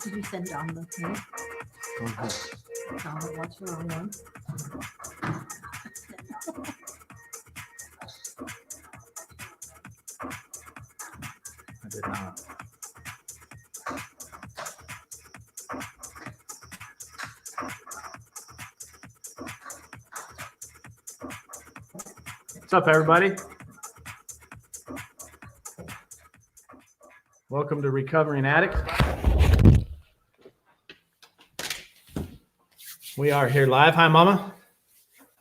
Did you send John the thing? John, watch the wrong one. I did not. What's up, everybody? Welcome to Recovering Addict. We are here live. Hi, Mama.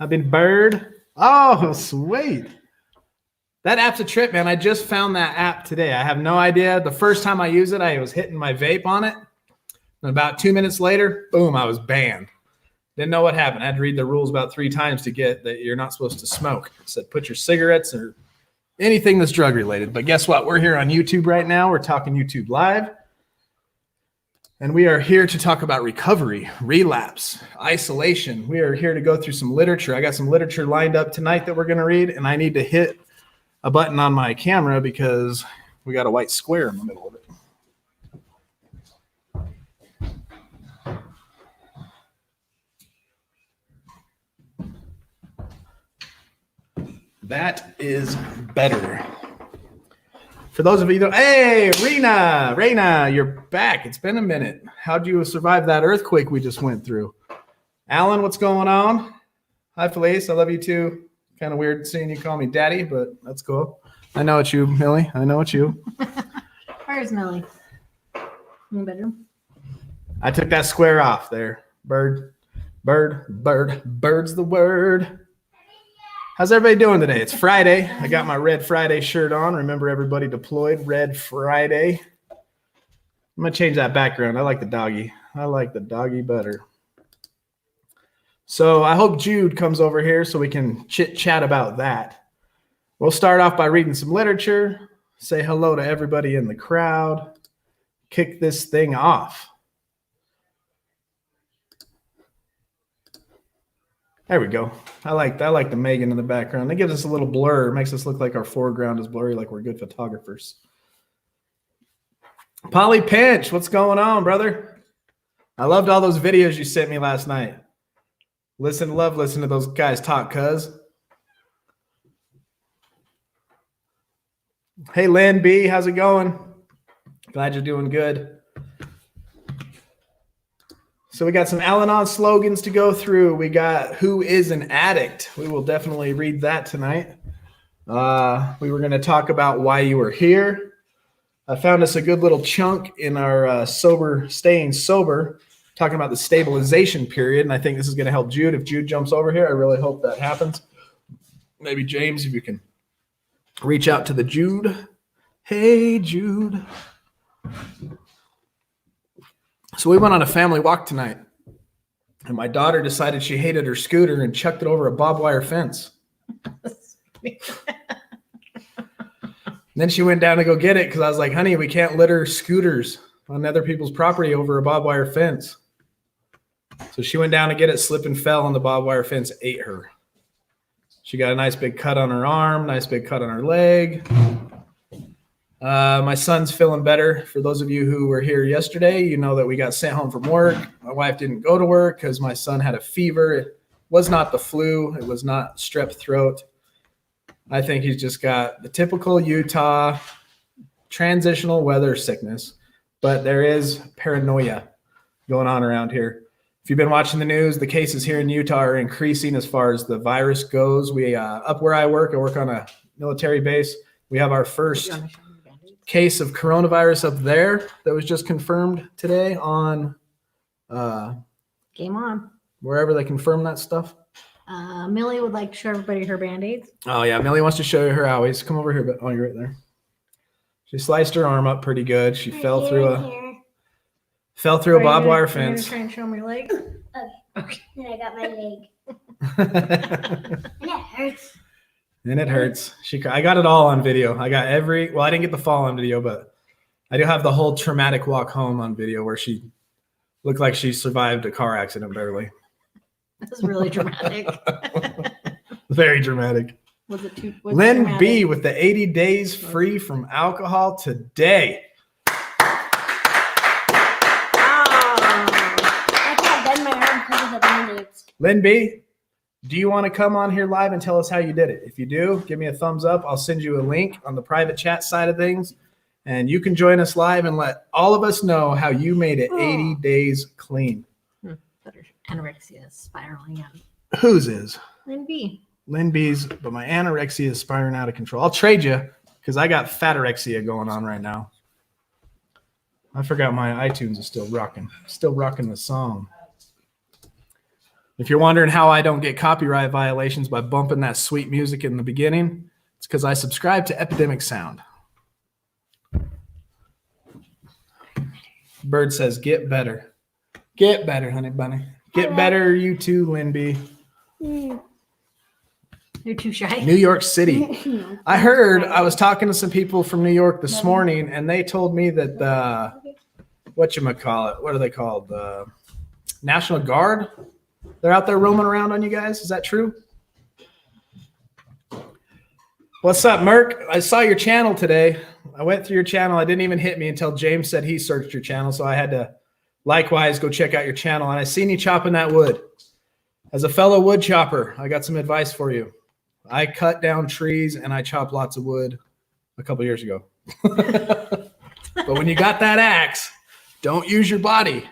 I've been Bird. Oh, sweet. That app's a trip, man. I just found that app today. I have no idea. The first time I used it, I was hitting my vape on it. And about 2 minutes later, boom, I was banned. Didn't know what happened. I had to read the rules about 3 times to get that you're not supposed to smoke. It said put your cigarettes or anything that's drug related. But guess what? We're here on YouTube right now. We're talking YouTube Live. And we are here to talk about recovery, relapse, isolation. We are here to go through some literature. I got some literature lined up tonight that we're going to read. And I need to hit a button on my camera because we got a white square in the middle of it. That is better. For those of you that, hey, Rayna, you're back. It's been a minute. How'd you survive that earthquake we just went through? Alan, what's going on? Hi, Felice. I love you too. Kind of weird seeing you call me daddy, but that's cool. I know it's you, Millie. I know it's you. Where's Millie? In the bedroom? I took that square off there. Bird's the word. How's everybody doing today? It's Friday. I got my Red Friday shirt on. Remember, everybody deployed Red Friday. I'm going to change that background. I like the doggy. I like the doggy better. So I hope Jude comes over here so we can chit-chat about that. We'll start off by reading some literature, say hello to everybody in the crowd, kick this thing off. There we go. I like the Megan in the background. It gives us a little blur. It makes us look like our foreground is blurry, like we're good photographers. Polly Pinch, what's going on, brother? I loved all those videos you sent me last night. Love listening to those guys talk, cuz. Hey, Lynn B, how's it going? Glad you're doing good. So we got some Al-Anon slogans to go through. We got who is an addict. We will definitely read that tonight. We were going to talk about why you were here. I found us a good little chunk in our staying sober, talking about the stabilization period. And I think this is going to help Jude. If Jude jumps over here, I really hope that happens. Maybe James, if you can reach out to the Jude. Hey, Jude. So we went on a family walk tonight, and my daughter decided she hated her scooter and chucked it over a barbed wire fence. Then she went down to go get it because I was like, honey, we can't litter scooters on other people's property over a barbed wire fence. So she went down to get it, slipped and fell, and the barbed wire fence ate her. She got a nice big cut on her arm, nice big cut on her leg. My son's feeling better. For those of you who were here yesterday, you know that we got sent home from work. My wife didn't go to work because my son had a fever. It was not the flu. It was not strep throat. I think he's just got the typical Utah transitional weather sickness, but there is paranoia going on around here. If you've been watching the news, the cases here in Utah are increasing as far as the virus goes. We up where I work on a military base. We have our first case of coronavirus up there that was just confirmed today on Game on. Wherever they confirm that stuff. Millie would like to show everybody her Band-Aids. Oh yeah, Millie wants to show you her owies. Come over here, but oh, you're right there. She sliced her arm up pretty good. She fell through a barbed wire fence. Try and show me your leg. Okay. And I got my leg. And it hurts. And it hurts. I got it all on video. I didn't get the fall on video, but I do have the whole traumatic walk home on video where she looked like she survived a car accident barely. That's really dramatic. Very dramatic. Was it too? Lynn dramatic? B with the 80 days free from alcohol today. Lynn B, do you want to come on here live and tell us how you did it? If you do, give me a thumbs up. I'll send you a link on the private chat side of things, and you can join us live and let all of us know how you made it 80 days clean. Anorexia is spiraling out. Whose is? Lynn B. Lynn B's, but my anorexia is spiraling out of control. I'll trade you because I got fatorexia going on right now. I forgot my iTunes is still rocking the song. If you're wondering how I don't get copyright violations by bumping that sweet music in the beginning, it's because I subscribe to Epidemic Sound. Bird says, get better. Get better, honey bunny. Get better, you too, Lynn B. You're too shy. New York City. I heard, I was talking to some people from New York this morning, and they told me that the, what are they called? The National Guard? They're out there roaming around on you guys. Is that true? What's up, Merc? I saw your channel today. I went through your channel. It didn't even hit me until James said he searched your channel, so I had to likewise go check out your channel. And I seen you chopping that wood. As a fellow wood chopper, I got some advice for you. I cut down trees and I chopped lots of wood a couple years ago. But when you got that axe, don't use your body.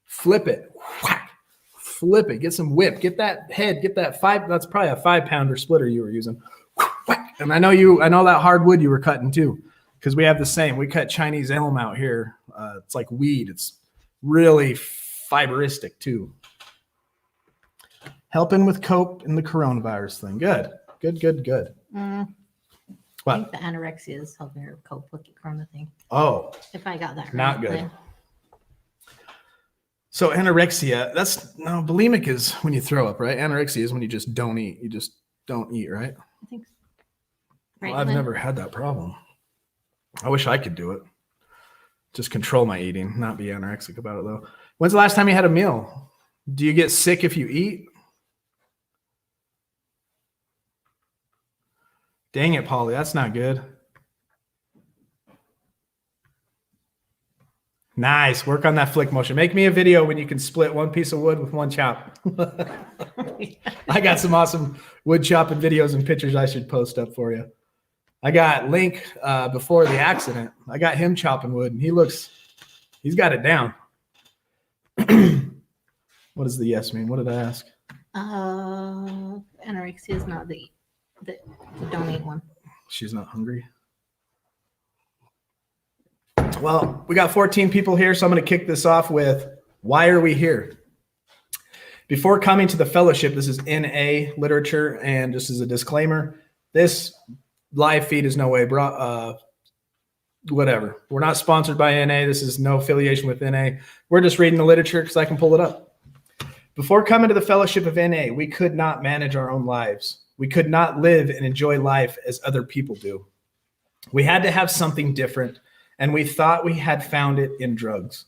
Flip it. Whack. Flip it. Get some whip. Get that head. Get that that's probably a 5-pounder splitter you were using. Whack. And I know that hardwood you were cutting too, because we have the same. We cut Chinese elm out here. It's like weed. It's really fiberistic too. Helping with cope in the coronavirus thing. Good. I What? think the anorexia is helping her cope with the corona thing. Oh, If I got that right. not good. then. So anorexia, bulimic is when you throw up, right? Anorexia is when you just don't eat. You just don't eat, right? I think so. Right, Well, I've Lynn? never had that problem. I wish I could do it. Just control my eating, not be anorexic about it though. When's the last time you had a meal? Do you get sick if you eat? Dang it, Polly, that's not good. Nice. Work on that flick motion. Make me a video when you can split one piece of wood with one chop. I got some awesome wood chopping videos and pictures I should post up for you. I got Link before the accident. I got him chopping wood, and he's got it down. What does the yes mean? What did I ask? Anorexia is not the don't eat one. She's not hungry. Well, we got 14 people here, so I'm going to kick this off with, why are we here? Before coming to the fellowship, this is NA literature, and just as a disclaimer, this live feed is no way whatever. We're not sponsored by NA. This is no affiliation with NA. We're just reading the literature because I can pull it up. Before coming to the fellowship of NA, we could not manage our own lives. We could not live and enjoy life as other people do. We had to have something different, and we thought we had found it in drugs.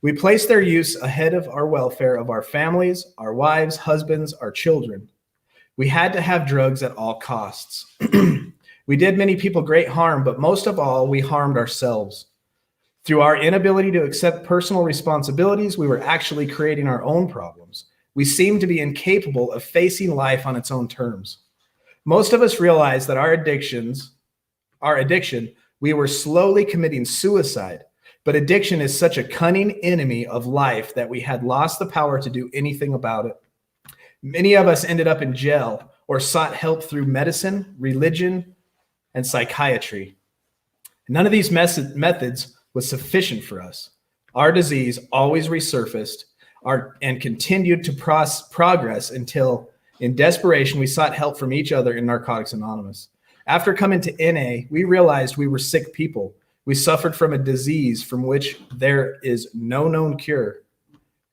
We placed their use ahead of our welfare of our families, our wives, husbands, our children. We had to have drugs at all costs. We did many people great harm, but most of all, we harmed ourselves. Through our inability to accept personal responsibilities, we were actually creating our own problems. We seemed to be incapable of facing life on its own terms. Most of us realized that our addiction, we were slowly committing suicide, but addiction is such a cunning enemy of life that we had lost the power to do anything about it. Many of us ended up in jail or sought help through medicine, religion, and psychiatry. None of these methods was sufficient for us. Our disease always resurfaced and continued to progress until, in desperation, we sought help from each other in Narcotics Anonymous. After coming to NA, we realized we were sick people. We suffered from a disease from which there is no known cure.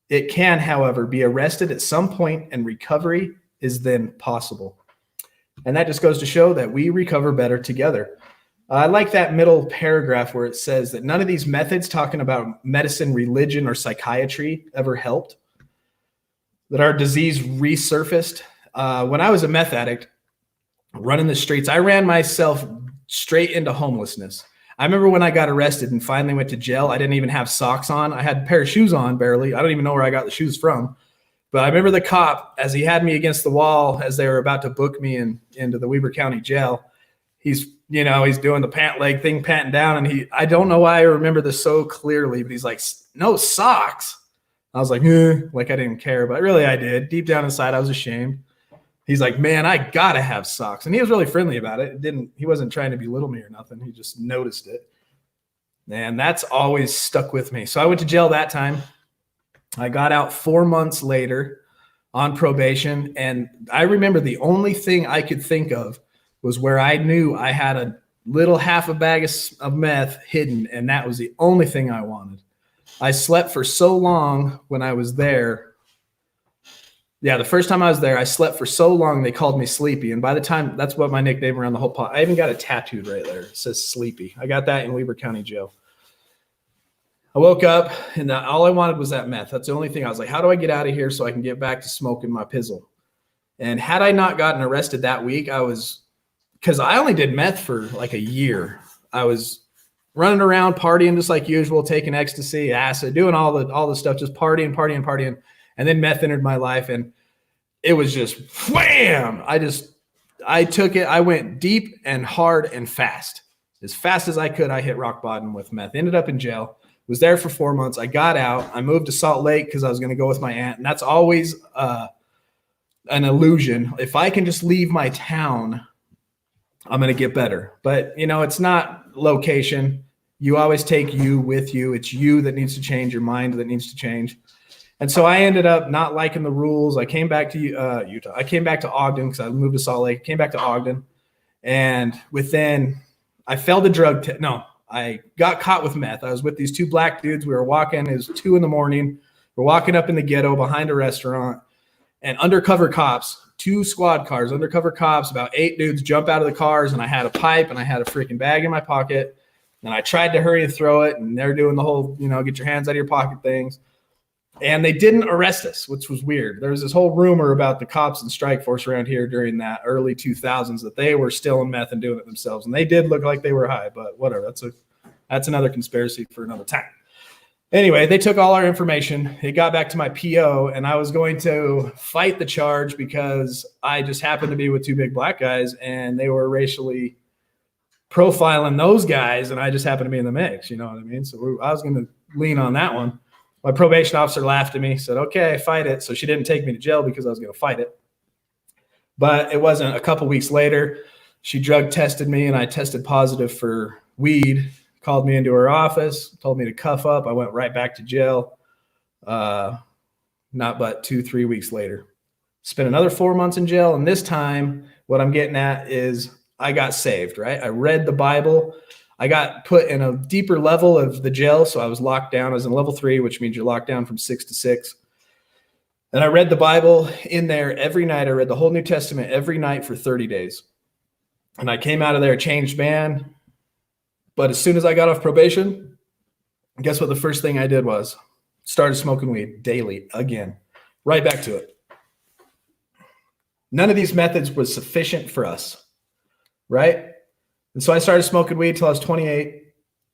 It can, however, be arrested at some point, and recovery is then possible. And that just goes to show that we recover better together. I like that middle paragraph where it says that none of these methods talking about medicine, religion, or psychiatry ever helped, that our disease resurfaced. When I was a meth addict running the streets, I ran myself straight into homelessness. I remember when I got arrested and finally went to jail, I didn't even have socks on. I had a pair of shoes on barely. I don't even know where I got the shoes from. But I remember the cop, as he had me against the wall, as they were about to book me into the Weber County jail, he's doing the pant leg thing, panting down. And I don't know why I remember this so clearly, but he's like, no socks. I was like, like I didn't care, but really I did. Deep down inside, I was ashamed. He's like, man, I gotta have socks. And he was really friendly about it. He wasn't trying to belittle me or nothing. He just noticed it. And that's always stuck with me. So I went to jail that time. I got out 4 months later on probation. And I remember the only thing I could think of was where I knew I had a little half a bag of meth hidden. And that was the only thing I wanted. I slept for so long when I was there. Yeah, the first time I was there, I slept for so long, they called me Sleepy. And by the time, that's what my nickname around the whole pot. I even got it tattooed right there. It says Sleepy. I got that in Weber County Jail. I woke up and all I wanted was that meth. That's the only thing. I was like, how do I get out of here so I can get back to smoking my pizzle? And had I not gotten arrested that week, because I only did meth for like a year. I was running around, partying just like usual, taking ecstasy, acid, doing all the stuff, just partying. And then meth entered my life and it was just wham. I took it. I went deep and hard and fast. As fast as I could, I hit rock bottom with meth. Ended up in jail. Was there for 4 months. I got out. I moved to Salt Lake because I was going to go with my aunt. And that's always an illusion. If I can just leave my town, I'm going to get better. But, it's not location. You always take you with you. It's you that needs to change, your mind that needs to change. And so I ended up not liking the rules. I came back to Utah. I came back to Ogden because I moved to Salt Lake. Came back to Ogden. And I failed the drug test. No, I got caught with meth. I was with these two black dudes. We were walking. It was 2 a.m. We're walking up in the ghetto behind a restaurant. And undercover cops, 2 squad cars, undercover cops, about 8 dudes jump out of the cars. And I had a pipe and I had a freaking bag in my pocket. And I tried to hurry and throw it. And they're doing the whole, get your hands out of your pocket things. And they didn't arrest us, which was weird. There was this whole rumor about the cops and strike force around here during that early 2000s that they were stealing meth and doing it themselves. And they did look like they were high, but whatever. That's another conspiracy for another time. Anyway, they took all our information. It got back to my PO, and I was going to fight the charge because I just happened to be with 2 big black guys, and they were racially profiling those guys, and I just happened to be in the mix. You know what I mean? So I was going to lean on that one. My probation officer laughed at me, said, okay, fight it. So she didn't take me to jail because I was going to fight it. But it wasn't a couple weeks later. She drug tested me and I tested positive for weed, called me into her office, told me to cuff up. I went right back to jail. Not but 2-3 weeks later. Spent another 4 months in jail. And this time what I'm getting at is I got saved, right? I read the Bible. I got put in a deeper level of the jail. So I was locked down. I was in level 3, which means you're locked down from 6 to 6. And I read the Bible in there every night. I read the whole New Testament every night for 30 days. And I came out of there a changed man. But as soon as I got off probation, guess what the first thing I did was? Started smoking weed daily again. Right back to it. None of these methods was sufficient for us, right? And so I started smoking weed till I was 28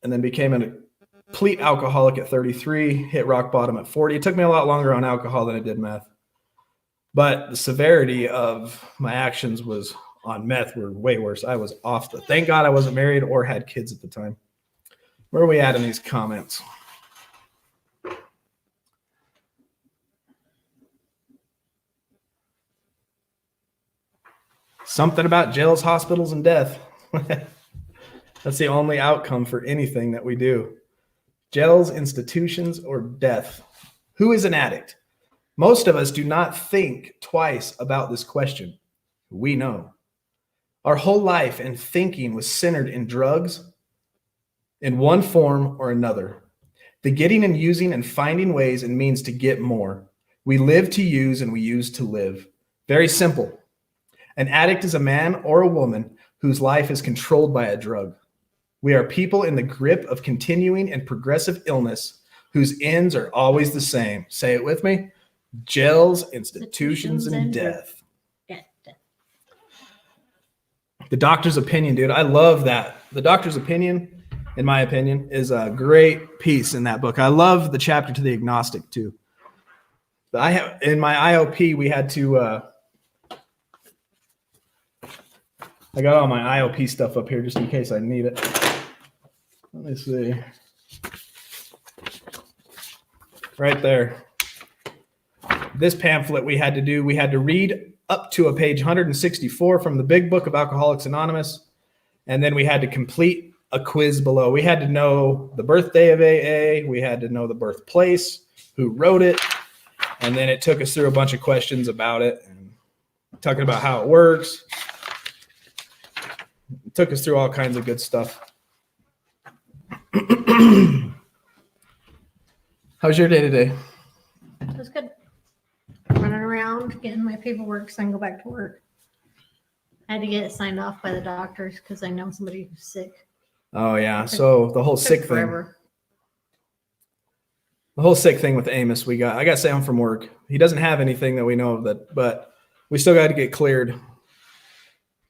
and then became a complete alcoholic at 33, hit rock bottom at 40. It took me a lot longer on alcohol than it did meth. But the severity of my actions was on meth were way worse. I was off thank God I wasn't married or had kids at the time. Where are we at in these comments? Something about jails, hospitals, and death. That's the only outcome for anything that we do. Jails, institutions, or death. Who is an addict? Most of us do not think twice about this question. We know. Our whole life and thinking was centered in drugs in one form or another. The getting and using and finding ways and means to get more. We live to use and we use to live. Very simple. An addict is a man or a woman whose life is controlled by a drug. We are people in the grip of continuing and progressive illness whose ends are always the same. Say it with me. Jails, institutions, and death. The doctor's opinion, dude. I love that. The doctor's opinion, in my opinion, is a great piece in that book. I love the chapter to the agnostic, too. I have in my IOP, we had to, I got all my IOP stuff up here just in case I need it. Let me see. Right there. This pamphlet we had to read up to a page 164 from the big book of Alcoholics Anonymous. And then we had to complete a quiz below. We had to know the birthday of AA. We had to know the birthplace, who wrote it. And then it took us through a bunch of questions about it and talking about how it works. It took us through all kinds of good stuff. How's your day today? It was good. Running around, getting my paperwork so I can go back to work. I had to get it signed off by the doctors because I know somebody who's sick. Oh yeah. So the whole sick thing. Forever. The whole sick thing with Amos, I got sent home from work. He doesn't have anything that we know of that, but we still got to get cleared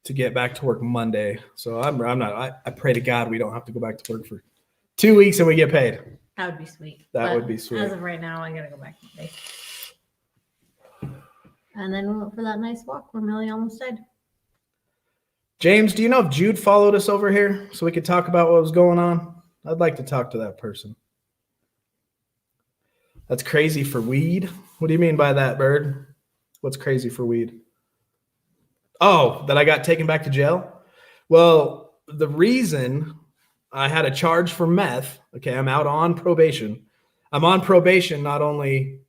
to get back to work Monday. So I pray to God we don't have to go back to work for 2 weeks and we get paid. That would be sweet. That But would be sweet. As of right now, I gotta go back today. And then we went for that nice walk where Millie almost died. James, do you know if Jude followed us over here so we could talk about what was going on? I'd like to talk to that person. That's crazy for weed? What do you mean by that, Bird? What's crazy for weed? Oh, that I got taken back to jail? Well, the reason I had a charge for meth, okay, I'm out on probation. I'm on probation not only,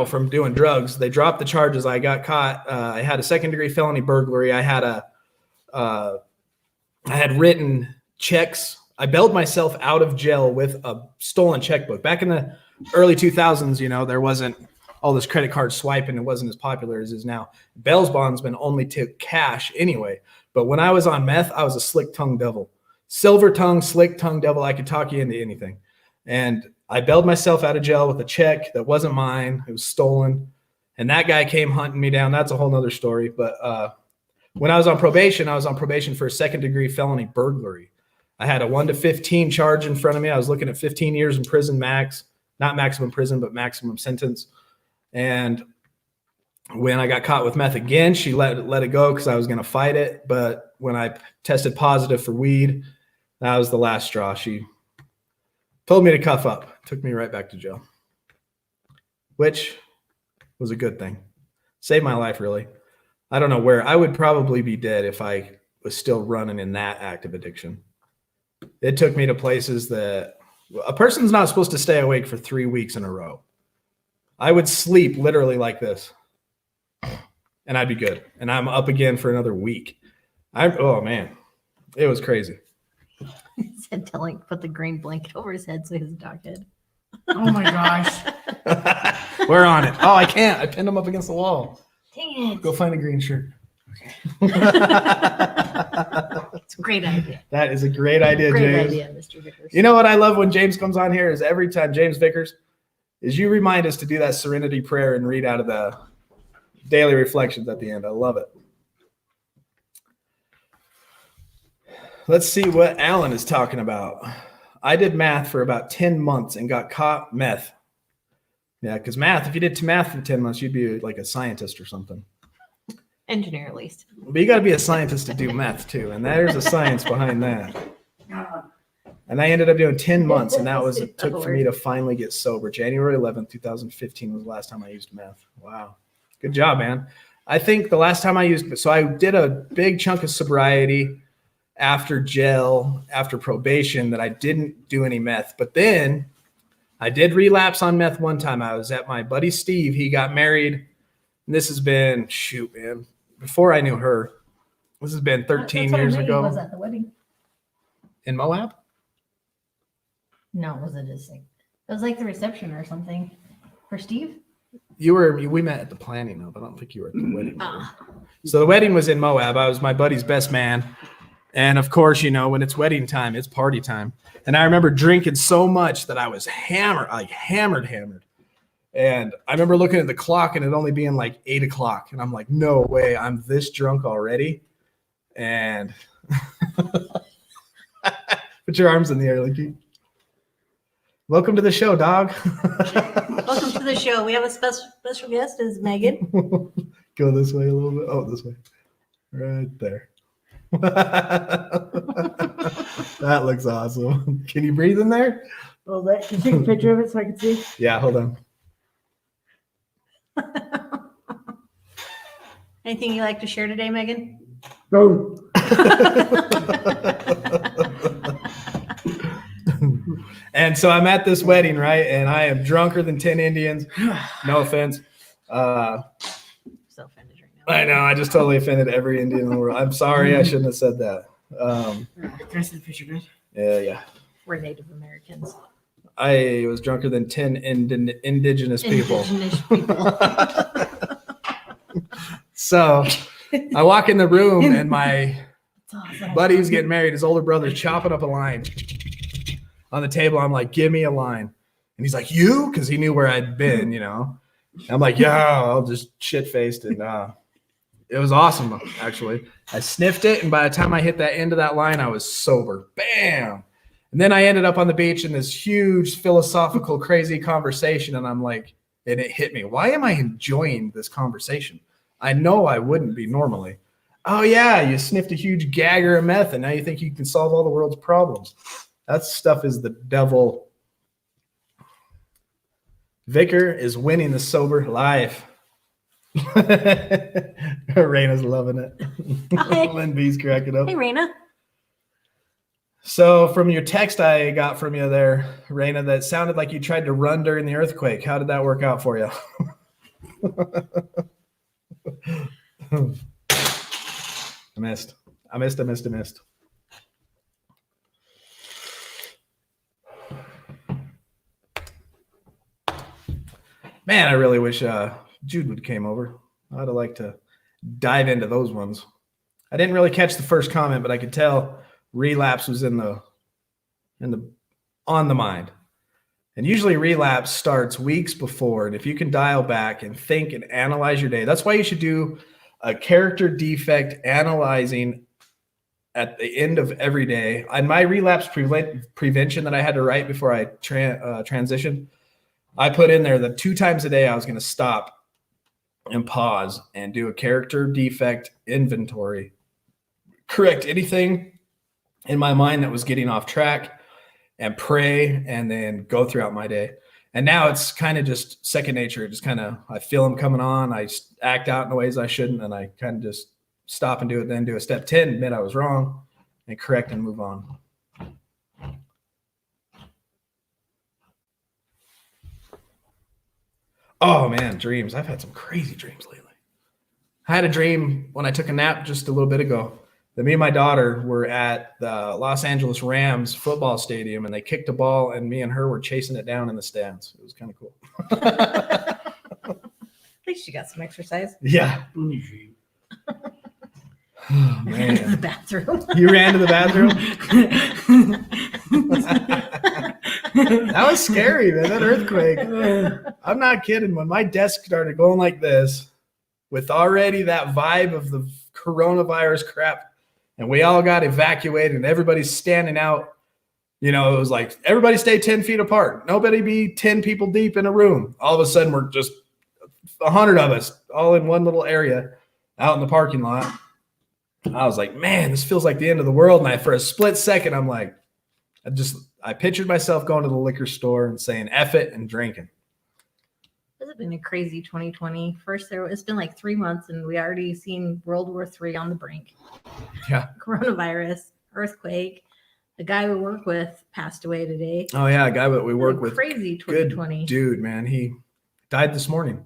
from doing drugs. They dropped the charges. I got caught. I had a second-degree felony burglary. I had written checks. I bailed myself out of jail with a stolen checkbook. Back in the early 2000s, there wasn't all this credit card swiping. It wasn't as popular as it is now. Bail's bondsman only took cash anyway. But when I was on meth, I was a slick-tongued devil. Silver tongue, slick-tongued devil. I could talk you into anything. And I bailed myself out of jail with a check that wasn't mine. It was stolen. And that guy came hunting me down. That's a whole nother story. But when I was on probation for a second-degree felony burglary. I had a 1 to 15 charge in front of me. I was looking at 15 years in prison max. Not maximum prison, but maximum sentence. And when I got caught with meth again, she let it go because I was going to fight it. But when I tested positive for weed, that was the last straw. She told me to cuff up. Took me right back to jail, which was a good thing. Saved my life, really. I don't know where. I would probably be dead if I was still running in that active addiction. It took me to places that a person's not supposed to stay awake for 3 weeks in a row. I would sleep literally like this and I'd be good. And I'm up again for another week. Oh man, it was crazy. He said to put the green blanket over his head so he has a dog head. Oh my gosh. We're on it. Oh, I can't. I pinned him up against the wall. Dang it. Go find a green shirt. It's a great idea. That is a great idea, Great James. idea, Mr. Vickers. You know what I love when James comes on here is every time, James Vickers, is you remind us to do that serenity prayer and read out of the daily reflections at the end. I love it. Let's see what Alan is talking about. I did math for about 10 months and got caught meth. Yeah, because math, if you did math for 10 months, you'd be like a scientist or something. Engineer, at least. But you got to be a scientist to do meth too. And there's a science behind that. And I ended up doing 10 months, and that was it took for me to finally get sober. January 11th, 2015 was the last time I used meth. Wow. Good job, man. I think the last time I used, so I did a big chunk of sobriety after jail, after probation, that I didn't do any meth. But then I did relapse on meth one time. I was at my buddy Steve. He got married. And this has been, before I knew her. This has been 13 years ago. Was at the wedding? In Moab? No, was it his thing? It was like the reception or something for Steve. We met at the planning of, I don't think you were at the wedding. So the wedding was in Moab. I was my buddy's best man. And of course, when it's wedding time, it's party time. And I remember drinking so much that I was hammered. And I remember looking at the clock and it only being like 8 o'clock. And I'm like, no way, I'm this drunk already. And put your arms in the air, Linky. Welcome to the show, dog. Welcome to the show. We have a special guest, is Megan. Go this way a little bit. Oh, this way. Right there. That looks awesome. Can you breathe in there? Well, can you take a picture of it so I can see? Yeah, hold on. Anything you like to share today, Megan? No. And so I'm at this wedding, right? And I am drunker than 10 Indians. No offense. So offended right now. I know. I just totally offended every Indian in the world. I'm sorry. I shouldn't have said that. Can I see the picture, guys? Yeah. We're Native Americans. I was drunker than 10 indigenous people. Indigenous people. So I walk in the room and my It's awesome. buddy who's getting married, his older brother's chopping up a line on the table. I'm like, give me a line. And he's like, you? Because he knew where I'd been, you know. I'm like, yeah, I'll just shit-faced. And it was awesome, actually. I sniffed it, and by the time I hit that end of that line, I was sober. Bam! And then I ended up on the beach in this huge philosophical, crazy conversation, and I'm like, and it hit me. Why am I enjoying this conversation? I know I wouldn't be normally. Oh, yeah, you sniffed a huge gagger of meth, and now you think you can solve all the world's problems. That stuff is the devil. Vicar is winning the sober life. Rayna's loving it. Hi. Lynn B's cracking up. Hey, Rayna. So from your text I got from you there, Rayna, that sounded like you tried to run during the earthquake. How did that work out for you? I missed. Man, I really wish Jude would came over. I'd have liked to dive into those ones. I didn't really catch the first comment, but I could tell relapse was on the mind. And usually relapse starts weeks before. And if you can dial back and think and analyze your day, that's why you should do a character defect analyzing at the end of every day. On my relapse prevention that I had to write before I transitioned, I put in there that 2 times a day I was going to stop and pause and do a character defect inventory, correct anything in my mind that was getting off track, and pray, and then go throughout my day. And now it's kind of just second nature. It just kind of, I feel them coming on. I act out in ways I shouldn't, and I kind of just stop and do it, then do a step 10, admit I was wrong, and correct and move on. Oh man, dreams. I've had some crazy dreams lately. I had a dream when I took a nap just a little bit ago that me and my daughter were at the Los Angeles Rams football stadium, and they kicked a ball, and me and her were chasing it down in the stands. It was kind of cool. At least you got some exercise. Yeah. Oh, Ran to the man. bathroom. You ran to the bathroom? That was scary, man. That earthquake. I'm not kidding. When my desk started going like this, with already that vibe of the coronavirus crap, and we all got evacuated and everybody's standing out, you know, it was like, everybody stay 10 feet apart. Nobody be 10 people deep in a room. All of a sudden, we're just 100 of us all in one little area out in the parking lot. I was like, man, this feels like the end of the world. And for a split second, I'm like, I pictured myself going to the liquor store and saying, F it, and drinking. This has been a crazy 2020. First, it's been like 3 months, and we already seen World War III on the brink. Yeah. Coronavirus, earthquake. The guy we work with passed away today. Oh, yeah. A guy that we work with. Crazy Good 2020. dude, man. He died this morning.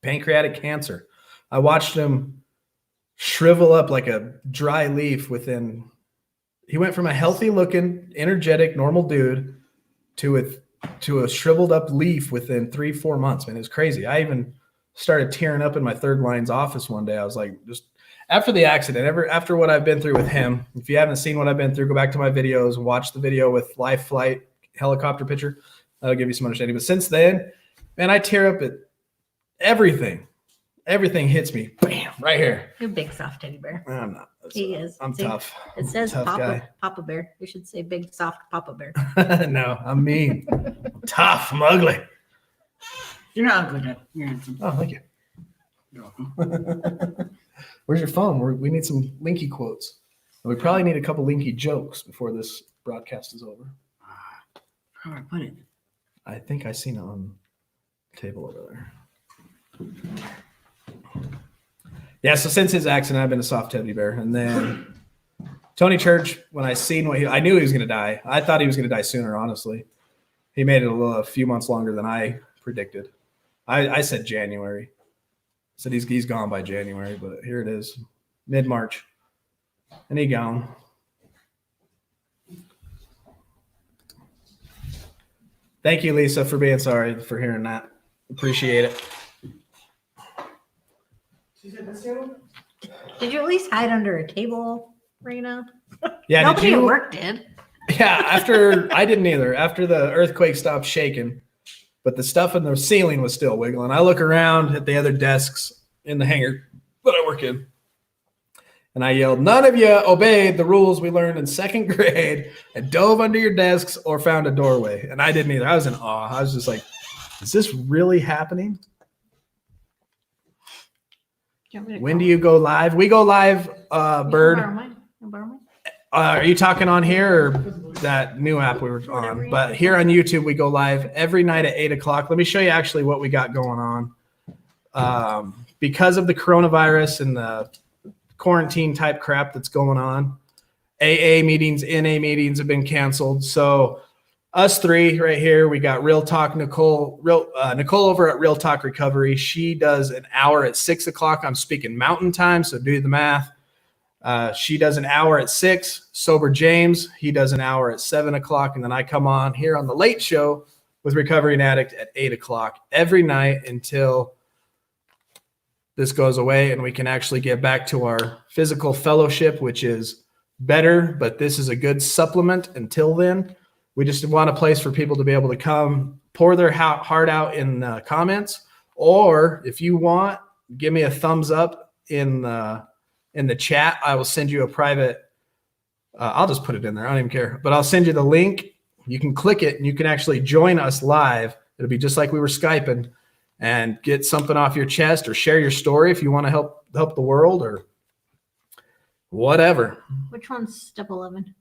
Pancreatic cancer. I watched him shrivel up like a dry leaf he went from a healthy looking, energetic, normal dude to a shriveled up leaf within 3-4 months, man. It was crazy. I even started tearing up in my third line's office one day. I was like, just after the accident, after what I've been through with him, if you haven't seen what I've been through, go back to my videos and watch the video with live flight helicopter picture. That'll give you some understanding. But since then, man, I tear up at everything. Everything hits me. Bam. right here. You're a big soft teddy bear. I'm not. He is. I'm See, tough. It says Tough guy. Papa Bear. You should say big soft Papa Bear. No, I'm mean. I'm tough. I'm ugly. You're not ugly, Dad. You're handsome. Oh, thank you. You're welcome. Where's your phone? We need some linky quotes. And we probably need a couple linky jokes before this broadcast is over. How do I put it? I think I seen it on the table over there. Yeah, so since his accident, I've been a soft teddy bear. And then Tony Church, when I seen I knew he was going to die. I thought he was going to die sooner, honestly. He made it a few months longer than I predicted. I said January. I said he's gone by January, but here it is, mid-March. And he gone. Thank you, Lisa, for being sorry for hearing that. Appreciate it. Did you at least hide under a table, Rayna? Yeah, Nobody at work did. Yeah, I didn't either. After the earthquake stopped shaking, but the stuff in the ceiling was still wiggling. I look around at the other desks in the hangar that I work in, and I yelled, "None of you obeyed the rules we learned in second grade and dove under your desks or found a doorway." And I didn't either. I was in awe. I was just like, is this really happening? When do you go live? We go live, Bird. Are you talking on here or that new app we were on? But here on YouTube, we go live every night at 8 o'clock. Let me show you actually what we got going on. Because of the coronavirus and the quarantine type crap that's going on, AA meetings, NA meetings have been canceled. So us three right here, we got Real Talk Nicole over at Real Talk Recovery. She does an hour at 6 o'clock. I'm speaking Mountain Time, so do the math. She does an hour at 6. Sober James, he does an hour at 7 o'clock. And then I come on here on the late show with Recovering Addict at 8 o'clock every night until this goes away and we can actually get back to our physical fellowship, which is better, but this is a good supplement until then. We just want a place for people to be able to come pour their heart out in the comments, or if you want, give me a thumbs up in the chat. I will send you a private. I'll just put it in there. I don't even care, but I'll send you the link. You can click it and you can actually join us live. It'll be just like we were Skyping, and get something off your chest or share your story if you want to help the world or whatever. Which one's step 11?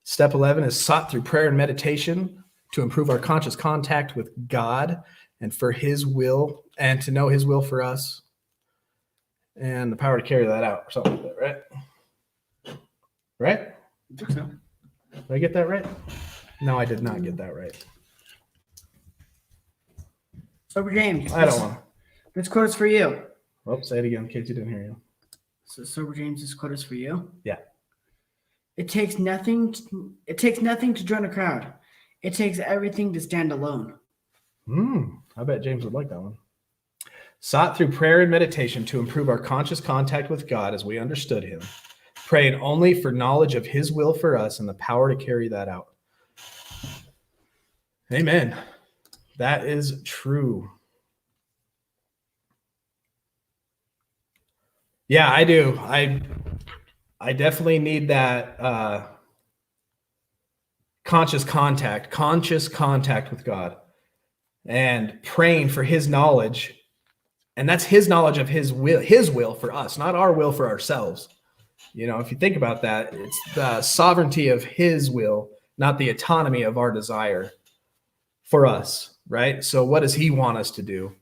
Step 11 is sought through prayer and meditation to improve our conscious contact with God and for his will, and to know his will for us and the power to carry that out or something like that, right? Right? I think so. Did I get that right? No, I did not get that right. Sober James. I don't want to. This quote is for you. Oh, say it again in case you didn't hear you. So Sober James, this quote is for you. Yeah. It takes nothing to join a crowd. It takes everything to stand alone. I bet James would like that one. Sought through prayer and meditation to improve our conscious contact with God as we understood him, praying only for knowledge of his will for us and the power to carry that out. Amen. That is true. Yeah, I do. I definitely need that conscious contact with God and praying for his knowledge. And that's his knowledge of his will for us, not our will for ourselves. You know, if you think about that, it's the sovereignty of his will, not the autonomy of our desire for us, right? So what does he want us to do?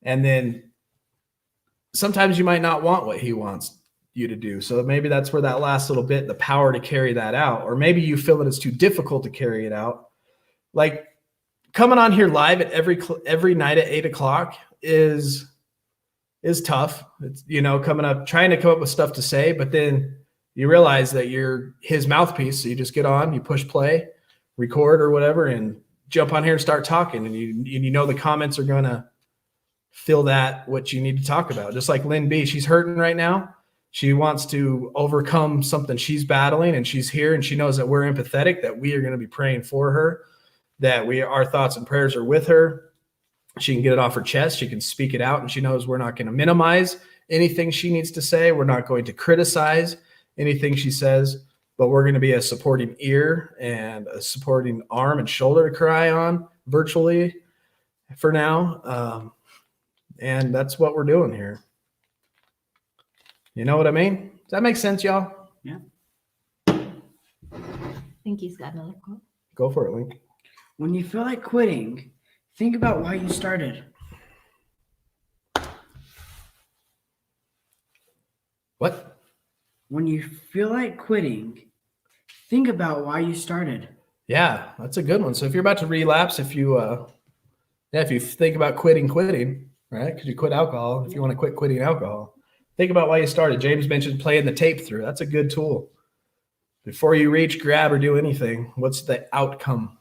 And then sometimes you might not want what he wants you to do. So maybe that's where that last little bit, the power to carry that out, or maybe you feel that it's too difficult to carry it out. Like coming on here live at every night at 8 o'clock is tough. It's, you know, trying to come up with stuff to say, but then you realize that you're his mouthpiece. So you just get on, you push play, record or whatever, and jump on here and start talking. And you know, the comments are going to fill that, what you need to talk about. Just like Lynn B, she's hurting right now. She wants to overcome something she's battling, and she's here and she knows that we're empathetic, that we are going to be praying for her, that our thoughts and prayers are with her. She can get it off her chest. She can speak it out, and she knows we're not going to minimize anything she needs to say. We're not going to criticize anything she says, but we're going to be a supporting ear and a supporting arm and shoulder to cry on virtually for now. And that's what we're doing here. You know what I mean? Does that make sense, y'all? Yeah. I think he's got another quote. Go for it, Link. When you feel like quitting, think about why you started. What? When you feel like quitting, think about why you started. Yeah, that's a good one. So if you're about to relapse, if you think about quitting, right? Because you quit alcohol. If you want to quit quitting alcohol, think about why you started. James mentioned playing the tape through. That's a good tool. Before you reach, grab, or do anything, what's the outcome?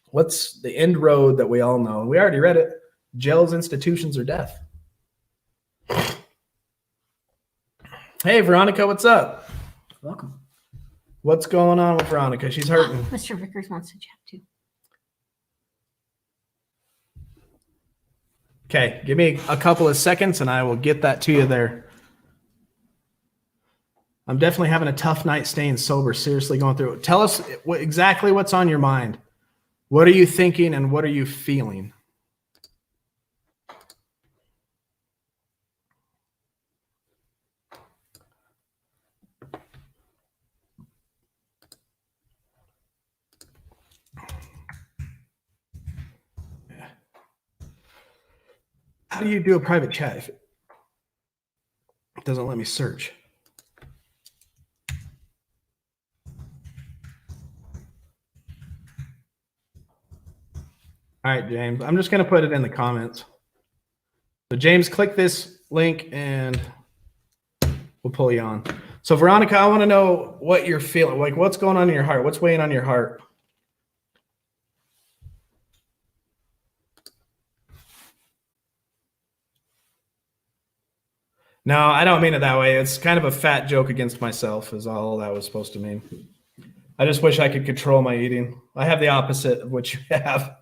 What's the end road that we all know? We already read it. Jails, institutions, or death. Hey, Veronica, what's up? Welcome. What's going on with Veronica? She's hurting. Mr. Vickers wants to chat too. Okay, give me a couple of seconds and I will get that to you there. I'm definitely having a tough night staying sober, seriously going through it. Tell us exactly what's on your mind. What are you thinking and what are you feeling? How do you do a private chat if it doesn't let me search? All right, James, I'm just going to put it in the comments. So James, click this link and we'll pull you on. So Veronica, I want to know what you're feeling. Like, what's going on in your heart? What's weighing on your heart? No, I don't mean it that way. It's kind of a fat joke against myself is all that was supposed to mean. I just wish I could control my eating. I have the opposite of what you have.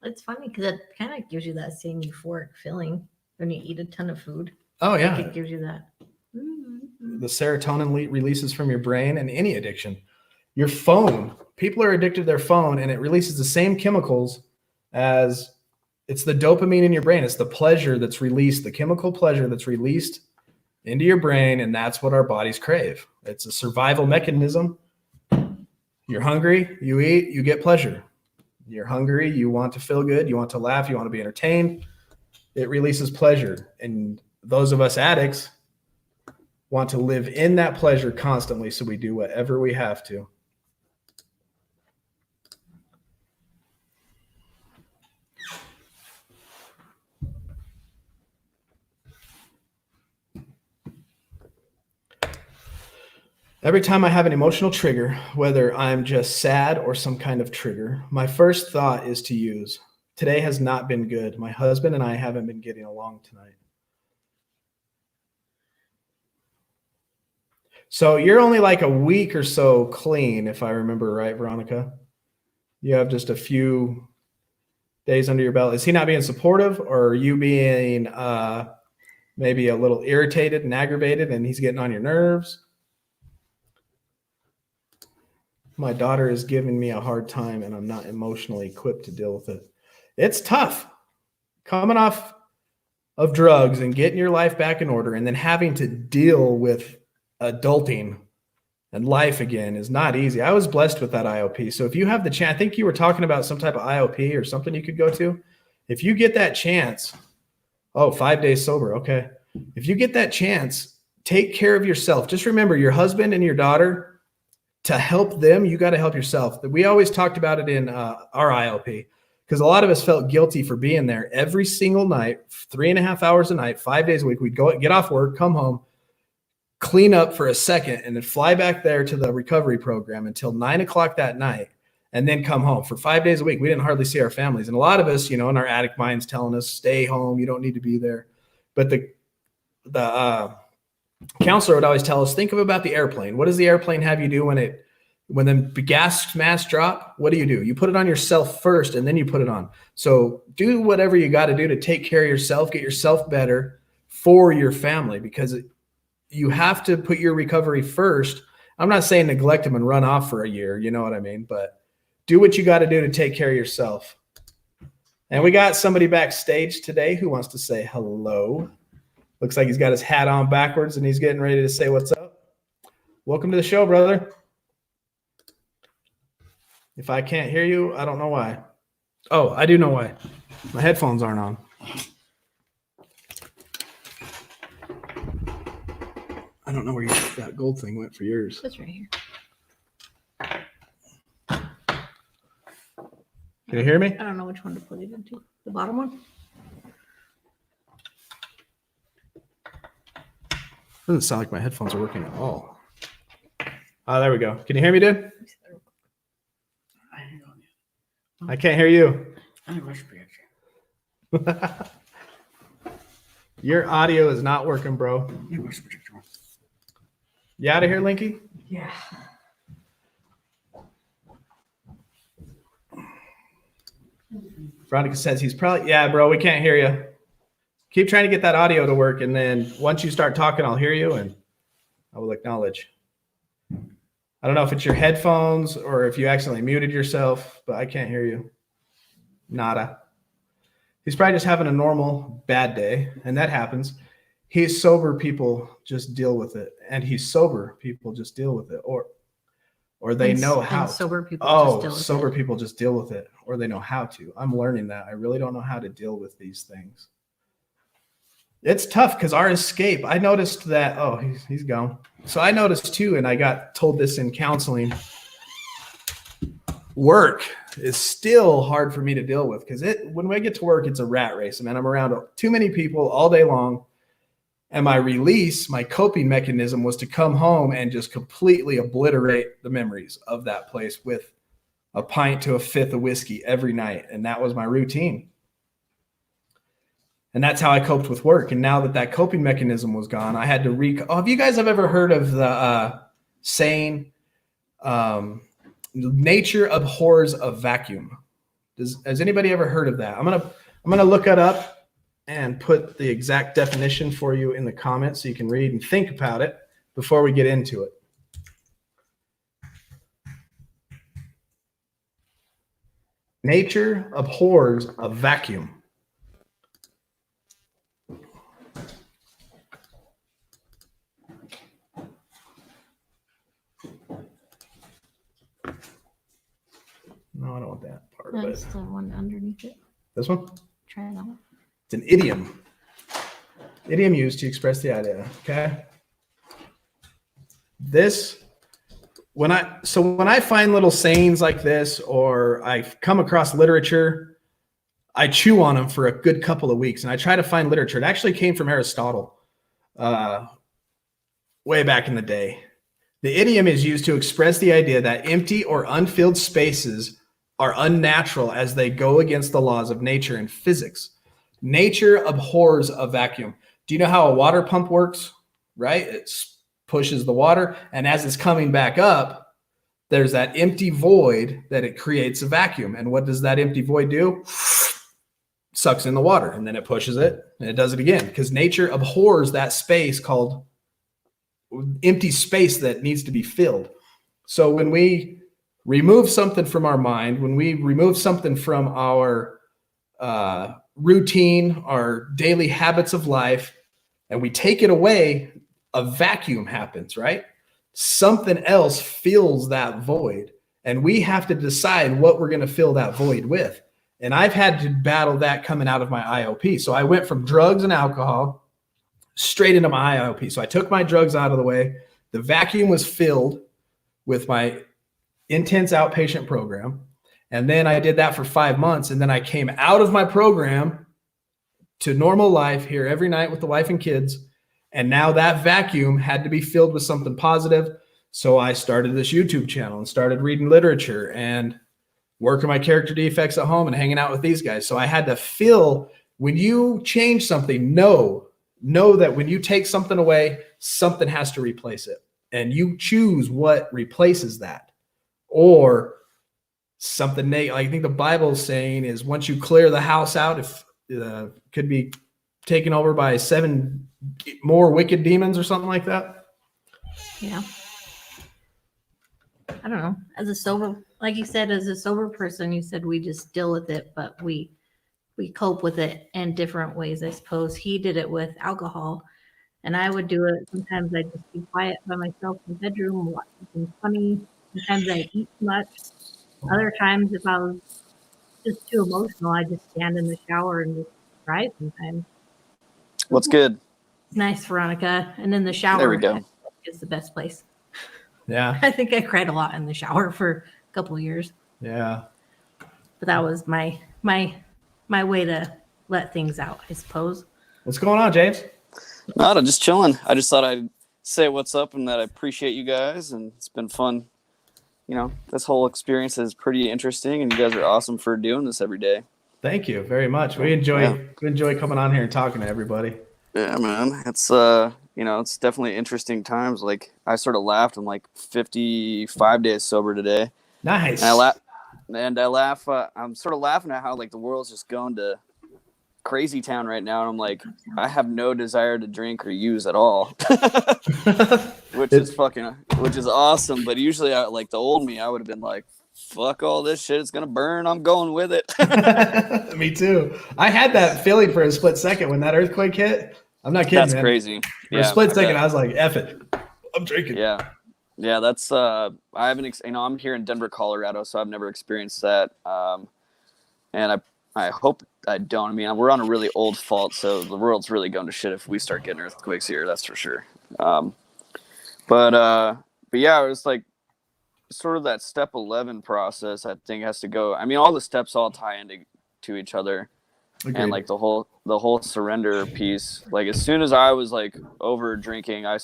It's funny because it kind of gives you that same euphoric feeling when you eat a ton of food. Oh, yeah. It gives you that. The serotonin releases from your brain and any addiction. Your phone, people are addicted to their phone and it releases the same chemicals as it's the dopamine in your brain. It's the pleasure that's released, the chemical pleasure that's released into your brain. And that's what our bodies crave. It's a survival mechanism. You're hungry, you eat, you get pleasure. You're hungry, you want to feel good, you want to laugh, you want to be entertained. It releases pleasure. And those of us addicts want to live in that pleasure constantly, so we do whatever we have to. Every time I have an emotional trigger, whether I'm just sad or some kind of trigger, my first thought is to use, today has not been good. My husband and I haven't been getting along tonight. So you're only like a week or so clean, if I remember right, Veronica. You have just a few days under your belt. Is he not being supportive, or are you being maybe a little irritated and aggravated and he's getting on your nerves? My daughter is giving me a hard time and I'm not emotionally equipped to deal with it. It's tough coming off of drugs and getting your life back in order and then having to deal with adulting and life again is not easy. I was blessed with that IOP. So if you have the chance, I think you were talking about some type of IOP or something you could go to. If you get that chance, 5 days sober. Okay. If you get that chance, take care of yourself. Just remember your husband and your daughter. To help them, you got to help yourself. We always talked about it in our IOP because a lot of us felt guilty for being there every single night, 3.5 hours a night, 5 days a week. We'd go get off work, come home, clean up for a second, and then fly back there to the recovery program until 9 o'clock that night, and then come home for 5 days a week. We didn't hardly see our families. And a lot of us, in our addict minds telling us, stay home, you don't need to be there. But the counselor would always tell us, think about the airplane. What does the airplane have you do when it When the gas masks drop, what do? You put it on yourself first, and then you put it on. So do whatever you got to do to take care of yourself, get yourself better for your family, because you have to put your recovery first. I'm not saying neglect them and run off for a year, you know what I mean? But do what you got to do to take care of yourself. And we got somebody backstage today who wants to say hello. Looks like he's got his hat on backwards and he's getting ready to say what's up. Welcome to the show, brother. If I can't hear you, I don't know why. Oh, I do know why. My headphones aren't on. I don't know where that gold thing went for yours. It's right here. Can you hear me? I don't know which one to put it into. The bottom one? Doesn't sound like my headphones are working at all. Oh, there we go. Can you hear me, dude? I can't hear you. Your audio is not working, bro. You out of here, Linky? Yeah. Veronica says he's probably, yeah, bro, we can't hear you. Keep trying to get that audio to work, and then once you start talking, I'll hear you, and I will acknowledge. I don't know if it's your headphones or if you accidentally muted yourself, but I can't hear you. Nada. He's probably just having a normal bad day, and that happens. He's sober people just deal with it, and he's sober people just deal with it, or they know how. Sober people Oh, just deal with sober it. people just deal with it, or they know how to. I'm learning that. I really don't know how to deal with these things. It's tough because our escape, I noticed that, oh, he's gone. So I noticed too, and I got told this in counseling, work is still hard for me to deal with because when I get to work, it's a rat race. I mean, I'm around too many people all day long. And my release, my coping mechanism was to come home and just completely obliterate the memories of that place with a pint to a fifth of whiskey every night. And that was my routine. And that's how I coped with work. And now that coping mechanism was gone, I had to have you guys ever heard of the saying, nature abhors a vacuum? Has anybody ever heard of that? I'm gonna look it up and put the exact definition for you in the comments so you can read and think about it before we get into it. Nature abhors a vacuum. No, I don't want that part of That's it. the one underneath it. This one? Try it on. It's an idiom. Idiom used to express the idea. Okay. When I find little sayings like this, or I come across literature, I chew on them for a good couple of weeks, and I try to find literature. It actually came from Aristotle, way back in the day. The idiom is used to express the idea that empty or unfilled spaces are unnatural as they go against the laws of nature and physics. Nature abhors a vacuum. Do you know how a water pump works? Right? It pushes the water, and as it's coming back up, there's that empty void that it creates a vacuum. And what does that empty void do? Sucks in the water, and then it pushes it, and it does it again, because nature abhors that space called empty space that needs to be filled. So when we remove something from our mind, when we remove something from our routine, our daily habits of life, and we take it away, a vacuum happens, right? Something else fills that void, and we have to decide what we're going to fill that void with. And I've had to battle that coming out of my IOP. So I went from drugs and alcohol straight into my IOP. So I took my drugs out of the way. The vacuum was filled with my intense outpatient program. And then I did that for 5 months. And then I came out of my program to normal life here every night with the wife and kids. And now that vacuum had to be filled with something positive. So I started this YouTube channel and started reading literature and working my character defects at home and hanging out with these guys. So I had to fill, when you change something, know that when you take something away, something has to replace it. And you choose what replaces that. or something negative. I think the Bible's saying is once you clear the house out, if could be taken over by 7 more wicked demons or something like that. Yeah. I don't know. As a sober, like you said, as a sober person, you said we just deal with it, but we cope with it in different ways. I suppose he did it with alcohol, and I would do it. Sometimes I'd just be quiet by myself in the bedroom, watch something funny. Sometimes I'd eat too much. Other times, if I was just too emotional, I'd just stand in the shower and just cry sometimes. What's good? Nice, Veronica. And in the shower There we go. is the best place. Yeah. I think I cried a lot in the shower for a couple of years. Yeah. But that was my way to let things out, I suppose. What's going on, James? No, just chilling. I just thought I'd say what's up and that I appreciate you guys, and it's been fun. You know, this whole experience is pretty interesting, and you guys are awesome for doing this every day. Thank you very much. We enjoy coming on here and talking to everybody. Yeah, man. It's it's definitely interesting times. Like, I sort of laughed. I'm like 55 days sober today. Nice. And I laugh. I'm sort of laughing at how like the world's just going to crazy town right now, and I'm like, I have no desire to drink or use at all, which is awesome. But usually, like the old me, I would have been like, fuck all this shit, it's gonna burn, I'm going with it. Me too. I had that feeling for a split second when that earthquake hit. I'm not kidding. That's man. crazy. For a split second, I was like, F it, I'm drinking. Yeah, that's I haven't I'm here in Denver, Colorado, so I've never experienced that, and I hope I don't. I mean, we're on a really old fault, so the world's really going to shit if we start getting earthquakes here, that's for sure. But yeah, it was like sort of that step 11 process, I think, has to go. I mean, all the steps all tie into each other. Agreed. And like the whole surrender piece, like as soon as I was like over drinking, I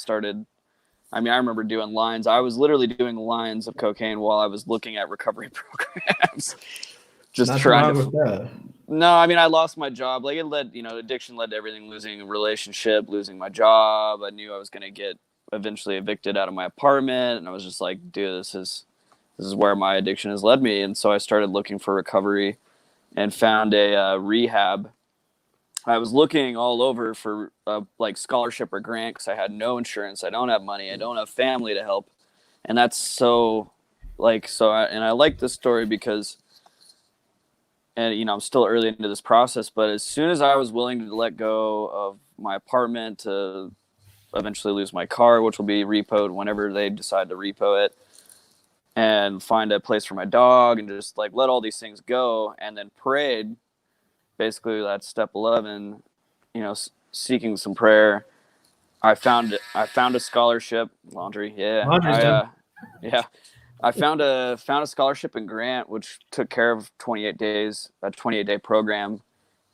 remember doing lines. I was literally doing lines of cocaine while I was looking at recovery programs. Just Not trying with that. No, I mean, I lost my job. Like, it led, addiction led to everything, losing a relationship, losing my job. I knew I was going to get eventually evicted out of my apartment. And I was just like, dude, this is where my addiction has led me. And so I started looking for recovery and found a rehab. I was looking all over for like scholarship or grant because I had no insurance. I don't have money. I don't have family to help. And that's so I like this story because, and I'm still early into this process, but as soon as I was willing to let go of my apartment to eventually lose my car, which will be repoed whenever they decide to repo it, and find a place for my dog and just like let all these things go, and then prayed, basically that's step 11, seeking some prayer. I found a scholarship, laundry. Yeah. I found a scholarship and grant, which took care of 28 days, a 28-day program.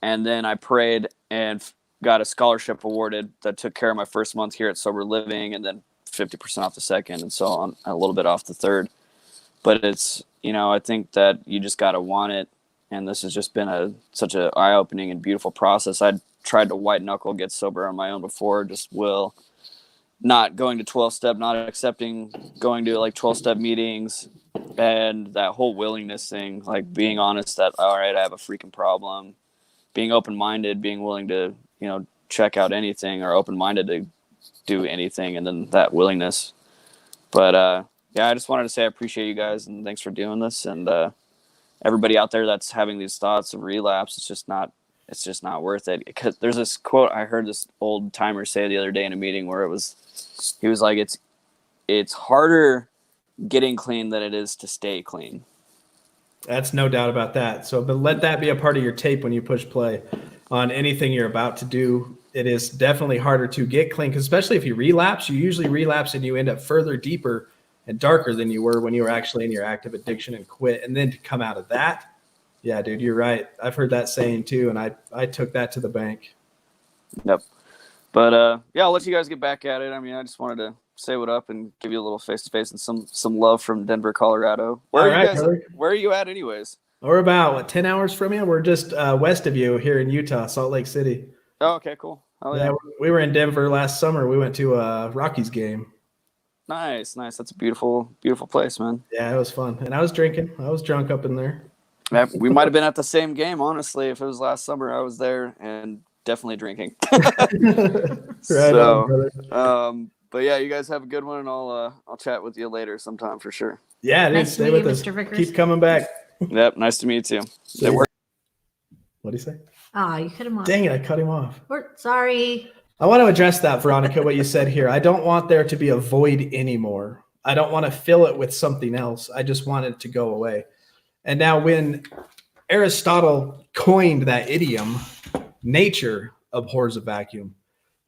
And then I prayed and got a scholarship awarded that took care of my first month here at Sober Living, and then 50% off the second, and so on, a little bit off the third. But it's, I think that you just got to want it. And this has just been such an eye-opening and beautiful process. I'd tried to white knuckle get sober on my own before, just not going to 12-step, not accepting going to like 12-step meetings, and that whole willingness thing, like being honest that, all right, I have a freaking problem, being open-minded, being willing to, check out anything, or open-minded to do anything, and then that willingness. But yeah, I just wanted to say I appreciate you guys, and thanks for doing this. And everybody out there that's having these thoughts of relapse, it's just not worth it. Because there's this quote I heard this old timer say the other day in a meeting where he was like, it's harder getting clean than it is to stay clean. That's no doubt about that. So, but let that be a part of your tape when you push play on anything you're about to do. It is definitely harder to get clean, because especially if you relapse, you usually relapse and you end up further deeper and darker than you were when you were actually in your active addiction and quit. And then to come out of that, yeah, dude, you're right. I've heard that saying too, and I took that to the bank. Yep. But yeah, I'll let you guys get back at it. I mean, I just wanted to say what up and give you a little face-to-face and some love from Denver, Colorado. Where are you at anyways? We're about 10 hours from you. We're just west of you here in Utah, Salt Lake City. Oh, okay, cool. Oh, yeah, we were in Denver last summer. We went to a Rockies game. Nice. That's a beautiful place, man. Yeah, it was fun. And I was drinking. I was drunk up in there. Yeah, we might have been at the same game, honestly. If it was last summer, I was there and definitely drinking. Right on, brother. But yeah, you guys have a good one, and I'll chat with you later sometime for sure. Yeah, dude, Nice to stay meet with you, us. Mr. Vickers. Keep coming back. Yep, nice to meet you. See ya. What'd he say? Ah, you cut him off. Dang it, I cut him off. We're sorry. I want to address that, Veronica, what you said here. I don't want there to be a void anymore. I don't want to fill it with something else. I just want it to go away. And now when Aristotle coined that idiom, nature abhors a vacuum.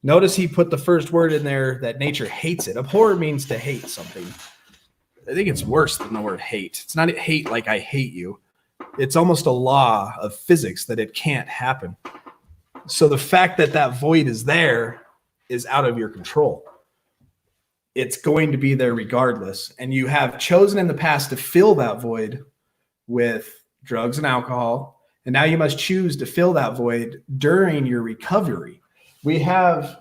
Notice he put the first word in there that nature hates it. Abhor means to hate something. I think it's worse than the word hate. It's not hate like I hate you. It's almost a law of physics that it can't happen. So the fact that that void is there is out of your control. It's going to be there regardless. And you have chosen in the past to fill that void with drugs and alcohol. And now you must choose to fill that void during your recovery. We have,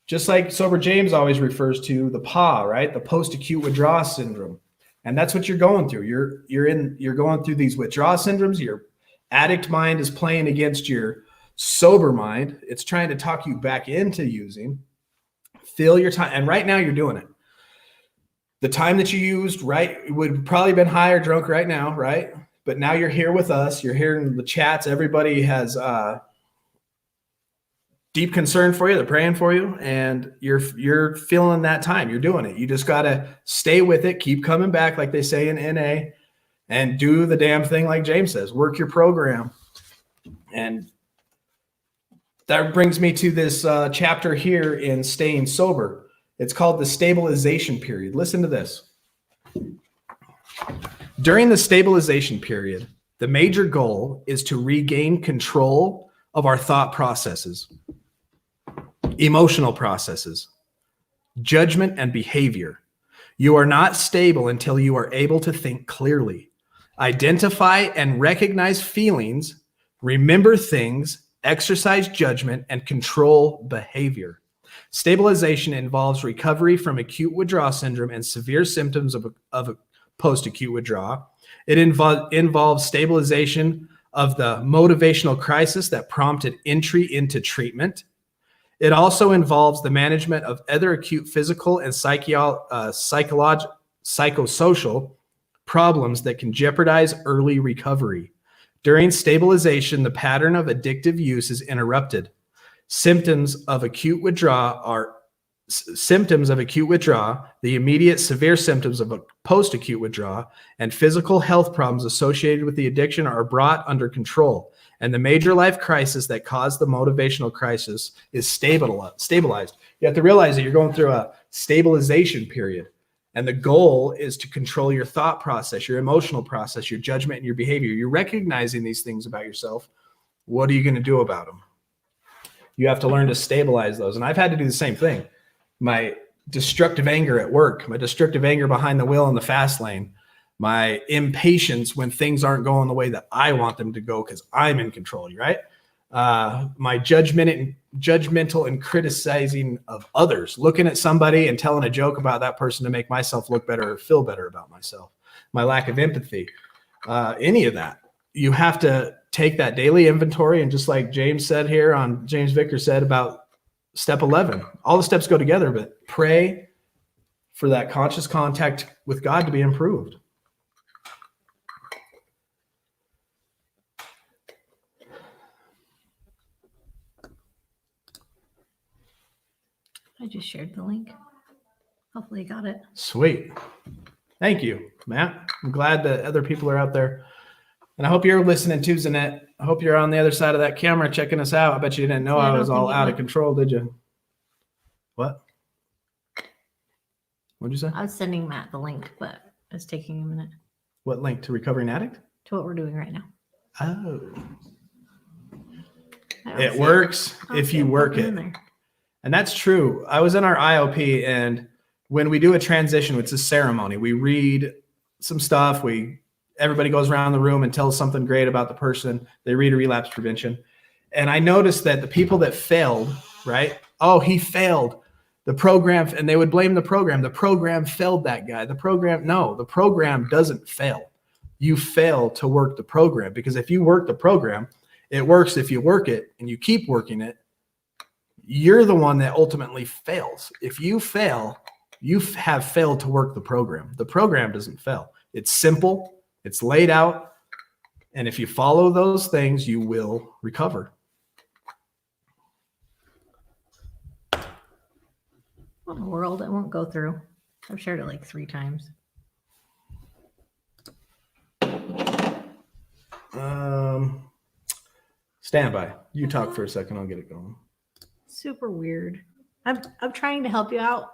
just like Sober James always refers to, the PAW, right? The post-acute withdrawal syndrome. And that's what you're going through. You're going through these withdrawal syndromes. Your addict mind is playing against your sober mind. It's trying to talk you back into using. Fill your time. And right now you're doing it. The time that you used, right, would probably been high or drunk right now, right? But now you're here with us. You're hearing the chats. Everybody has deep concern for you. They're praying for you, and you're feeling that time. You're doing it. You just got to stay with it. Keep coming back, like they say in NA, and do the damn thing, like James says. Work your program. And that brings me to this chapter here in Staying Sober. It's called the Stabilization Period. Listen to this. During the stabilization period, the major goal is to regain control of our thought processes, emotional processes, judgment, and behavior. You are not stable until you are able to think clearly, identify and recognize feelings, remember things, exercise judgment, and control behavior. Stabilization involves recovery from acute withdrawal syndrome and severe symptoms of post-acute withdrawal. It involves stabilization of the motivational crisis that prompted entry into treatment. It also involves the management of other acute physical and psychosocial problems that can jeopardize early recovery. During stabilization, the pattern of addictive use is interrupted. Symptoms of acute withdrawal, the immediate severe symptoms of a post-acute withdrawal, and physical health problems associated with the addiction are brought under control. And the major life crisis that caused the motivational crisis is stabilized. You have to realize that you're going through a stabilization period. And the goal is to control your thought process, your emotional process, your judgment, and your behavior. You're recognizing these things about yourself. What are you going to do about them? You have to learn to stabilize those. And I've had to do the same thing. My destructive anger at work, my destructive anger behind the wheel in the fast lane, my impatience when things aren't going the way that I want them to go because I'm in control, right? My judgmental and criticizing of others, looking at somebody and telling a joke about that person to make myself look better or feel better about myself. My lack of empathy, any of that. You have to take that daily inventory, and just like James said here on James Vickers said about step 11, all the steps go together, but pray for that conscious contact with God to be improved. I just shared the link. Hopefully you got it. Sweet. Thank you, Matt. I'm glad that other people are out there. And I hope you're listening too, Zanette. I hope you're on the other side of that camera checking us out. I bet you didn't know Yeah, I I don't was all think it out of would. control, did you? What? What'd you say? I was sending Matt the link, but it's taking a minute What link? To Recovering Addict? to what we're doing right now. Oh. I don't It see works I don't if see you work popping it. in there. And that's true. I was in our IOP, and when we do a transition, it's a ceremony. We read some stuff. Everybody goes around the room and tells something great about the person. They read a Relapse Prevention. And I noticed that the people that failed, right? Oh, he failed. The program, and they would blame the program. The program failed that guy. The program doesn't fail. You fail to work the program, because if you work the program, it works if you work it and you keep working it. You're the one that ultimately fails. If you fail, you have failed to work the program. The program doesn't fail. It's simple. It's laid out. And if you follow those things, you will recover. What in the world? It won't go through. I've shared it like 3 times. Stand by. You talk for a second. I'll get it going. Super weird. I'm trying to help you out,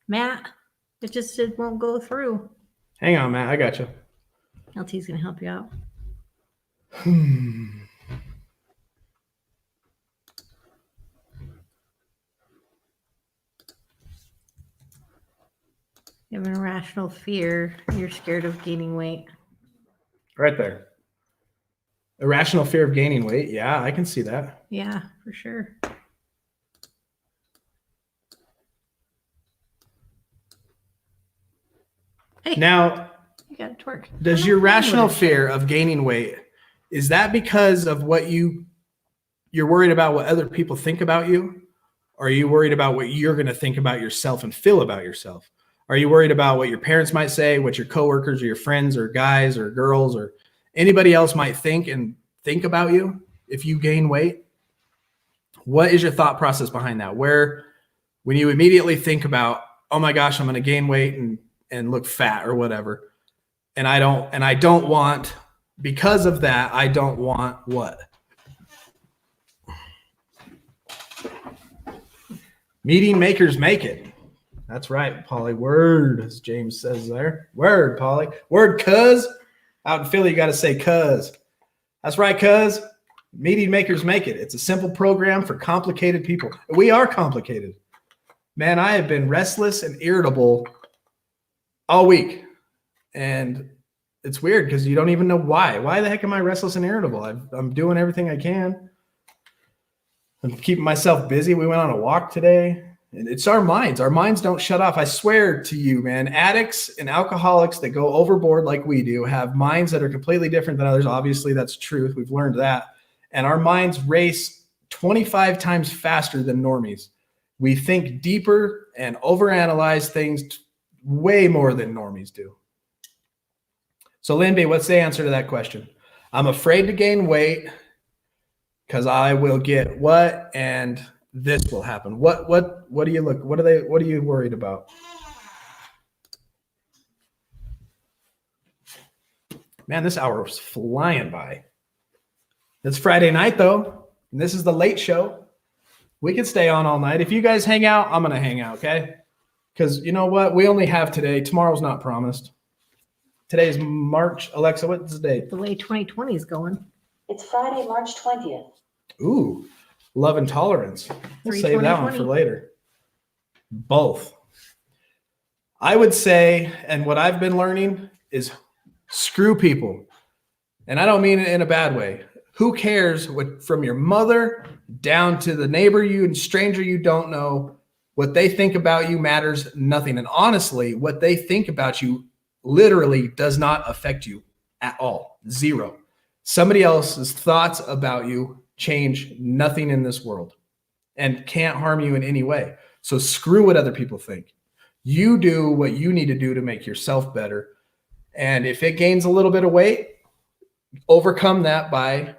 Matt. It won't go through. Hang on, Matt. I got you. LT's gonna help you out. You have an irrational fear. You're scared of gaining weight. Right there. Irrational fear of gaining weight. Yeah, I can see that. Yeah, for sure. Hey, Now, you got to twerk. does your rational fear of gaining weight, is that because of what you're worried about what other people think about you? Or are you worried about what you're going to think about yourself and feel about yourself? Are you worried about what your parents might say, what your coworkers or your friends or guys or girls or anybody else might think about you if you gain weight? What is your thought process behind that? Where, when you immediately think about, oh my gosh, I'm going to gain weight and look fat or whatever, and I don't want, because of that, I don't want what? Meeting makers make it. That's right, Polly. Word, as James says there. Word, Polly. Word, cuz. Out in Philly, you got to say cuz. That's right, cuz. Meeting makers make it. It's a simple program for complicated people. We are complicated. Man, I have been restless and irritable all week. And it's weird because you don't even know why. Why the heck am I restless and irritable? I'm doing everything I can. I'm keeping myself busy. We went on a walk today. And it's our minds. Our minds don't shut off. I swear to you, man, addicts and alcoholics that go overboard like we do have minds that are completely different than others. Obviously, that's truth. We've learned that. And our minds race 25 times faster than normies. We think deeper and overanalyze things way more than normies do. So, Linby, what's the answer to that question? I'm afraid to gain weight because I will get what and this will happen. What do you look? What are you worried about? Man, this hour was flying by. It's Friday night though, and this is the late show. We can stay on all night. If you guys hang out, I'm gonna hang out, okay? Because you know what? We only have today. Tomorrow's not promised. Today is March. Alexa, what's the date? The way 2020 is going. It's Friday, March 20th. Ooh, love and tolerance. We'll save that one for later. Both. I would say, and what I've been learning is screw people. And I don't mean it in a bad way. Who cares what, from your mother down to the neighbor and stranger you don't know, what they think about you matters nothing. And honestly, what they think about you literally does not affect you at all. Zero. Somebody else's thoughts about you change nothing in this world and can't harm you in any way. So screw what other people think. You do what you need to do to make yourself better. And if it gains a little bit of weight, overcome that by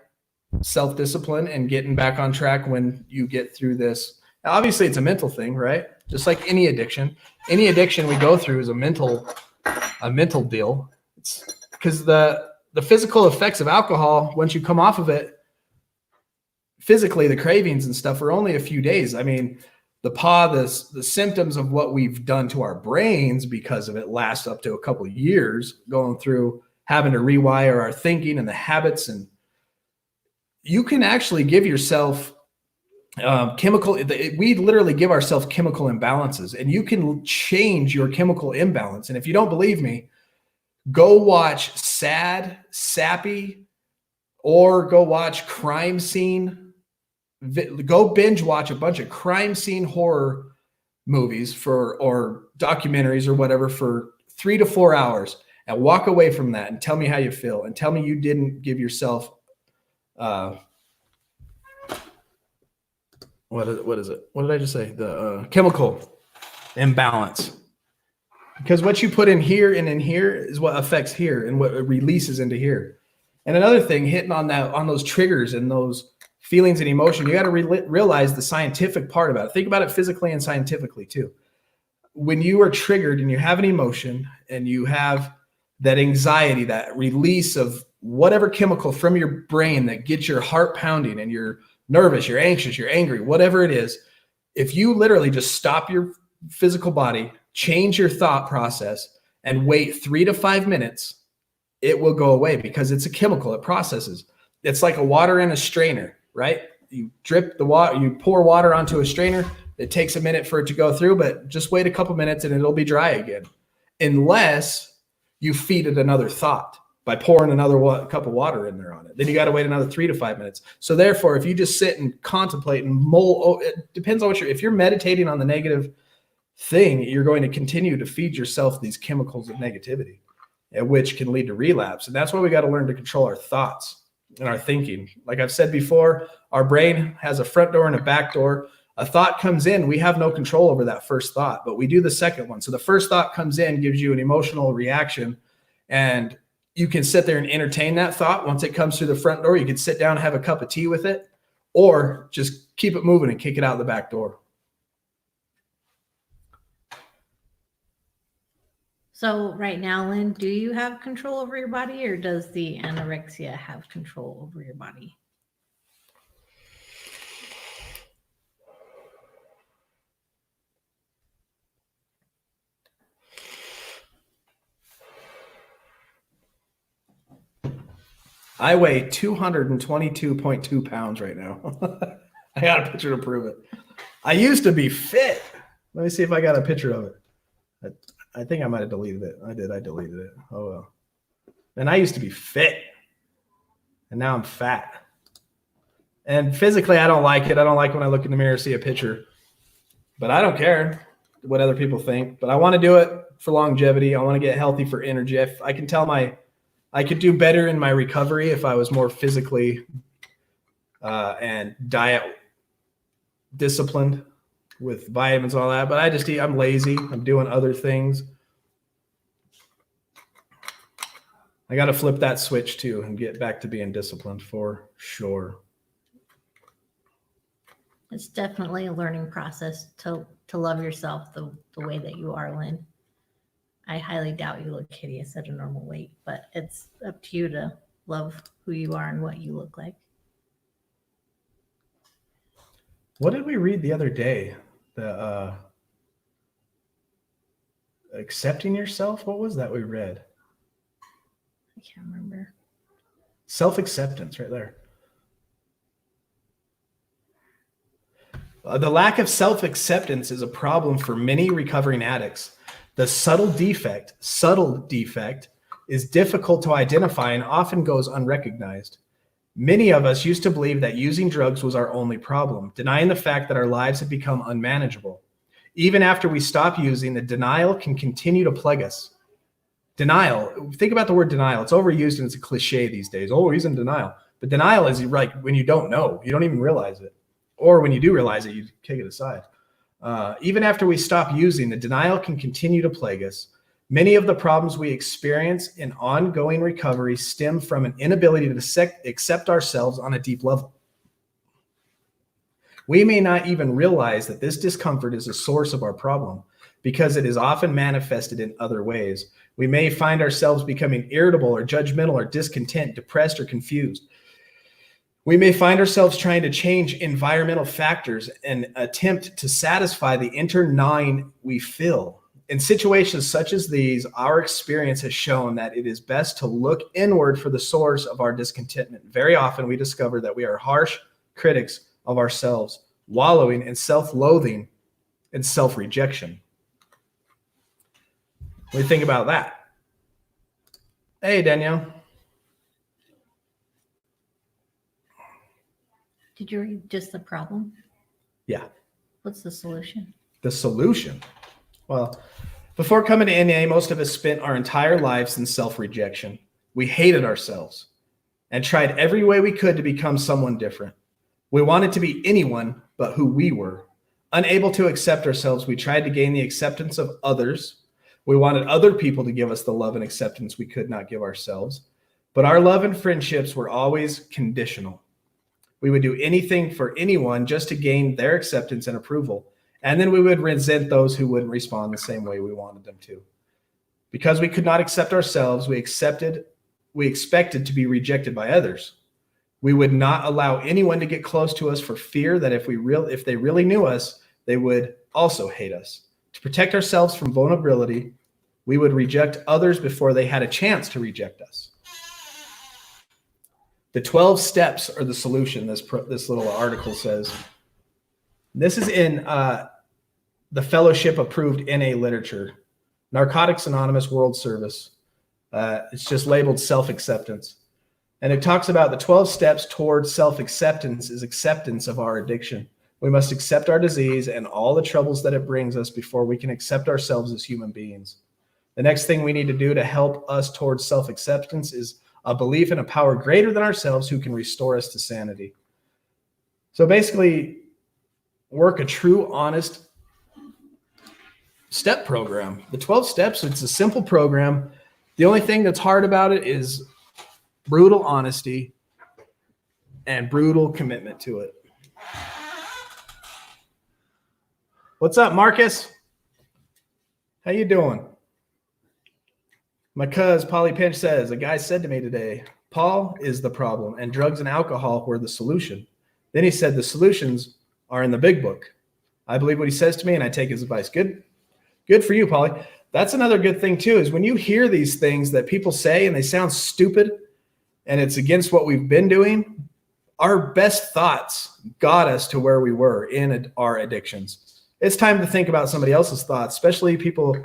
self-discipline and getting back on track when you get through this. Now, obviously, it's a mental thing, right? Just like any addiction. Any addiction we go through is a mental deal. It's because the physical effects of alcohol, once you come off of it, physically, the cravings and stuff are only a few days. I mean, the symptoms of what we've done to our brains because of it last up to a couple of years, going through having to rewire our thinking and the habits. And you can actually give yourself we literally give ourselves chemical imbalances, and you can change your chemical imbalance. And if you don't believe me, go watch Sad, Sappy, or go watch Crime Scene. Go binge watch a bunch of crime scene horror movies or documentaries or whatever for 3 to 4 hours and walk away from that and tell me how you feel and tell me you didn't give yourself what is it? What did I just say? The chemical imbalance. Because what you put in here and in here is what affects here and what releases into here. And another thing, hitting on those triggers and those feelings and emotion, you got to realize the scientific part about it. Think about it physically and scientifically too. When you are triggered and you have an emotion and you have that anxiety, that release of whatever chemical from your brain that gets your heart pounding and you're nervous, you're anxious, you're angry, whatever it is, if you literally just stop your physical body, change your thought process, and wait 3 to 5 minutes, it will go away because it's a chemical. It processes. It's like a water in a strainer, right? You drip the water, you pour water onto a strainer. It takes a minute for it to go through, but just wait a couple minutes and it'll be dry again. Unless you feed it another thought by pouring another cup of water in there on it. Then you got to wait another 3 to 5 minutes. So therefore, if you just sit and contemplate and mull, it depends on what if you're meditating on the negative thing, you're going to continue to feed yourself these chemicals of negativity, which can lead to relapse. And that's why we got to learn to control our thoughts and our thinking. Like I've said before, our brain has a front door and a back door. A thought comes in, we have no control over that first thought, but we do the second one. So the first thought comes in, gives you an emotional reaction, and you can sit there and entertain that thought. Once it comes through the front door, you can sit down and have a cup of tea with it, or just keep it moving and kick it out the back door. So right now, Lynn, do you have control over your body, or does the anorexia have control over your body? I weigh 222.2 pounds right now. I got a picture to prove it. I used to be fit. Let me see if I got a picture of it. I think I might have deleted it. I did. I deleted it. Oh, well. And I used to be fit. And now I'm fat. And physically, I don't like it. I don't like when I look in the mirror and see a picture. But I don't care what other people think. But I want to do it for longevity. I want to get healthy for energy. I can tell I could do better in my recovery if I was more physically and diet disciplined with vitamins and all that. But I just I'm lazy. I'm doing other things. I got to flip that switch too and get back to being disciplined for sure. It's definitely a learning process to love yourself the way that you are, Lynn. I highly doubt you look hideous at a normal weight, but it's up to you to love who you are and what you look like. What did we read the other day? The accepting yourself? What was that we read? I can't remember. Self-acceptance right there. The lack of self-acceptance is a problem for many recovering addicts. The subtle defect is difficult to identify and often goes unrecognized. Many of us used to believe that using drugs was our only problem, denying the fact that our lives had become unmanageable. Even after we stop using, the denial can continue to plague us. Denial, think about the word denial. It's overused and it's a cliche these days. Oh, he's in denial. But denial is like when you don't know, you don't even realize it. Or when you do realize it, you kick it aside. Even after we stop using, the denial can continue to plague us. Many of the problems we experience in ongoing recovery stem from an inability to accept ourselves on a deep level. We may not even realize that this discomfort is a source of our problem because it is often manifested in other ways. We may find ourselves becoming irritable or judgmental or discontent, depressed or confused. We may find ourselves trying to change environmental factors and attempt to satisfy the inner gnawing we feel. In situations such as these, our experience has shown that it is best to look inward for the source of our discontentment. Very often we discover that we are harsh critics of ourselves, wallowing in self-loathing and self-rejection. What do you think about that? Hey, Danielle. Did you read just the problem? Yeah. What's the solution? The solution. Well, before coming to NA, most of us spent our entire lives in self-rejection. We hated ourselves and tried every way we could to become someone different. We wanted to be anyone but who we were. Unable to accept ourselves, we tried to gain the acceptance of others. We wanted other people to give us the love and acceptance we could not give ourselves. But our love and friendships were always conditional. We would do anything for anyone just to gain their acceptance and approval. And then we would resent those who wouldn't respond the same way we wanted them to. Because we could not accept ourselves, we expected to be rejected by others. We would not allow anyone to get close to us for fear that if they really knew us, they would also hate us. To protect ourselves from vulnerability, we would reject others before they had a chance to reject us. The 12 steps are the solution, this little article says. This is in the fellowship approved NA literature, Narcotics Anonymous World Service. It's just labeled self-acceptance. And it talks about the 12 steps towards self-acceptance is acceptance of our addiction. We must accept our disease and all the troubles that it brings us before we can accept ourselves as human beings. The next thing we need to do to help us towards self-acceptance is a belief in a power greater than ourselves who can restore us to sanity. So basically, work a true, honest step program. The 12 steps, it's a simple program. The only thing that's hard about it is brutal honesty and brutal commitment to it. What's up, Marcus? How you doing? My cuz, Polly Pinch says, a guy said to me today, Paul is the problem and drugs and alcohol were the solution. Then he said the solutions are in the big book. I believe what he says to me and I take his advice. Good for you, Polly. That's another good thing too, is when you hear these things that people say and they sound stupid and it's against what we've been doing, our best thoughts got us to where we were in our addictions. It's time to think about somebody else's thoughts, especially people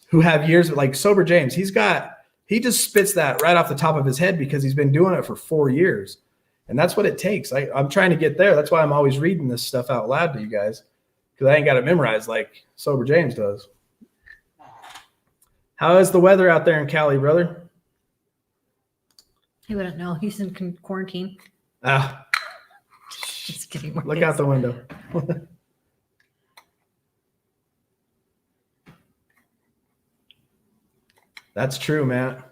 who have years, like Sober James. He just spits that right off the top of his head because he's been doing it for 4 years. And that's what it takes. I'm trying to get there. That's why I'm always reading this stuff out loud to you guys, because I ain't got it memorized like Sober James does. How is the weather out there in Cali, brother? He wouldn't know. He's in quarantine. Ah, Just kidding. look out the window. That's true, Matt.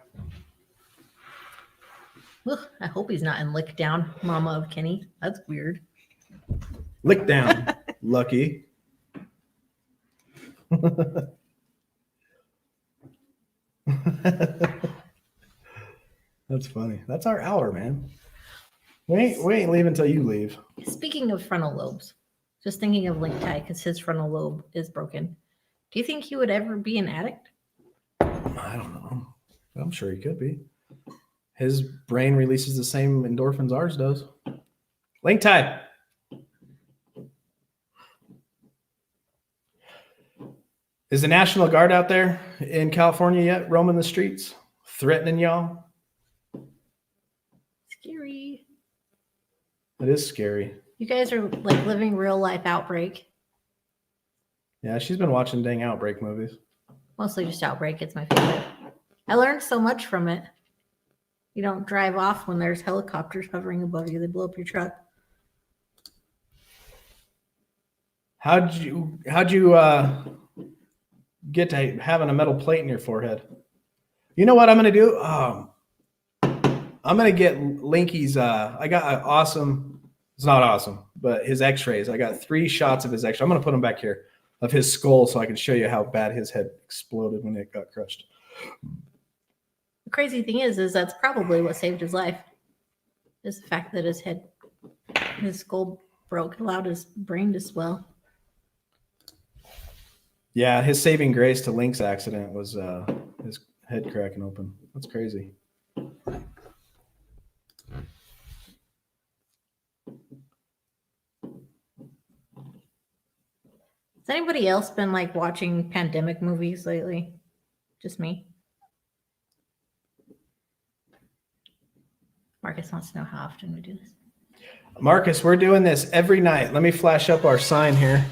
Ugh, I hope he's not in Lick Down, Mama of Kenny. That's weird. Lick down, Lucky. That's funny. That's our hour, man. We ain't leaving until you leave. Speaking of frontal lobes, just thinking of Link Ty because his frontal lobe is broken. Do you think he would ever be an addict? I don't know. I'm sure he could be. His brain releases the same endorphins ours does. Link Ty. Is the National Guard out there in California yet, roaming the streets, threatening y'all? Scary. It is scary. You guys are like living real life Outbreak. Yeah, she's been watching dang Outbreak movies. Mostly just Outbreak. It's my favorite. I learned so much from it. You don't drive off when there's helicopters hovering above you. They blow up your truck. How'd you get to having a metal plate in your forehead? You know what I'm gonna do? I'm gonna get Linky's. I got an awesome. It's not awesome, but his X-rays. I got 3 shots of his X-ray. I'm gonna put them back here of his skull so I can show you how bad his head exploded when it got crushed. The crazy thing is that's probably what saved his life. Is the fact that his skull broke, allowed his brain to swell. Yeah, his saving grace to Link's accident was his head cracking open. That's crazy. Has anybody else been like watching pandemic movies lately? Just me. Marcus wants to know how often we do this. Marcus, we're doing this every night. Let me flash up our sign here.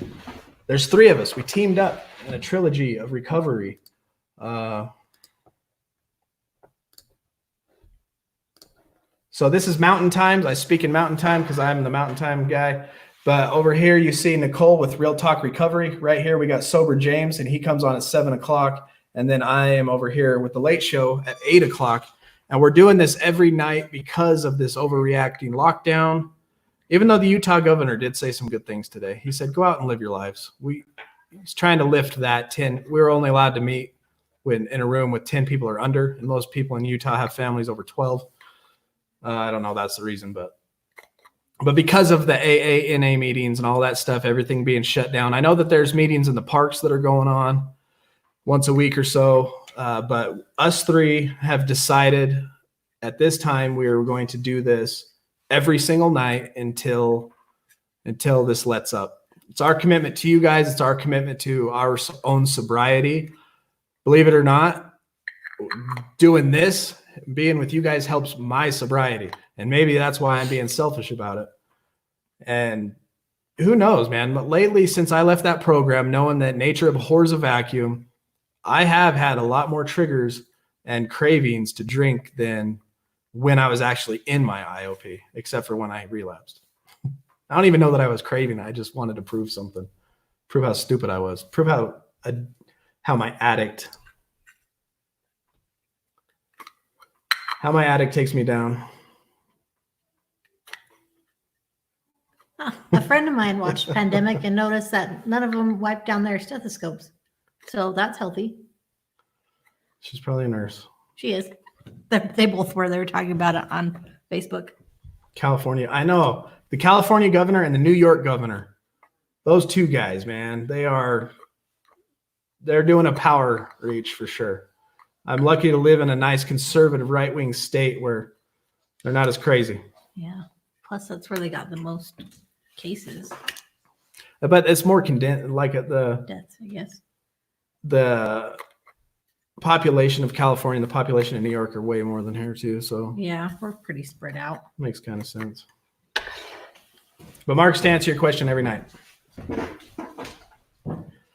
there's 3 of us. We teamed up in a trilogy of recovery. So this is Mountain Times. I speak in Mountain Time because I'm the Mountain Time guy. But over here, you see Nicole with Real Talk Recovery. Right here, we got Sober James, and he comes on at 7 o'clock. And then I am over here with the Late Show at 8 o'clock. And we're doing this every night because of this overreacting lockdown. Even though the Utah governor did say some good things today. He said, go out and live your lives. He's trying to lift that 10. We were only allowed to meet when in a room with 10 people or under. And most people in Utah have families over 12. I don't know. That's the reason, but because of the AA, NA meetings and all that stuff, everything being shut down. I know that there's meetings in the parks that are going on once a week or so. But us 3 have decided at this time we are going to do this every single night until this lets up. It's our commitment to you guys. It's our commitment to our own sobriety. Believe it or not, doing this, being with you guys helps my sobriety. And maybe that's why I'm being selfish about it. And who knows, man? But lately, since I left that program, knowing that nature abhors a vacuum, I have had a lot more triggers and cravings to drink than when I was actually in my IOP, except for when I relapsed. I don't even know that I was craving. I just wanted to prove something, prove how stupid I was, prove how my addict takes me down. A friend of mine watched Pandemic and noticed that none of them wiped down their stethoscopes. So that's healthy. She's probably a nurse. She is. They both were. They were talking about it on Facebook. California. I know. The California governor and the New York governor. Those 2 guys, man, they're doing a power reach for sure. I'm lucky to live in a nice conservative right-wing state where they're not as crazy. Yeah. Plus, that's where they got the most cases. But it's more condensed, like the Deaths, I guess. the population of California and the population of New York are way more than here too. So Yeah, we're pretty spread out. makes kind of sense. But Mark's to answer your question every night.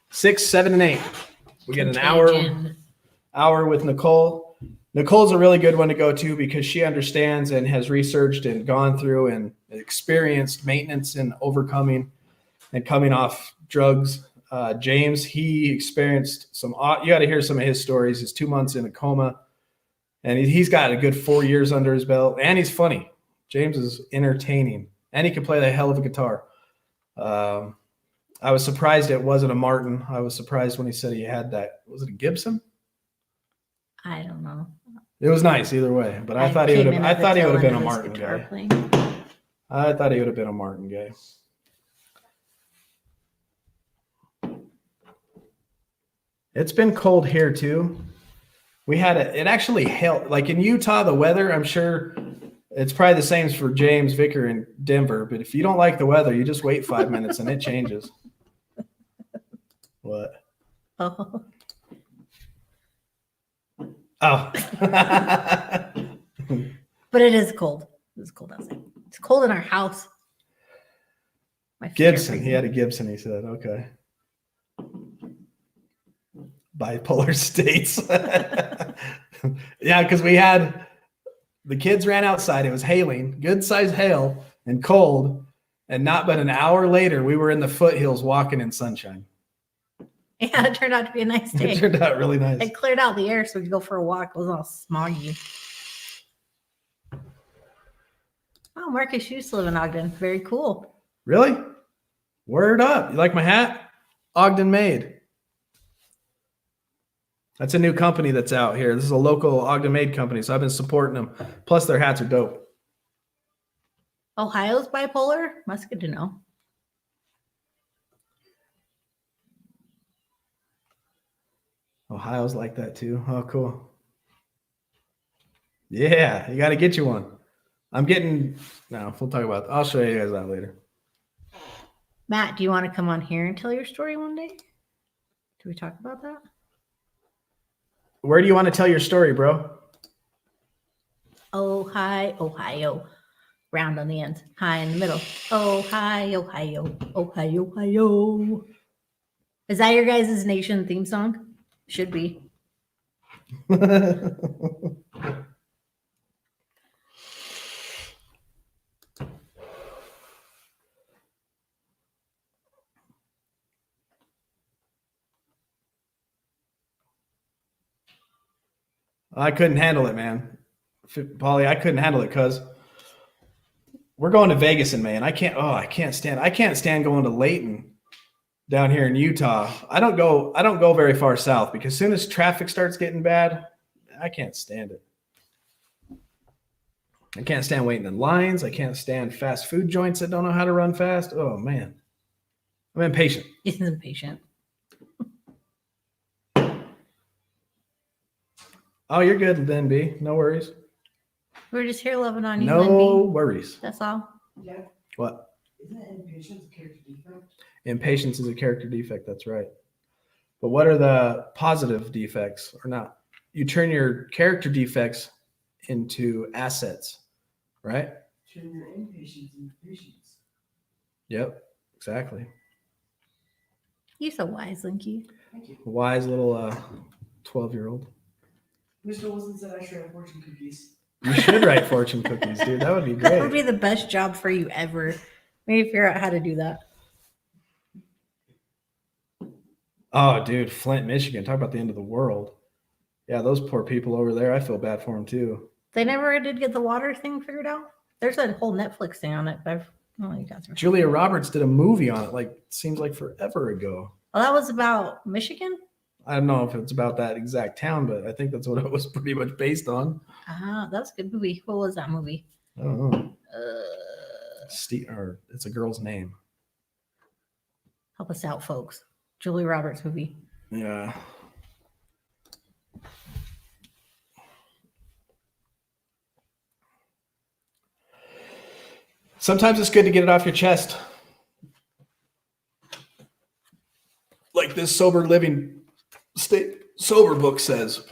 6, 7, and 8. We get an hour with Nicole. Nicole's a really good one to go to because she understands and has researched and gone through and experienced maintenance and overcoming and coming off drugs. James, he experienced some, you got to hear some of his stories. He's 2 months in a coma and he's got a good 4 years under his belt and he's funny. James is entertaining and he can play the hell of a guitar. I was surprised it wasn't a Martin. I was surprised when he said he had that. Was it a Gibson? I don't know. It was nice either way, but I thought he would have. I thought he would have been a Martin guy. I thought he would have been a Martin guy. It's been cold here too. We had it actually held like in Utah. The weather, I'm sure it's probably the same for James Vicker in Denver. But if you don't like the weather, you just wait 5 minutes and it changes. What? Oh. Oh. But it is cold. It's cold outside. It's cold in our house. My feet are Gibson. He freezing. had a Gibson, he said. Okay. Bipolar states. Yeah, because we had the kids ran outside. It was hailing, good size hail and cold. And not but an hour later, we were in the foothills walking in sunshine. Yeah, it turned out to be a nice day. It turned out really nice. It cleared out the air so we could go for a walk. It was all smoggy. Oh, Marcus used to live in Ogden. Very cool. Really? Word up. You like my hat? Ogden Made. That's a new company that's out here. This is a local Ogden Made company, so I've been supporting them. Plus, their hats are dope. Ohio's bipolar? That's good to know. Ohio's like that too. Oh, cool. Yeah, you got to get you one. I'm getting, no, we'll talk about, I'll show you guys that later. Matt, do you want to come on here and tell your story one day? Do we talk about that? Where do you want to tell your story, bro? Oh, hi, Ohio. Round on the ends. High in the middle. Oh, hi, Ohio. Ohio, Ohio. Is that your guys' nation theme song? Should be. I couldn't handle it, man. Polly, I couldn't handle it because we're going to Vegas in May, and I can't stand going to Layton down here in Utah. I don't go very far south because as soon as traffic starts getting bad, I can't stand it. I can't stand waiting in lines. I can't stand fast food joints that don't know how to run fast. Oh man, I'm impatient. He's impatient. Oh, you're good then, B. No worries. We're just here loving on you, No Lindy. worries. That's all. Yeah. What? Isn't impatience a character defect? Impatience is a character defect. That's right. But what are the positive defects or not? You turn your character defects into assets, right? Turn your impatience into patience. Yep, exactly. You're so wise, Linky. Thank you. Wise little 12-year-old. Mr. Wilson said I should have fortune cookies. You should write fortune cookies, dude. That would be That would great. be the best job for you ever. Maybe figure out how to do that. Oh, dude, Flint, Michigan. Talk about the end of the world. Yeah, those poor people over there. I feel bad for them too. They never did get the water thing figured out. There's a whole Netflix thing on it. But you guys are. Julia Roberts did a movie on it. Like seems like forever ago. Well, that was about Michigan. I don't know if it's about that exact town, but I think that's what it was pretty much based on. Ah, that was a good movie. What was that movie? I don't know. Uh, Or it's a girl's name. help us out, folks. Julie Roberts movie. Yeah. Sometimes it's good to get it off your chest. Like this sober living sober book says.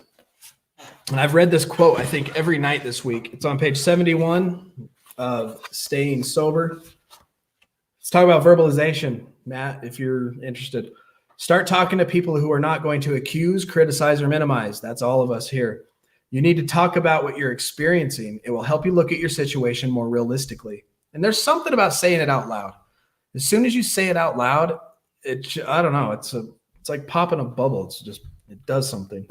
And I've read this quote, I think, every night this week. It's on page 71 of Staying Sober. Let's talk about verbalization, Matt, if you're interested. Start talking to people who are not going to accuse, criticize, or minimize. That's all of us here. You need to talk about what you're experiencing. It will help you look at your situation more realistically. And there's something about saying it out loud. As soon as you say it out loud, I don't know. It's like popping a bubble. It does something.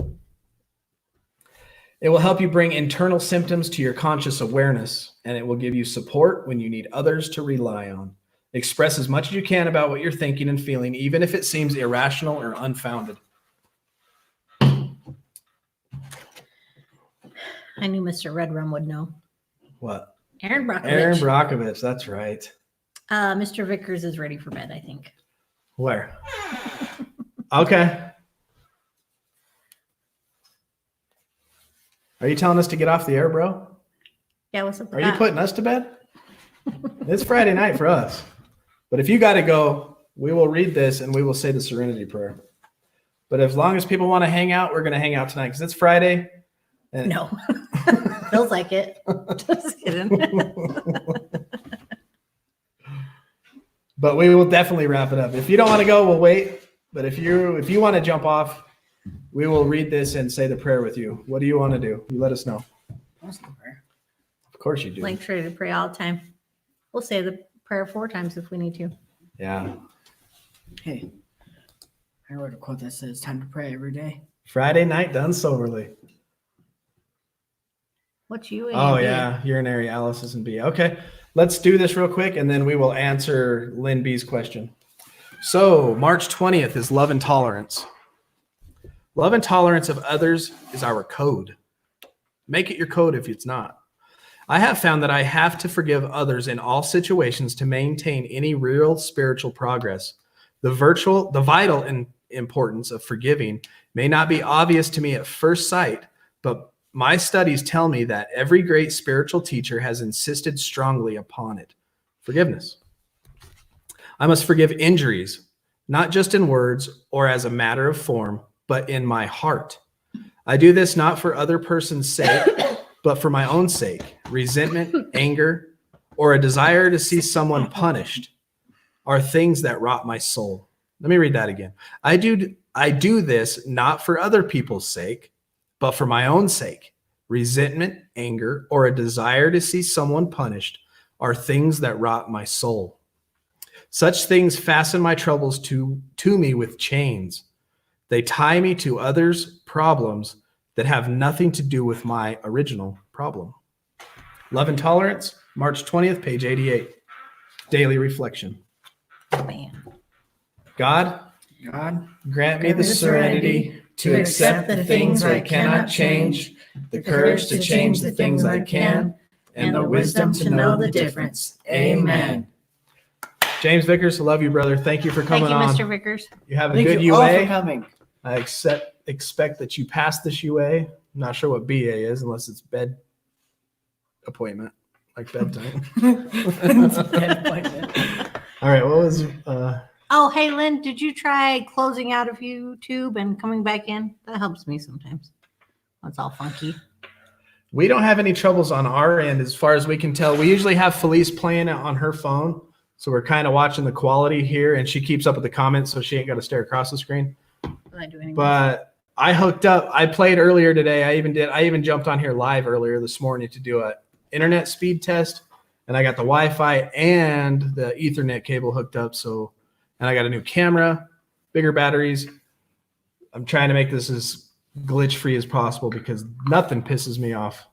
It will help you bring internal symptoms to your conscious awareness, and it will give you support when you need others to rely on. Express as much as you can about what you're thinking and feeling, even if it seems irrational or unfounded. I knew Mr. Redrum would know. What? Aaron Brockovich. Aaron Brockovich. That's right. Mr. Vickers is ready for bed, I think. Where? Okay. Are you telling us to get off the air, bro? Yeah, what's up with Are you that? putting us to bed? It's Friday night for us. But if you got to go, we will read this and we will say the serenity prayer. But as long as people want to hang out, we're going to hang out tonight because it's Friday. And No. Feels like it. Just kidding. But we will definitely wrap it up. If you don't want to go, we'll wait. But if you want to jump off, we will read this and say the prayer with you. What do you want to do? You let us know. That's the prayer. Of course you do. Link's ready to pray all the time. We'll say the prayer 4 times if we need to. Yeah. Hey, I wrote a quote that says, "Time to pray every day." Friday night done soberly. What's you? Oh, yeah. Urinary Alice's and B. Okay. Let's do this real quick and then we will answer Lynn B's question. So, March 20th is love and tolerance. Love and tolerance of others is our code. Make it your code if it's not. I have found that I have to forgive others in all situations to maintain any real spiritual progress. The vital importance of forgiving may not be obvious to me at first sight, but my studies tell me that every great spiritual teacher has insisted strongly upon it. Forgiveness. I must forgive injuries, not just in words or as a matter of form, but in my heart. I do this not for other person's sake, but for my own sake. Resentment, anger, or a desire to see someone punished are things that rot my soul. Let me read that again. I do this not for other people's sake, but for my own sake. Resentment, anger, or a desire to see someone punished are things that rot my soul. Such things fasten my troubles to me with chains. They tie me to others' problems that have nothing to do with my original problem. Love and Tolerance, March 20th, page 88. Daily reflection. Man. God, God, grant me the serenity to accept the things I cannot change, the courage to change the things I can, and the wisdom to know the difference. Amen. James Vickers, I love you, brother. Thank you for coming Thank you, on. Mr. Vickers. You have a thank good you all for UA. coming. I expect that you pass this UA. I'm not sure what BA is unless it's bed appointment, like bedtime. It's a bad appointment. All right, what was Oh, hey, Lynn, did you try closing out of YouTube and coming back in? That helps me sometimes. That's all funky. we don't have any troubles on our end as far as we can tell. We usually have Felice playing it on her phone. So we're kind of watching the quality here, and she keeps up with the comments so she ain't got to stare across the screen. I do anyway. But I hooked up. I played earlier today. I even jumped on here live earlier this morning to do a internet speed test, and I got the Wi-Fi and the Ethernet cable hooked up. So, and I got a new camera, bigger batteries. I'm trying to make this as glitch free as possible because nothing pisses me off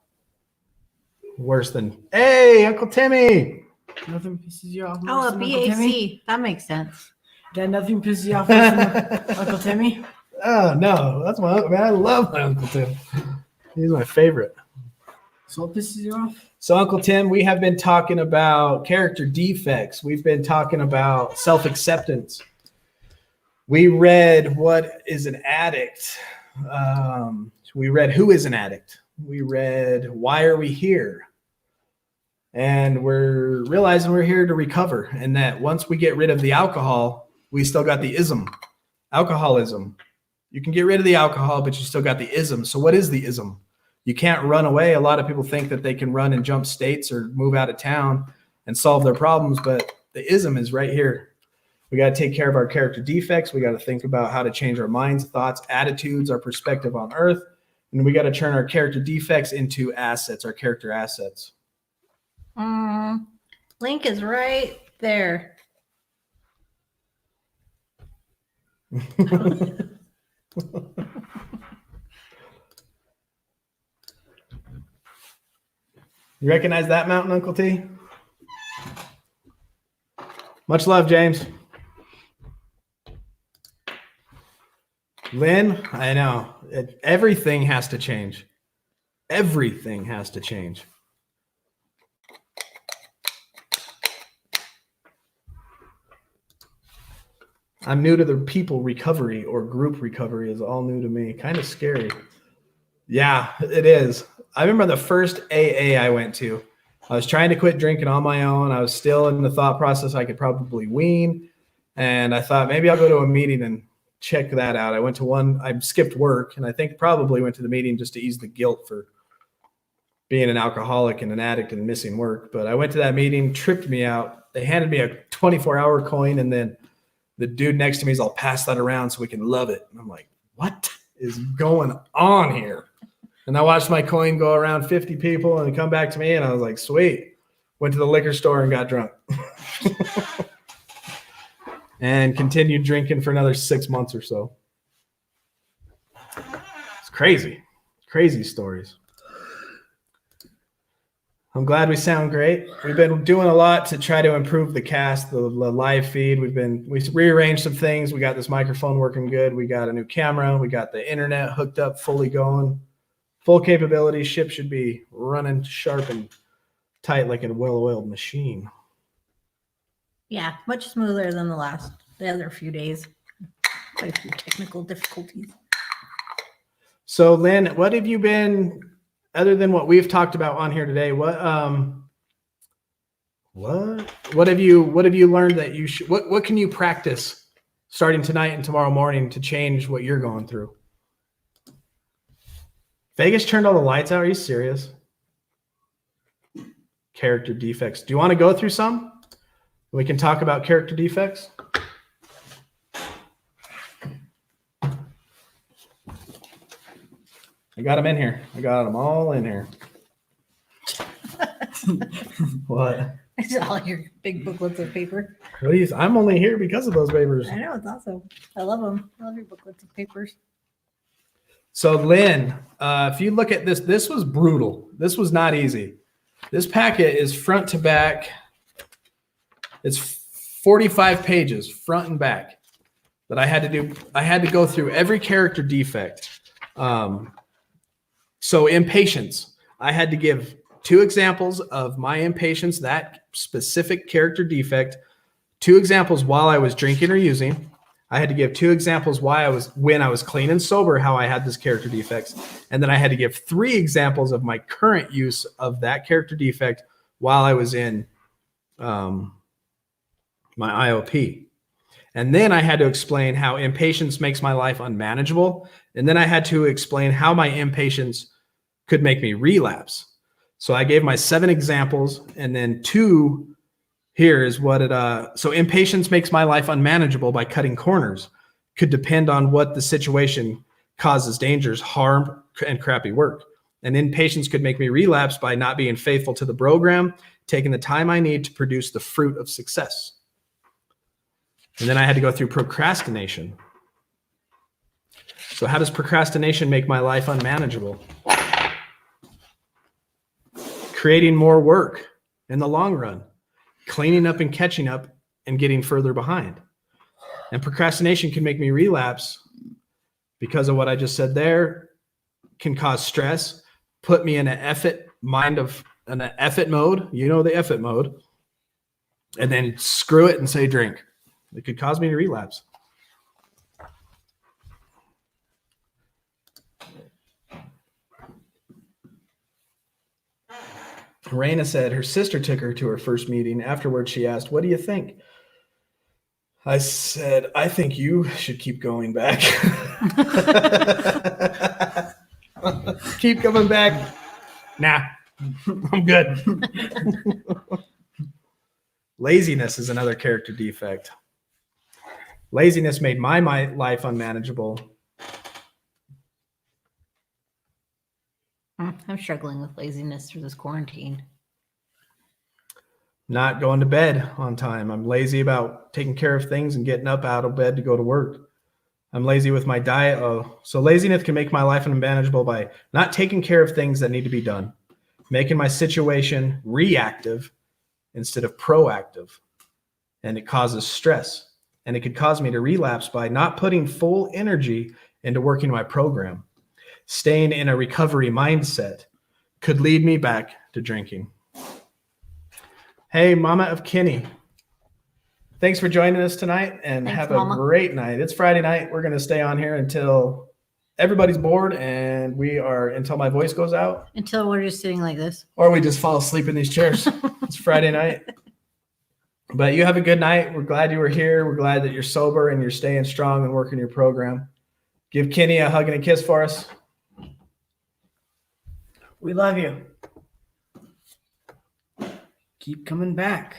worse than, hey, Uncle Timmy. Nothing pisses you off. Oh, worse a than Uncle Timmy? BAC. That makes sense. Dad, nothing pisses you off worse than Uncle Timmy? Oh no, that's my uncle. Man, I love my Uncle Tim. He's my favorite. So what pisses you off? So Uncle Tim, we have been talking about character defects. We've been talking about self-acceptance. We read What is an Addict? We read Who is an Addict? We read Why Are We Here? And we're realizing we're here to recover, and that once we get rid of the alcohol, we still got the ism, alcoholism. You can get rid of the alcohol, but you still got the ism. So what is the ism? You can't run away. A lot of people think that they can run and jump states or move out of town and solve their problems, but the ism is right here. We got to take care of our character defects. We got to think about how to change our minds, thoughts, attitudes, our perspective on earth. And we got to turn our character defects into assets, our character assets. Link is right there. You recognize that mountain, Uncle T? Much love, James. Lynn, I know. Everything has to change. Everything has to change. I'm new to the people recovery, or group recovery is all new to me. Kind of scary. Yeah, it is. I remember the first AA I went to. I was trying to quit drinking on my own. I was still in the thought process I could probably wean. And I thought maybe I'll go to a meeting and check that out. I went to one, I skipped work, and I think probably went to the meeting just to ease the guilt for being an alcoholic and an addict and missing work. But I went to that meeting, tripped me out. They handed me a 24-hour coin, and then the dude next to me is, I'll pass that around so we can love it. And I'm like, what is going on here? And I watched my coin go around 50 people and come back to me, and I was like, sweet. Went to the liquor store and got drunk. And continued drinking for another 6 months or so. It's crazy. Crazy stories. I'm glad we sound great. We've been doing a lot to try to improve the cast, the live feed. We rearranged some things. We got this microphone working good. We got a new camera. We got the internet hooked up, fully going. Full capability. Ship should be running sharp and tight like a well-oiled machine. Yeah, much smoother than the other few days. Quite a few technical difficulties. So, Lynn, what have you been, other than what we've talked about on here today? What have you learned that you should? What can you practice starting tonight and tomorrow morning to change what you're going through? Vegas turned all the lights out. Are you serious? Character defects. Do you want to go through some? We can talk about character defects. I got them in here. I got them all in here. What? It's all your big booklets of paper. What do you? I'm only here because of those papers. I know, it's awesome. I love them. I love your booklets of papers. So Lynn, if you look at this, this was brutal. This was not easy. This packet is front to back. It's 45 pages, front and back, that I had to do. I had to go through every character defect. So impatience, I had to give 2 examples of my impatience, that specific character defect, 2 examples while I was drinking or using. I had to give 2 examples when I was clean and sober, how I had this character defects. And then I had to give 3 examples of my current use of that character defect while I was in my IOP. And then I had to explain how impatience makes my life unmanageable. And then I had to explain how my impatience could make me relapse. So I gave my 7 examples, and then 2 here is what it, so impatience makes my life unmanageable by cutting corners. Could depend on what the situation causes dangers, harm, and crappy work. And impatience could make me relapse by not being faithful to the program, taking the time I need to produce the fruit of success. And then I had to go through procrastination. So how does procrastination make my life unmanageable? Creating more work in the long run, cleaning up and catching up and getting further behind. And procrastination can make me relapse because of what I just said there, can cause stress, put me in an effort mode, you know, the effort mode, and then screw it and say drink. It could cause me to relapse. Rayna said her sister took her to her first meeting. Afterwards, she asked, "What do you think?" I said, "I think you should keep going back." Keep coming back. Nah, I'm good. Laziness is another character defect. Laziness made my life unmanageable. I'm struggling with laziness through this quarantine. Not going to bed on time. I'm lazy about taking care of things and getting up out of bed to go to work. I'm lazy with my diet. Oh, so laziness can make my life unmanageable by not taking care of things that need to be done, making my situation reactive instead of proactive. And it causes stress. And it could cause me to relapse by not putting full energy into working my program. Staying in a recovery mindset could lead me back to drinking. Hey, Mama of Kinney. Thanks for joining us tonight, and Thanks, have Mama. a great night. It's Friday night. We're going to stay on here until everybody's bored and until my voice goes out, Until we're just sitting like this. or we just fall asleep in these chairs. It's Friday night. But you have a good night. We're glad you were here. We're glad that you're sober and you're staying strong and working your program. Give Kenny a hug and a kiss for us. We love you. Keep coming back.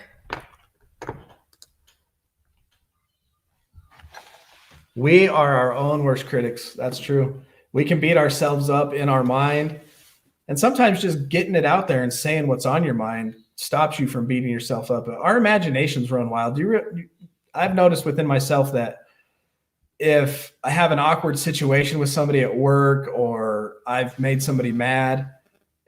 We are our own worst critics. That's true. We can beat ourselves up in our mind. And sometimes just getting it out there and saying what's on your mind stops you from beating yourself up. Our imaginations run wild. I've noticed within myself that if I have an awkward situation with somebody at work, or I've made somebody mad,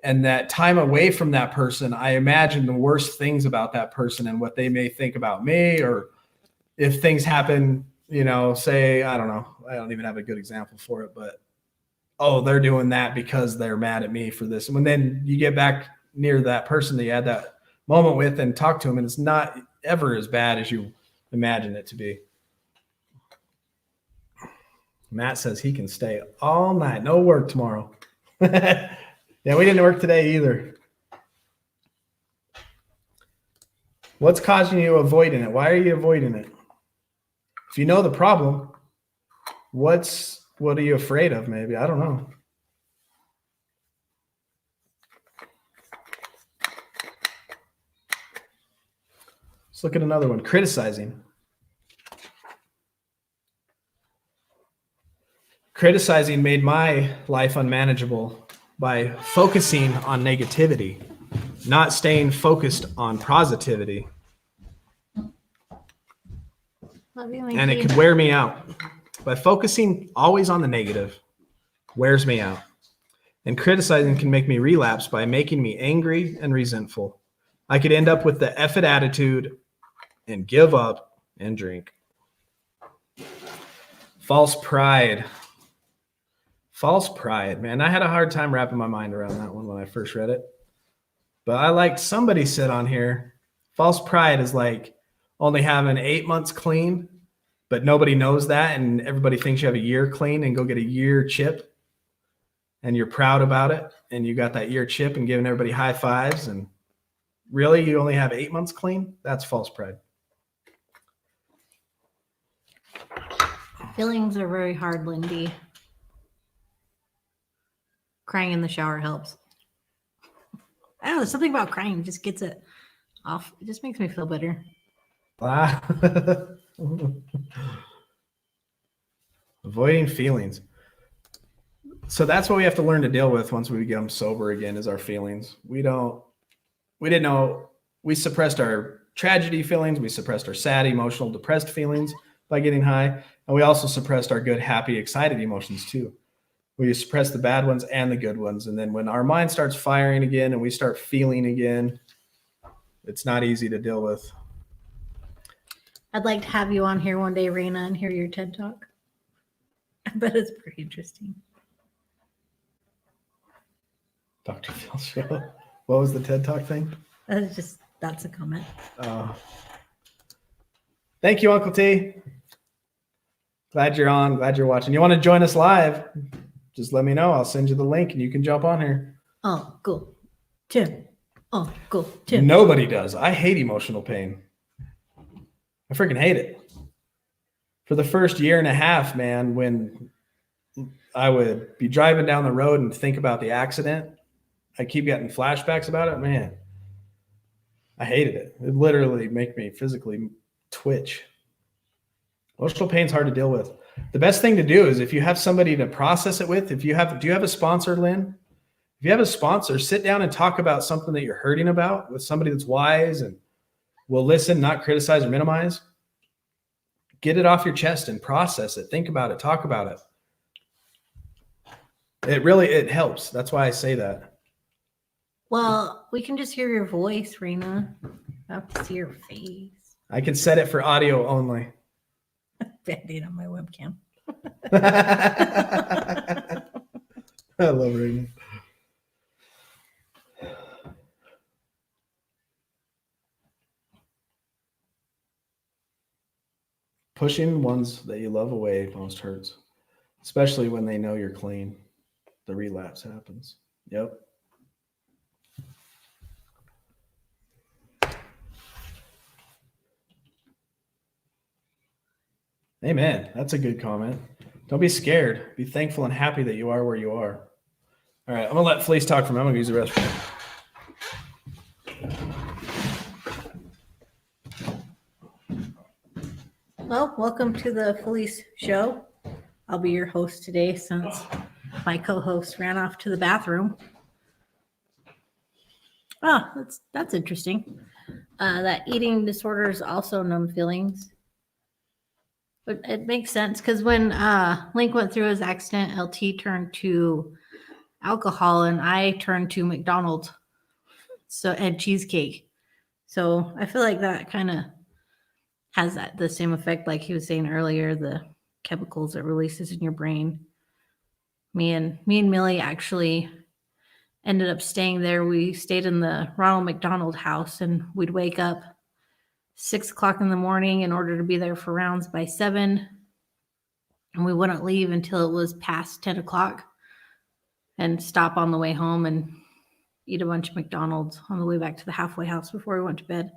and that time away from that person, I imagine the worst things about that person and what they may think about me. Or if things happen, say, I don't know, I don't even have a good example for it, but, oh, they're doing that because they're mad at me for this. And when then you get back near that person that you had that moment with and talk to them, and it's not ever as bad as you imagine it to be. Matt says he can stay all night. No work tomorrow. Yeah, we didn't work today either. What's causing you avoiding it? Why are you avoiding it? If you know the problem, what are you afraid of? Maybe, I don't know. Let's look at another one. Criticizing. criticizing made my life unmanageable by focusing on negativity, not staying focused on positivity. Love you, And it Linky. could wear me out. By focusing always on the negative, wears me out. And criticizing can make me relapse by making me angry and resentful. I could end up with the F it attitude and give up and drink. False pride. False pride, man. I had a hard time wrapping my mind around that one when I first read it. But I liked somebody said on here, false pride is like only having 8 months clean, but nobody knows that. And everybody thinks you have a year clean and go get a year chip. And you're proud about it. And you got that year chip and giving everybody high fives. And really, you only have 8 months clean? That's false pride. Feelings are very hard, Lindy. Crying in the shower helps. I don't know, something about crying just gets it off. It just makes me feel better. Avoiding feelings. So that's what we have to learn to deal with once we become sober again, is our feelings. We didn't know, we suppressed our tragedy feelings. We suppressed our sad, emotional, depressed feelings by getting high. And we also suppressed our good, happy, excited emotions too. We suppress the bad ones and the good ones. And then when our mind starts firing again and we start feeling again, it's not easy to deal with. I'd like to have you on here one day, Rayna, and hear your TED Talk. I bet it's pretty interesting. Dr. Phil show. What was the TED Talk thing? That's a comment. Thank you, Uncle T. Glad you're on. Glad you're watching. You want to join us live? Just let me know. I'll send you the link and you can jump on here. Oh, cool. Tim. Oh, cool. Tim. Nobody does. I hate emotional pain. I freaking hate it. For the first year and a half, man, when I would be driving down the road and think about the accident, I keep getting flashbacks about it. Man, I hated it. It literally made me physically twitch. Emotional pain's hard to deal with. The best thing to do is if you have somebody to process it with, do you have a sponsor, Lynn? If you have a sponsor, sit down and talk about something that you're hurting about with somebody that's wise and will listen, not criticize or minimize. Get it off your chest and process it. Think about it. Talk about it. It helps. That's why I say that. Well, we can just hear your voice, Rayna. I have to see your face. I can set it for audio only. Band-aid on my webcam. I love Rayna. Pushing ones that you love away most hurts, especially when they know you're clean. The relapse happens. Yep. Amen. That's a good comment. Don't be scared. Be thankful and happy that you are where you are. All right. I'm going to let Felice talk for a minute. I'm going to use the restroom. Well, welcome to the Felice Show. I'll be your host today since my co-host ran off to the bathroom. Oh, that's interesting. That eating disorders also numb feelings. But it makes sense because when Link went through his accident, LT turned to alcohol and I turned to McDonald's and cheesecake. So I feel like that kind of has the same effect, like he was saying earlier, the chemicals it releases in your brain. Me and Millie actually ended up staying there. We stayed in the Ronald McDonald house and we'd wake up 6 o'clock in the morning in order to be there for rounds by 7. And we wouldn't leave until it was past 10 o'clock and stop on the way home and eat a bunch of McDonald's on the way back to the halfway house before we went to bed.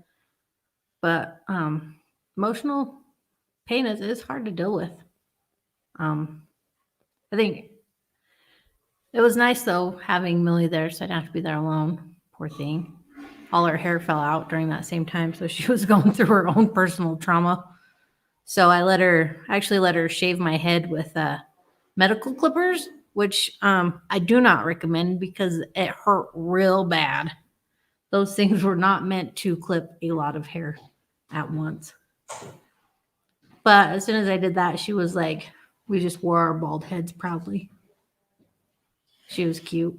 But emotional pain is hard to deal with. I think it was nice though having Millie there, so I didn't have to be there alone. Poor thing. All her hair fell out during that same time, so she was going through her own personal trauma. So I actually let her shave my head with medical clippers, which I do not recommend because it hurt real bad. Those things were not meant to clip a lot of hair at once. But as soon as I did that, she was like, we just wore our bald heads proudly. She was cute.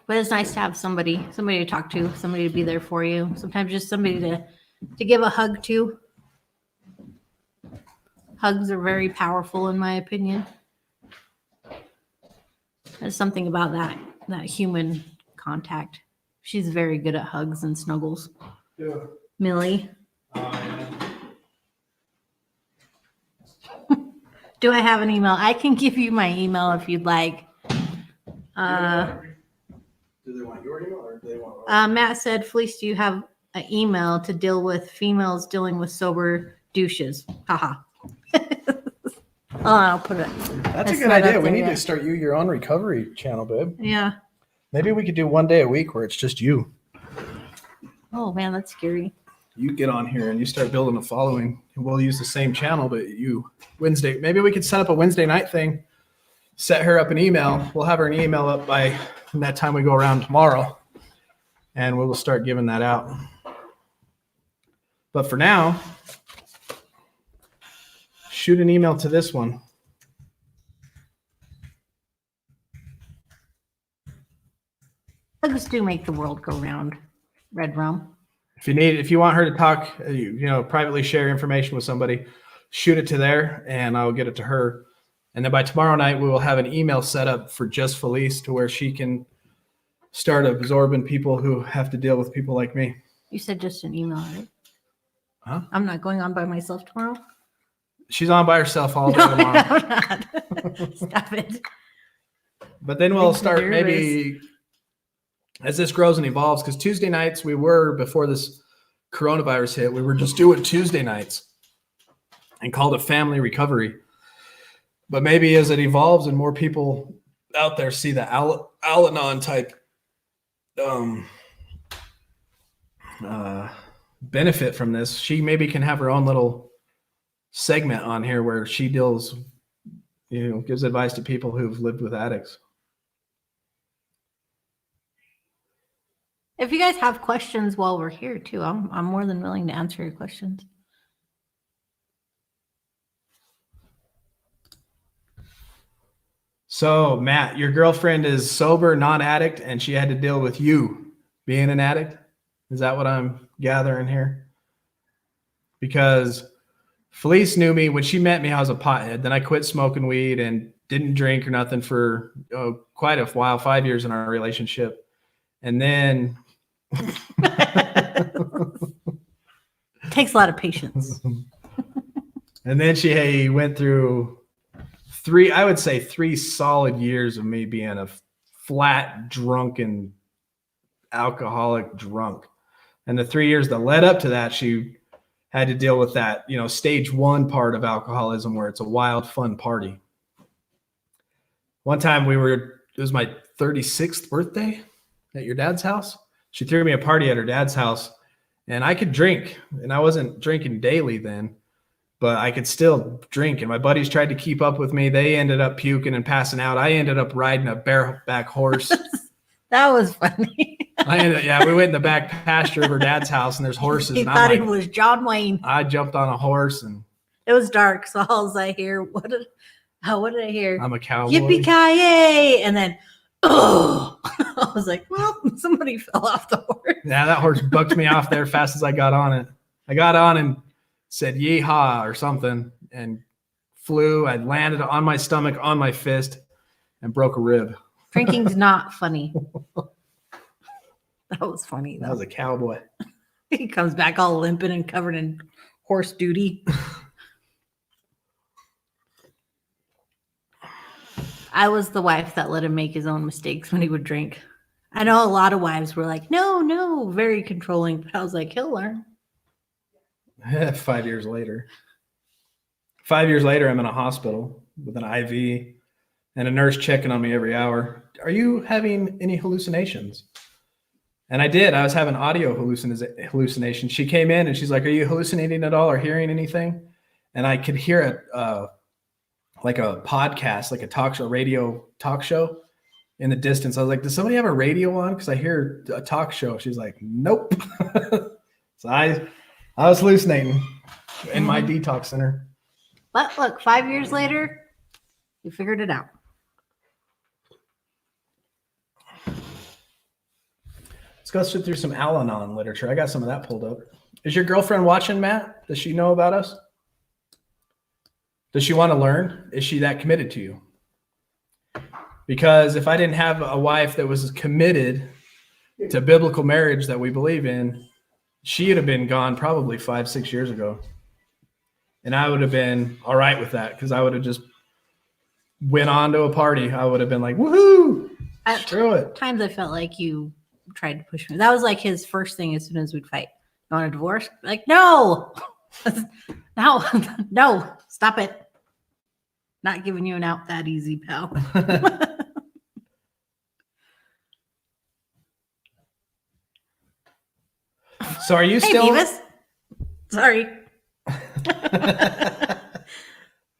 But it's nice to have somebody to talk to, somebody to be there for you. Sometimes just somebody to give a hug to. Hugs are very powerful, in my opinion. There's something about that human contact. She's very good at hugs and snuggles. Yeah. Millie. Do I have an email? I can give you my email if you'd like. Do they want your email or do they want? Matt said, Felice, do you have an email to deal with females dealing with sober douches? Haha. Oh, I'll put it. That's a It's good not idea. up We there need yet. to start your own recovery channel, babe. Yeah. Maybe we could do one day a week where it's just you. Oh man, that's scary. You get on here and you start building a following. And we'll use the same channel, but you Wednesday. Maybe we could set up a Wednesday night thing. Set her up an email. We'll have her an email up by that time we go around tomorrow, and we will start giving that out. But for now, shoot an email to this one. Hugs do make the world go round. Red rum. If you want her to talk, privately share information with somebody, shoot it to there and I'll get it to her. And then by tomorrow night, we will have an email set up for just Felice to where she can start absorbing people who have to deal with people like me. You said just an email, right? Huh? I'm not going on by myself tomorrow. She's on by herself all day No, tomorrow. I'm not. Stop it. But then we'll Makes me start nervous. maybe as this grows and evolves, because Tuesday nights before this coronavirus hit, we were just doing Tuesday nights and called it family recovery. But maybe as it evolves and more people out there see the Al-Anon type benefit from this, she maybe can have her own little segment on here where she gives advice to people who've lived with addicts. If you guys have questions while we're here too, I'm more than willing to answer your questions. So, Matt, your girlfriend is sober, non-addict, and she had to deal with you being an addict? Is that what I'm gathering here? Because Felice knew me when she met me, I was a pothead. Then I quit smoking weed and didn't drink or nothing for quite a while, 5 years in our relationship. And then Takes a lot of patience. and then she went through three solid years of me being a flat, drunken, alcoholic drunk. And the 3 years that led up to that, she had to deal with that, stage one part of alcoholism where it's a wild, fun party. One time it was my 36th birthday at your dad's house. She threw me a party at her dad's house and I could drink, and I wasn't drinking daily then, but I could still drink. And my buddies tried to keep up with me. They ended up puking and passing out. I ended up riding a bareback horse. That was funny. We went in the back pasture of her dad's house and there's horses. He And thought he was John Wayne. I jumped on a horse and It was dark, so all I hear, what did I hear? I'm a cowboy. Yippee-ki-yay! And then, oh! I was like, well, somebody fell off the horse. Yeah, that horse bucked me off there fast as I got on it. I got on and said yeehaw or something and flew. I landed on my stomach, on my fist, and broke a rib. Drinking's not funny. That was funny, That though. was a cowboy. He comes back all limping and covered in horse duty. I was the wife that let him make his own mistakes when he would drink. I know a lot of wives were like, no, very controlling. But I was like, he'll learn. 5 years later. 5 years later, I'm in a hospital with an IV and a nurse checking on me every hour. Are you having any hallucinations? And I did. I was having audio hallucinations. She came in and she's like, are you hallucinating at all or hearing anything? And I could hear like a podcast, like a talk show, radio talk show in the distance. I was like, does somebody have a radio on? Because I hear a talk show. She's like, nope. So I was hallucinating in my detox center. But look, 5 years later, you figured it out. Let's go through some Al-Anon literature. I got some of that pulled up. Is your girlfriend watching, Matt? Does she know about us? Does she want to learn? Is she that committed to you? Because if I didn't have a wife that was committed to biblical marriage that we believe in, she would have been gone probably 5-6 years ago. And I would have been all right with that because I would have just went on to a party. I would have been like, woohoo, screw it. Times I felt like you tried to push me. That was like his first thing as soon as we'd fight. You want a divorce? Like, no, no, stop it. Not giving you an out that easy, pal. So are you Hey, still? Beavis. Sorry.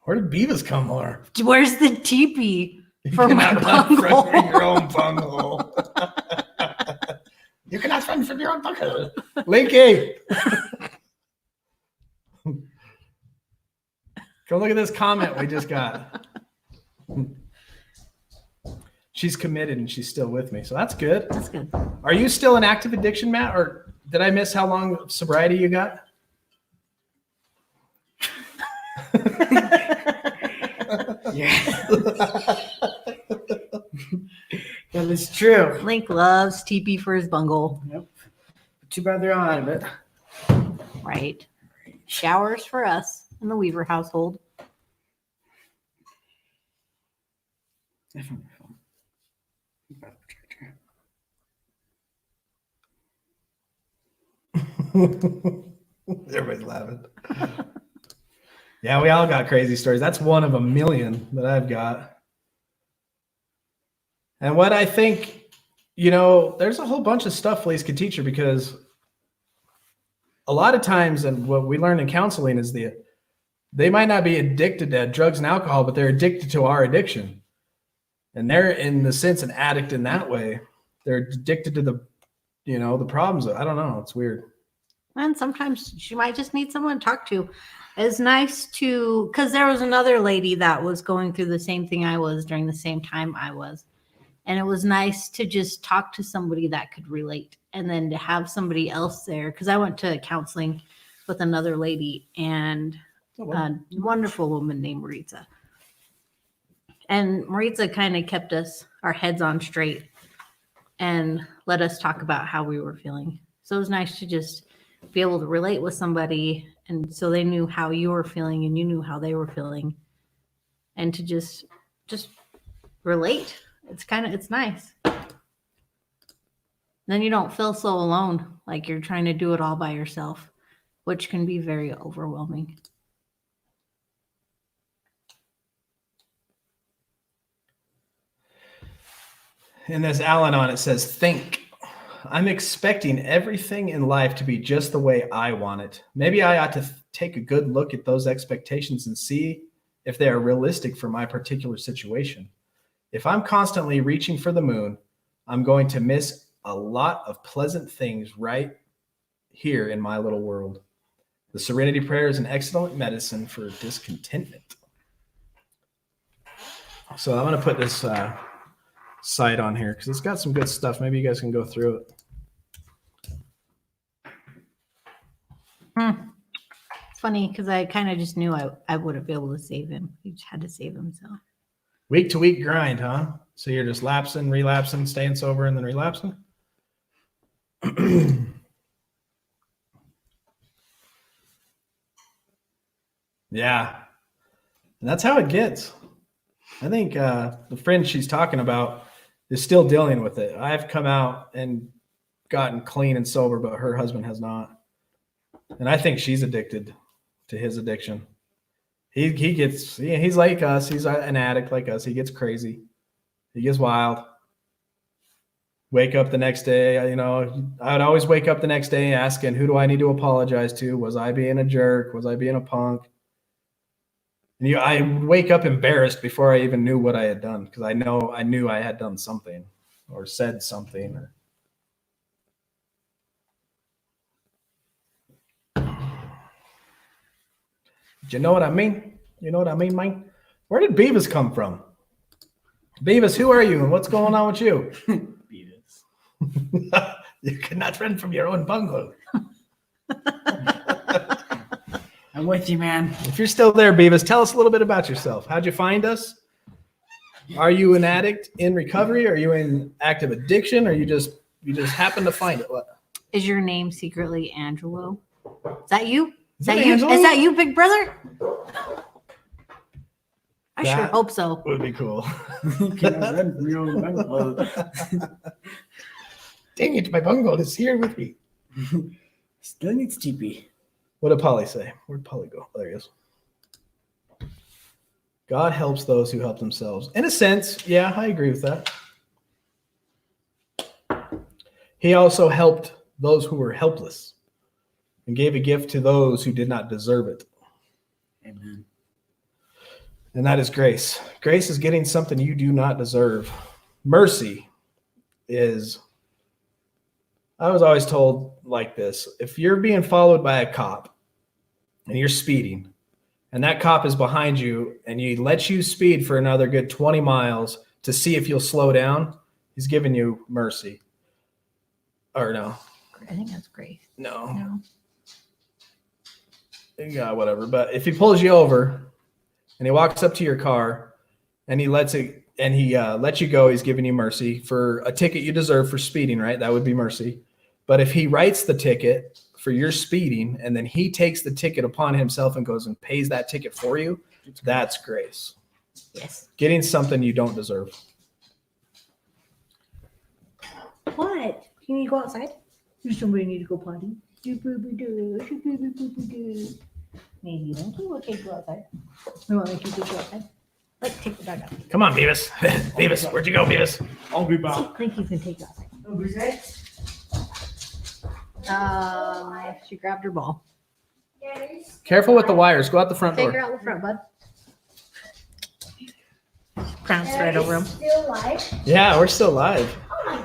Where did Beavis come from? Where's the teepee for You my cannot run from bunghole? your own bunghole. You cannot run from your own bunghole. Linky. Go look at this comment we just got. She's committed and she's still with me. So that's good. That's good. Are you still in active addiction, Matt? Or did I miss how long of sobriety you got? Yeah. That is true. Link loves teepee for his bunghole. Nope. Too bad they're all out of it. Right. Showers for us in the Weaver household. I found my phone. About the tractor. Everybody's laughing. Yeah, we all got crazy stories. That's one of a million that I've got. And what I think, there's a whole bunch of stuff Felice could teach her because a lot of times, and what we learn in counseling is they might not be addicted to drugs and alcohol, but they're addicted to our addiction. And they're in the sense an addict in that way. They're addicted to the problems. I don't know. It's weird. And sometimes she might just need someone to talk to. It's nice to, because there was another lady that was going through the same thing I was during the same time I was. And it was nice to just talk to somebody that could relate and then to have somebody else there. Because I went to counseling with another lady and a wonderful woman named Maritza. And Maritza kind of kept our heads on straight and let us talk about how we were feeling. So it was nice to just be able to relate with somebody. And so they knew how you were feeling and you knew how they were feeling. And to just relate. It's nice. Then you don't feel so alone, like you're trying to do it all by yourself, which can be very overwhelming. In this Al-Anon, it says, think. I'm expecting everything in life to be just the way I want it. Maybe I ought to take a good look at those expectations and see if they are realistic for my particular situation. If I'm constantly reaching for the moon, I'm going to miss a lot of pleasant things right here in my little world. The Serenity Prayer is an excellent medicine for discontentment. So I'm going to put this site on here because it's got some good stuff. Maybe you guys can go through it. It's funny because I kind of just knew I wouldn't be able to save him. He just had to save himself. Week to week grind, huh? So you're just lapsing, relapsing, staying sober, and then relapsing? Yeah. And that's how it gets. I think the friend she's talking about is still dealing with it. I've come out and gotten clean and sober, but her husband has not. And I think she's addicted to his addiction. He's like us. He's an addict like us. He gets crazy. He gets wild. Wake up the next day. I would always wake up the next day asking, who do I need to apologize to? Was I being a jerk? Was I being a punk? And I would wake up embarrassed before I even knew what I had done because I knew I had done something or said something. Do you know what I mean? You know what I mean, Mike? Where did Beavis come from? Beavis, who are you and what's going on with you? Beavis. You cannot run from your own bungle. I'm with you, man. If you're still there, Beavis, tell us a little bit about yourself. How'd you find us? Are you an addict in recovery? Are you in active addiction? Or you just happen to find it? What? Is your name secretly Angelo? Is that you? Is that you? Angelo? Is that you, big brother? I sure That- hope so. Would be cool. Cannot run from your own bungle. Dang it, my bungle is here with me. Still needs TP. What did Polly say? Where'd Polly go? Oh, there he is. God helps those who help themselves. In a sense, yeah, I agree with that. He also helped those who were helpless and gave a gift to those who did not deserve it. Amen. And that is grace. Grace is getting something you do not deserve. Mercy is, I was always told like this: if you're being followed by a cop and you're speeding, and that cop is behind you and he lets you speed for another good 20 miles to see if you'll slow down, he's giving you mercy. Or no. I think that's great. No. No. Yeah, whatever. But if he pulls you over and he walks up to your car and he lets you go, he's giving you mercy for a ticket you deserve for speeding, right? That would be mercy. But if he writes the ticket for your speeding and then he takes the ticket upon himself and goes and pays that ticket for you, that's grace. Yes. Getting something you don't deserve. What? You need to go outside? Does somebody need to go potty? Maybe don't you want to take you outside? We want to make you take you outside? Like, take the dog out. Come on, Beavis. Beavis, where'd you go, Beavis? I'll be I back. think you can take you outside. She grabbed her ball. Careful with the wires. Go out the front Take her door. out the front, bud. Pranced right over him. Still alive? Yeah, we're still live. Oh my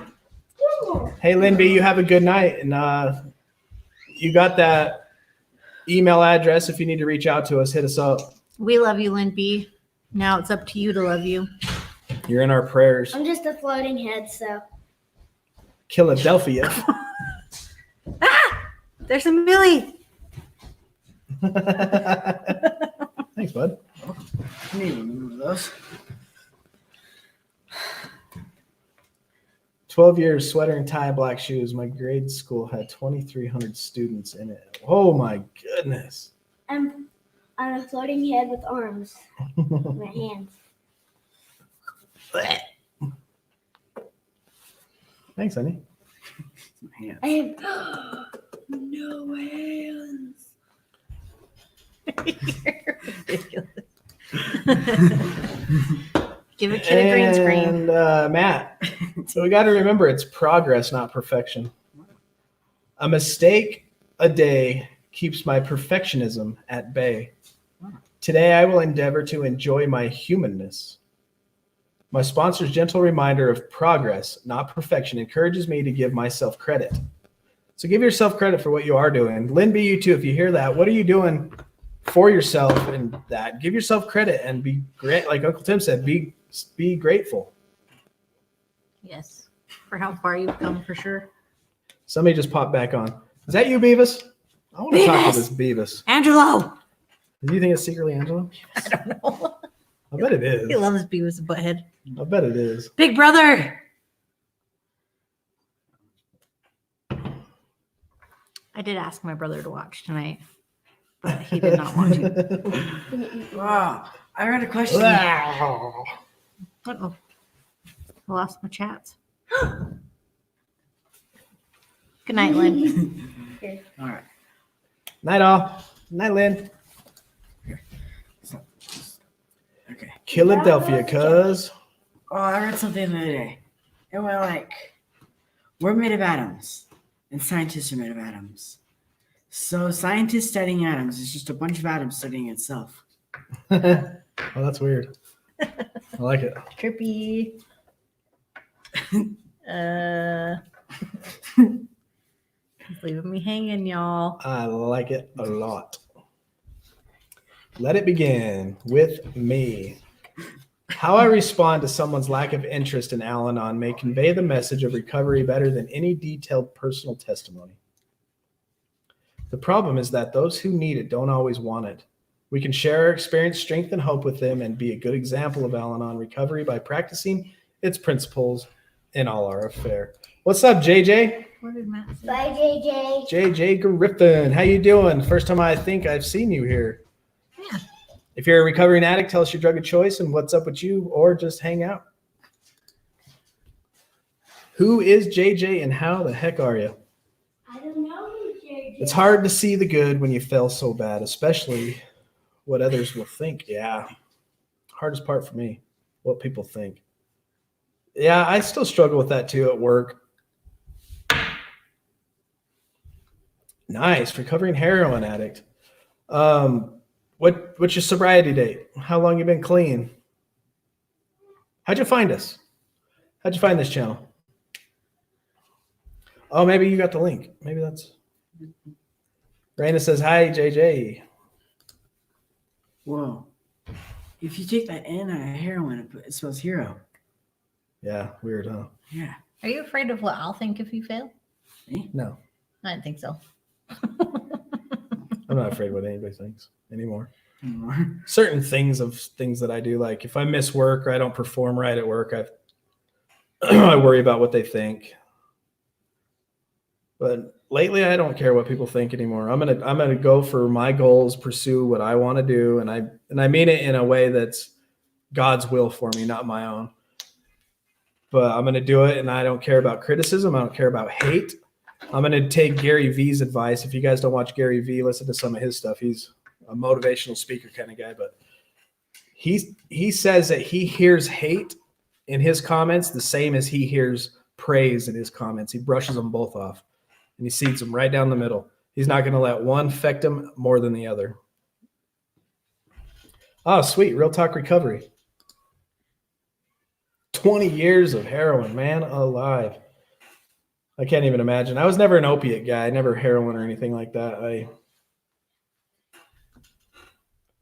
goodness. Hey, Lynn B, you have a good night. And you got that email address. If you need to reach out to us, hit us up. We love you, Lynn B. Now it's up to you to love you. You're in our prayers. I'm just a floating head, so. Philadelphia. There's a Millie. Thanks, bud. I need to remove those. 12 years, sweater and tie, black shoes. My grade school had 2,300 students in it. Oh my goodness. I'm on a floating head with arms. My hands. Thanks, honey. Hands. I have no hands. Give a kid a green screen. And Matt, so we got to remember it's progress, not perfection. A mistake a day keeps my perfectionism at bay. Today, I will endeavor to enjoy my humanness. My sponsor's gentle reminder of progress, not perfection, encourages me to give myself credit. So give yourself credit for what you are doing. Lynn B, you too, if you hear that, what are you doing for yourself and that? Give yourself credit and be great. Like Uncle Tim said, be grateful. Yes. For how far you've come, for sure. Somebody just popped back on. Is that you, Beavis? I want to talk to this Beavis. Angelo! Do you think it's secretly Angela? I don't know. I bet it is. He loves Beavis and Butthead. I bet it is. Big brother! I did ask my brother to watch tonight, but he did not want to. Wow. I read a question. Wow. Uh-oh. I lost my chats. Good night, Lynn. All right. Night all. Night, Lynn. Okay. Philadelphia, cuz. Oh, I read something the other day. It went like, we're made of atoms, and scientists are made of atoms. So scientists studying atoms is just a bunch of atoms studying itself. Oh, that's weird. I like it. Trippy. He's leaving me hanging, y'all. I like it a lot. Let it begin with me. How I respond to someone's lack of interest in Al-Anon may convey the message of recovery better than any detailed personal testimony. The problem is that those who need it don't always want it. We can share our experience, strength, and hope with them and be a good example of Al-Anon recovery by practicing its principles in all our affair. What's up, JJ? What did Matt say? Bye, JJ. JJ Griffin, how you doing? First time I think I've seen you here. Yeah. If you're a recovering addict, tell us your drug of choice and what's up with you, or just hang out. Who is JJ and how the heck are you? I don't know who JJ. It's hard to see the good when you fail so bad, especially what others will think. Yeah. Hardest part for me, what people think. Yeah, I still struggle with that too at work. Nice, recovering heroin addict. What's your sobriety date? How long you been clean? How'd you find us? How'd you find this channel? Oh, maybe you got the link. Maybe that's. Rayna says hi, JJ. Whoa. If you take that N out of heroin, it spells hero. Yeah, weird, huh? Yeah. Are you afraid of what I'll think if you fail? No, I didn't think so. I'm not afraid what anybody thinks anymore. Anymore. Certain things that I do, like if I miss work or I don't perform right at work, I worry about what they think. But lately, I don't care what people think anymore. I'm gonna go for my goals, pursue what I want to do, and I mean it in a way that's God's will for me, not my own. But I'm gonna do it, and I don't care about criticism. I don't care about hate. I'm gonna take Gary V's advice. If you guys don't watch Gary V, listen to some of his stuff. He's a motivational speaker kind of guy, but he says that he hears hate in his comments the same as he hears praise in his comments. He brushes them both off. And he seeds them right down the middle. He's not going to let one affect him more than the other. Oh, sweet. Real talk recovery. 20 years of heroin, man alive. I can't even imagine. I was never an opiate guy, never heroin or anything like that.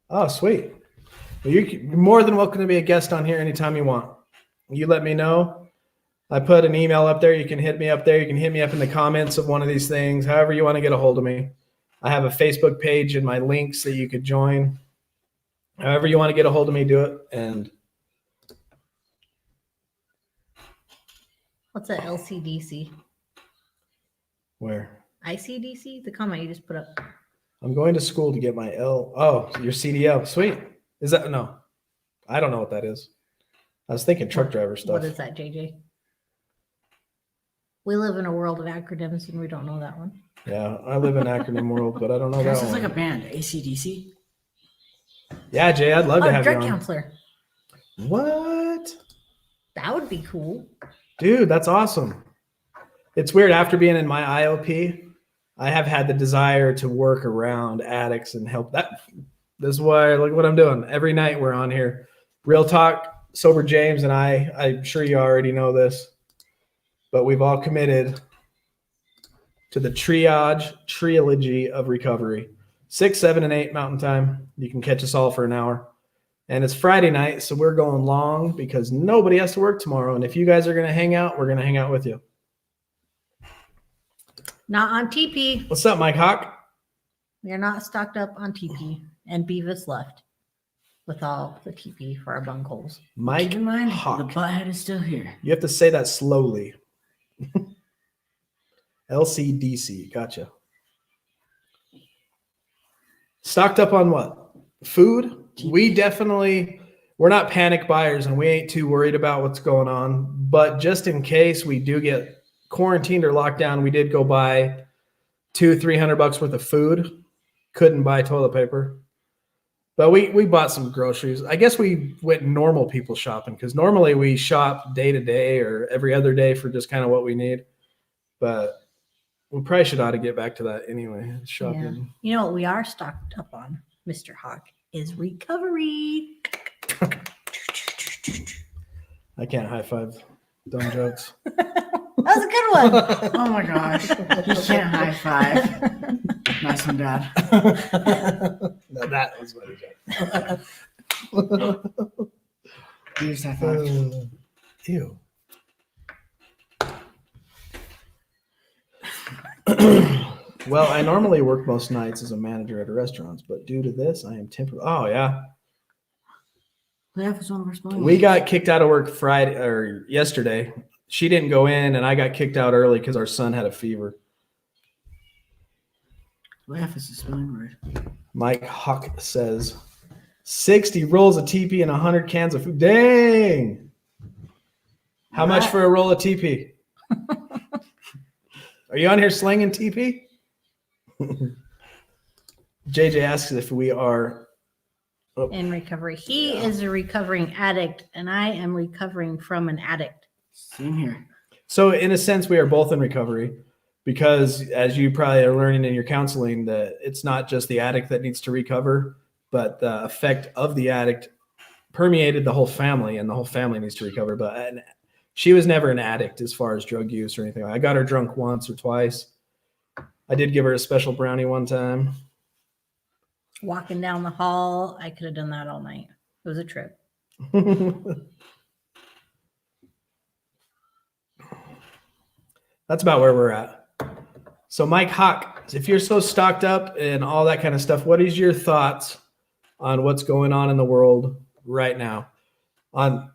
Oh, sweet. Well, you're more than welcome to be a guest on here anytime you want. You let me know. I put an email up there. You can hit me up there. You can hit me up in the comments of one of these things, however you want to get a hold of me. I have a Facebook page and my links that you could join. However you want to get a hold of me, do it. And What's a LCDC? where? ICDC? The comment you just put up. I'm going to school to get my your CDL. Sweet. Is that? No. I don't know what that is. I was thinking truck driver stuff. What is that, JJ? We live in a world of acronyms and we don't know that one. Yeah, I live in acronym world, but I don't know That that sounds one. like a band. ACDC. Yeah, Jay, I'd love to Oh, have you drug on. counselor. What? That would be cool. Dude, that's awesome. It's weird. After being in my IOP, I have had the desire to work around addicts and help. This is why, look what I'm doing. Every night we're on here. Real Talk, Sober James and I'm sure you already know this, but we've all committed to the trilogy of recovery. 6, 7, and 8 Mountain Time. You can catch us all for an hour. And it's Friday night, so we're going long because nobody has to work tomorrow. And if you guys are going to hang out, we're going to hang out with you. Not on TP. What's up, Mike Hawk? We are not stocked up on TP. And Beavis left with all the TP for our bungholes. Mike Keep in mind, the Hawk. butthead is still here. You have to say that slowly. LCDC. Gotcha. Stocked up on what? Food? We're not panic buyers and we ain't too worried about what's going on. But just in case we do get quarantined or locked down, we did go buy $200-300 worth of food. Couldn't buy toilet paper. But we bought some groceries. I guess we went normal people shopping because normally we shop day to day or every other day for just kind of what we need. But we probably ought to get back to that anyway. Shopping. Yeah. You know what we are stocked up on, Mr. Hawk? is recovery. I can't high five dumb jokes. That was a good one. Oh my gosh. You can't high five. Nice one, Dad. No, that was what it You just high five. Ew. Well, I normally work most nights as a manager at restaurants, but due to this, I am temporary. Oh yeah, That was one of our spelling. we got kicked out of work Friday or yesterday. She didn't go in, and I got kicked out early because our son had a fever. Laugh is a spelling word. Mike Hawk says 60 rolls of TP and 100 cans of food. Dang! How much for a roll of TP? Are you on here slinging TP? JJ asks if we are. In recovery. He is a recovering addict, and I am recovering from an addict. Same here. So in a sense, we are both in recovery because, as you probably are learning in your counseling, that it's not just the addict that needs to recover, but the effect of the addict permeated the whole family, and the whole family needs to recover. But she was never an addict as far as drug use or anything. I got her drunk once or twice. I did give her a special brownie one time. Walking down the hall, I could have done that all night. It was a trip. That's about where we're at. So Mike Hawk, if you're so stocked up and all that kind of stuff, what is your thoughts on what's going on in the world right now? I'm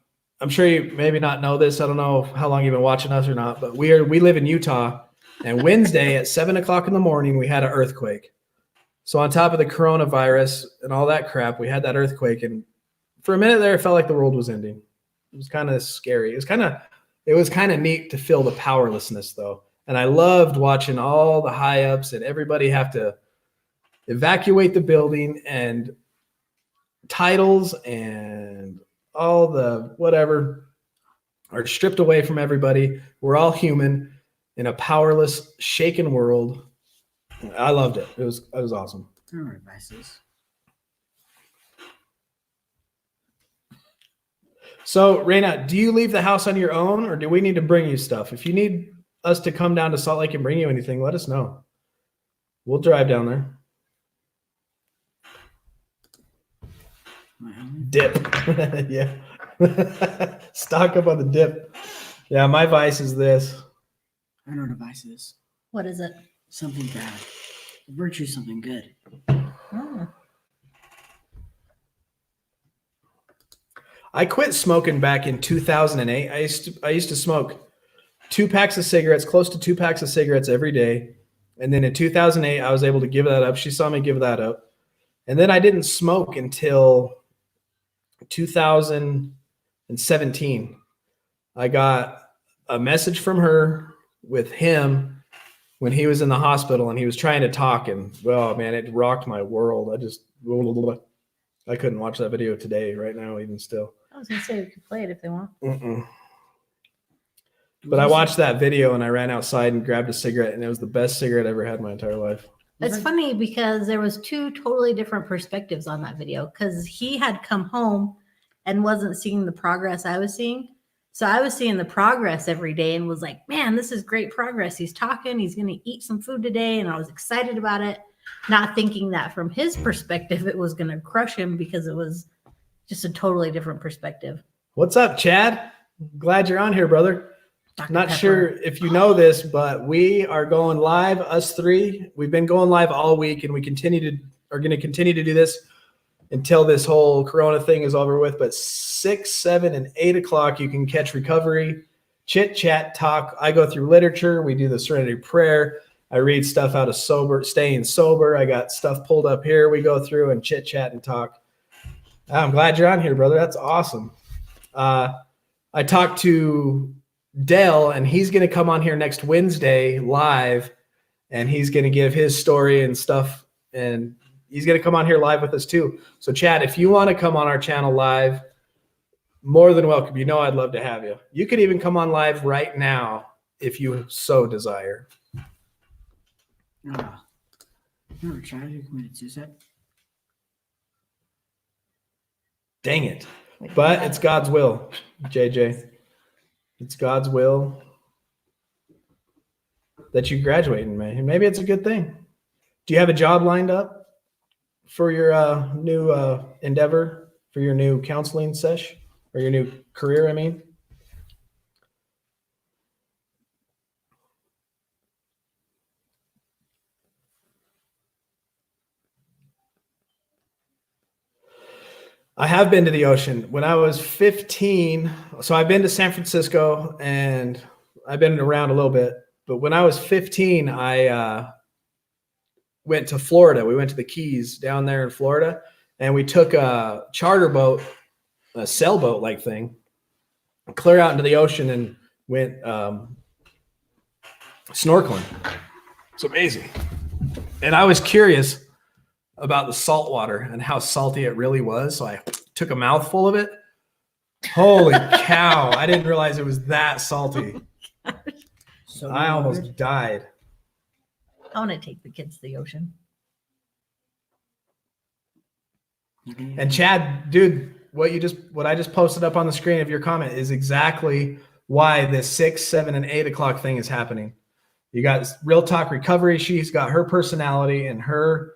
sure you maybe not know this. I don't know how long you've been watching us or not, but we live in Utah, and Wednesday at 7:00 in the morning, we had an earthquake. So on top of the coronavirus and all that crap, we had that earthquake, and for a minute there, it felt like the world was ending. It was kind of scary. It was kind of neat to feel the powerlessness, though. And I loved watching all the high ups and everybody have to evacuate the building, and titles and all the whatever are stripped away from everybody. We're all human in a powerless, shaken world. I loved it. It was awesome. There are advices. So, Rayna, do you leave the house on your own, or do we need to bring you stuff? If you need us to come down to Salt Lake and bring you anything, let us know. We'll drive down there. Dip. Yeah. Stock up on the dip. Yeah, my vice is this. I know what a vice is. What is it? Something bad. Virtue is something good. Oh. I quit smoking back in 2008. I used to smoke 2 packs of cigarettes, close to 2 packs of cigarettes every day. And then in 2008, I was able to give that up. She saw me give that up. And then I didn't smoke until 2017. I got a message from her with him when he was in the hospital, and he was trying to talk, and oh man, it rocked my world. I couldn't watch that video today, right now, even still. I was going to say we could play it if they want. But I watched that video and I ran outside and grabbed a cigarette, and it was the best cigarette I ever had in my entire life. It's funny because there was 2 totally different perspectives on that video, because he had come home and wasn't seeing the progress I was seeing. So I was seeing the progress every day and was like, man, this is great progress. He's talking, he's going to eat some food today. And I was excited about it, not thinking that from his perspective, it was going to crush him, because it was just a totally different perspective. What's up, Chad? Glad you're on here, brother. Dr. Not Pepper. sure if you know this, but we are going live, us 3. We've been going live all week, and we are going to continue to do this until this whole Corona thing is over with. But 6, 7, and 8 o'clock, you can catch recovery, chit chat, talk. I go through literature. We do the Serenity Prayer. I read stuff out of staying sober. I got stuff pulled up here. We go through and chit chat and talk. I'm glad you're on here, brother. That's awesome. I talked to Dell, and he's going to come on here next Wednesday live, and he's going to give his story and stuff, and he's going to come on here live with us too. So Chad, if you want to come on our channel live, more than welcome. You know I'd love to have you. You could even come on live right now if you so desire. You ever tried to commit suicide? Dang it. But it's God's will, JJ. It's God's will that you graduate in May. And maybe it's a good thing. Do you have a job lined up for your new endeavor, for your new counseling sesh, or your new career, I mean? I have been to the ocean. When I was 15, so I've been to San Francisco and I've been around a little bit, but when I was 15, I went to Florida. We went to the Keys down there in Florida, and we took a charter boat, a sailboat like thing, clear out into the ocean and went snorkeling. It's amazing. And I was curious about the salt water and how salty it really was. So I took a mouthful of it. Holy cow. I didn't realize it was that salty. So I almost died. I want to take the kids to the ocean. And Chad, dude, what I just posted up on the screen of your comment is exactly why this 6, 7, and 8 o'clock thing is happening. You got Real Talk Recovery. She's got her personality and her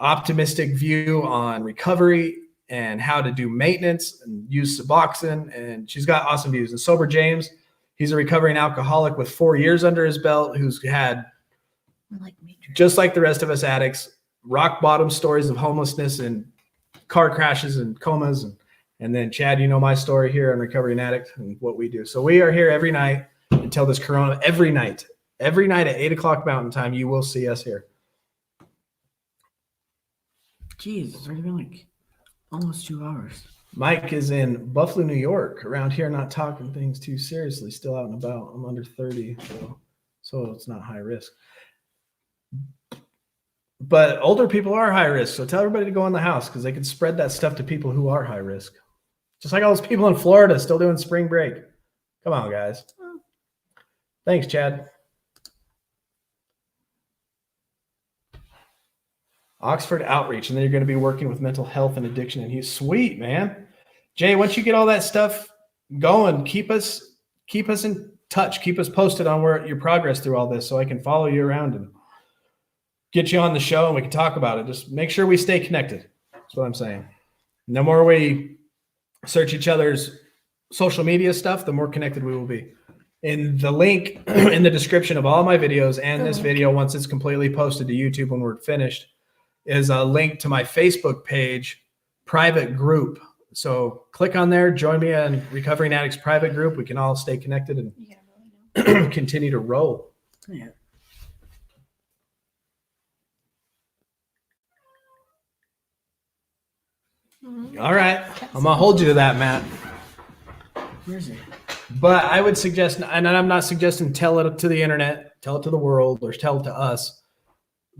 optimistic view on recovery and how to do maintenance and use Suboxone. And she's got awesome views. And Sober James, he's a recovering alcoholic with 4 years under his belt, who's had, just like the rest of us addicts, rock bottom stories of homelessness and car crashes and comas. And then Chad, you know my story here on Recovering Addict and what we do. So we are here every night until this Corona, every night at 8 o'clock Mountain Time, you will see us here. Jeez, it's already been like almost 2 hours. Mike is in Buffalo, New York, around here, not talking things too seriously, still out and about. I'm under 30, so it's not high risk. But older people are high risk, so tell everybody to go in the house because they can spread that stuff to people who are high risk. Just like all those people in Florida still doing spring break. Come on, guys. Thanks, Chad. Oxford Outreach, and then you're going to be working with mental health and addiction. And he's sweet, man. Jay, once you get all that stuff going, keep us in touch. Keep us posted on where your progress through all this, so I can follow you around and get you on the show and we can talk about it. Just make sure we stay connected. That's what I'm saying. And the more we search each other's social media stuff, the more connected we will be. In the link in the description of all my videos and this video, once it's completely posted to YouTube when we're finished, is a link to my Facebook page, private group. So click on there, join me on Recovering Addicts private group. We can all stay connected and continue to roll. Yeah. All right. I'm going to hold you to that, Matt. Where is it? But I would suggest, and I'm not suggesting tell it to the internet, tell it to the world, or tell it to us.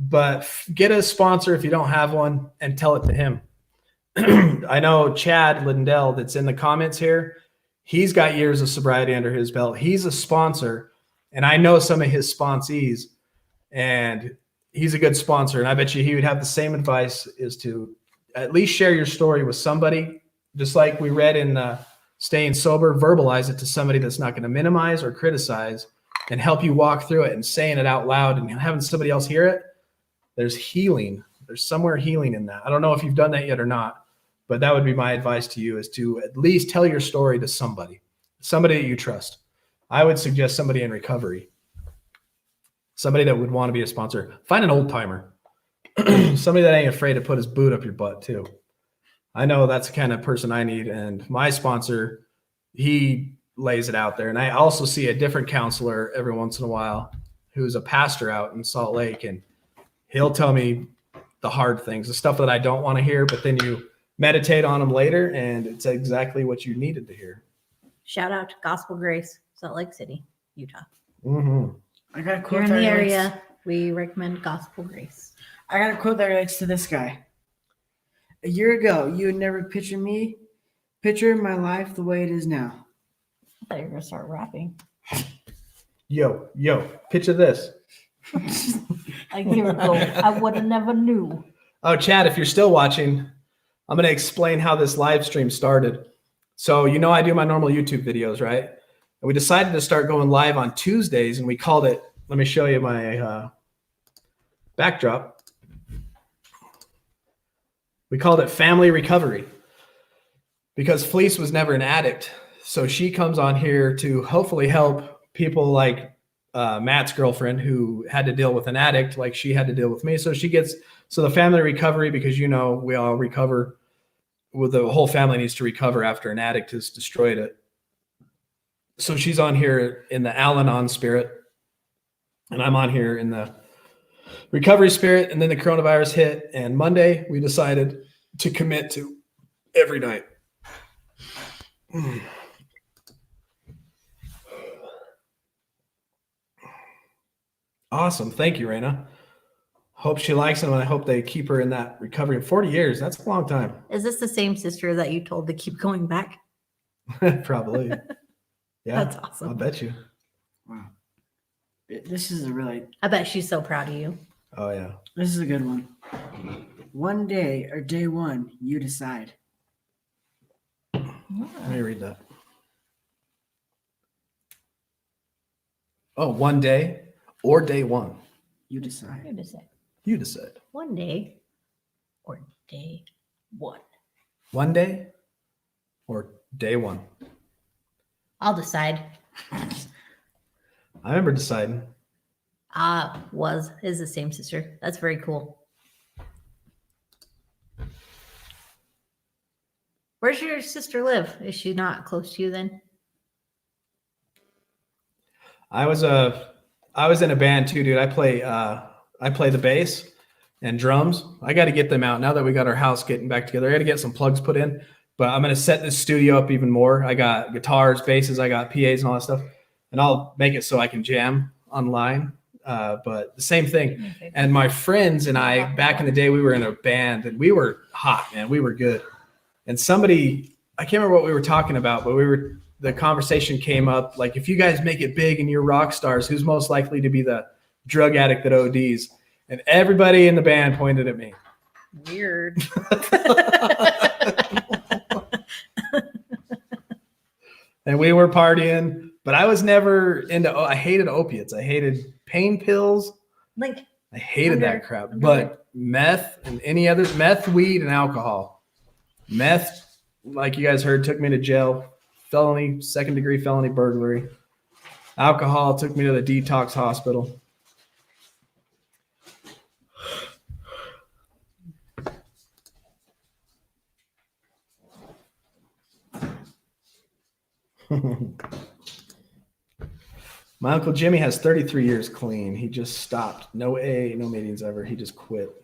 But get a sponsor if you don't have one and tell it to him. I know Chad Lindell that's in the comments here. He's got years of sobriety under his belt. He's a sponsor, and I know some of his sponsees, and he's a good sponsor. And I bet you he would have the same advice, is to at least share your story with somebody, just like we read in Staying Sober, verbalize it to somebody that's not going to minimize or criticize and help you walk through it, and saying it out loud and having somebody else hear it. There's healing. There's somewhere healing in that. I don't know if you've done that yet or not, but that would be my advice to you, is to at least tell your story to somebody that you trust. I would suggest somebody in recovery, somebody that would want to be a sponsor. Find an old timer, somebody that ain't afraid to put his boot up your butt too. I know that's the kind of person I need. And my sponsor, he lays it out there. And I also see a different counselor every once in a while who's a pastor out in Salt Lake, and he'll tell me the hard things, the stuff that I don't want to hear, but then you meditate on them later, and it's exactly what you needed to hear. Shout out to Gospel Grace, Salt Lake City, Utah. Mm-hmm. I got a If quote you're in that the relates- area, we recommend Gospel Grace. I got a quote that relates to this guy. A year ago, you would never picture my life the way it is now. I thought you were going to start rapping. Yo, picture this. A year ago, I would have never knew. Oh, Chad, if you're still watching, I'm going to explain how this live stream started. So, I do my normal YouTube videos, right? And we decided to start going live on Tuesdays, and we called it, let me show you my backdrop. We called it Family Recovery because Fleece was never an addict. So she comes on here to hopefully help people like Matt's girlfriend who had to deal with an addict like she had to deal with me. So the family recovery, because we all recover. Well, the whole family needs to recover after an addict has destroyed it. So she's on here in the Al-Anon spirit, and I'm on here in the recovery spirit. And then the coronavirus hit, and Monday we decided to commit to every night. Awesome. Thank you, Rayna. Hope she likes them, and I hope they keep her in that recovery. 40 years, that's a long time. Is this the same sister that you told to keep going back? Probably. Yeah. That's awesome. I'll bet you. Wow. This is a really, I bet she's so proud of you. Oh, yeah. this is a good one. One day or day one, you decide. Let me read that. Oh, one day or day one. You decide. Wait a sec. You decide. One day or day one. One day or day one. I'll decide. I remember deciding. Is the same sister. That's very cool. Where's your sister live? Is she not close to you then? I was in a band too, dude. I play the bass and drums. I got to get them out now that we got our house getting back together. I got to get some plugs put in, but I'm going to set this studio up even more. I got guitars, basses, I got PAs and all that stuff, and I'll make it so I can jam online. But the same thing. Okay. And my friends and I, back in the day, we were in a band and we were hot, man. We were good. And somebody, I can't remember what we were talking about, but the conversation came up, like, if you guys make it big and you're rock stars, who's most likely to be the drug addict that ODs? And everybody in the band pointed at me. Weird. And we were partying, but I was never I hated opiates. I hated pain pills. Like, I hated that crap. But meth and meth, weed, and alcohol. Meth, like you guys heard, took me to jail. Felony, second-degree felony burglary. Alcohol took me to the detox hospital. My Uncle Jimmy has 33 years clean. He just stopped. No meetings ever. He just quit.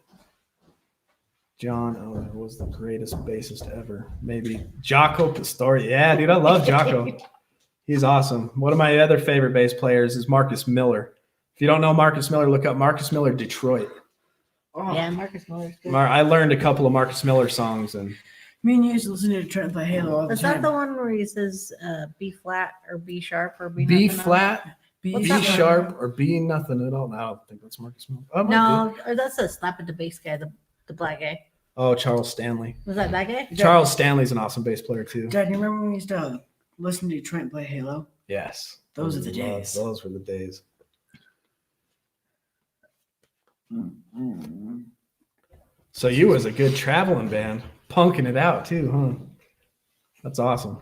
John Owen was the greatest bassist ever. Maybe Jocko Pastori. Yeah, dude, I love Jocko. He's awesome. One of my other favorite bass players is Marcus Miller. If you don't know Marcus Miller, look up Marcus Miller Detroit. Oh, yeah, Marcus Miller's good. I learned a couple of Marcus Miller songs, and me and you used to listen to Trent play Halo all the Is time. that the one where he says B flat or B sharp or B B nothing? flat, B B that one? sharp, or B nothing at all. I don't think that's Marcus Miller. Oh, it might No, or that's a slap at the bass guy, the black guy. be. Oh, Charles Stanley. Was that guy? Charles Stanley's an awesome bass player too. Dad, you remember when we used to listen to Trent play Halo? Yes. Those are the days. Those were the days. Mm-hmm. So you was a good traveling band, punking it out too, huh? That's awesome.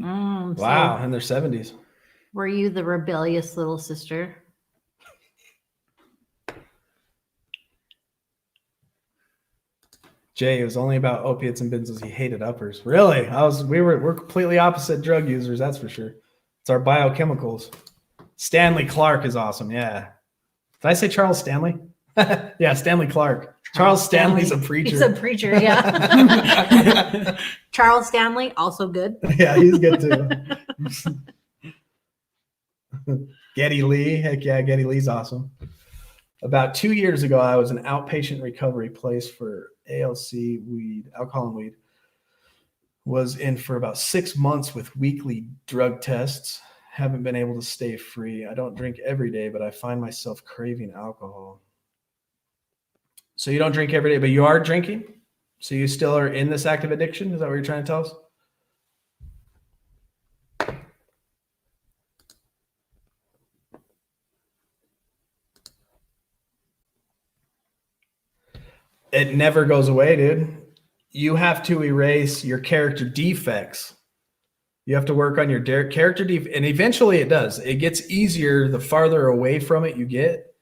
So Wow, in their 70s. were you the rebellious little sister? Jay, it was only about opiates and benzos. He hated uppers. Really? We're completely opposite drug users, that's for sure. It's our biochemicals. Stanley Clark is awesome. Yeah. Did I say Charles Stanley? Yeah, Stanley Clark. Charles Stanley's a preacher. He's a preacher, yeah. Charles Stanley, also good. Yeah, he's good too. Geddy Lee. Heck yeah, Geddy Lee's awesome. About 2 years ago, I was an outpatient recovery place for ALC weed, alcohol and weed. Was in for about 6 months with weekly drug tests. Haven't been able to stay free. I don't drink every day, but I find myself craving alcohol. So you don't drink every day, but you are drinking? So you still are in this active addiction? Is that what you're trying to tell us? It never goes away, dude. You have to erase your character defects. You have to work on your character and eventually it does. It gets easier the farther away from it you get,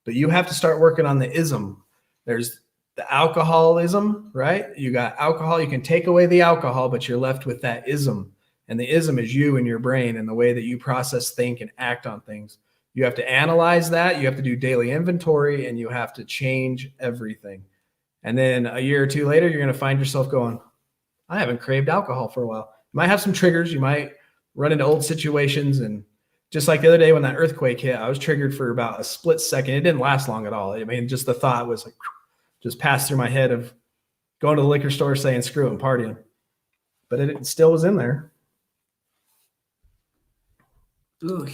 but you have to start working on the ism. There's the alcoholism, right? You got alcohol. You can take away the alcohol, but you're left with that ism. And the ism is you and your brain and the way that you process, think, and act on things. You have to analyze that. You have to do daily inventory, and you have to change everything. And then a year or two later, you're going to find yourself going, I haven't craved alcohol for a while. You might have some triggers. You might run into old situations. And just like the other day when that earthquake hit, I was triggered for about a split second. It didn't last long at all. I mean, just the thought was like, just passed through my head of going to the liquor store saying screw it and partying. But it still was in there. Ooh,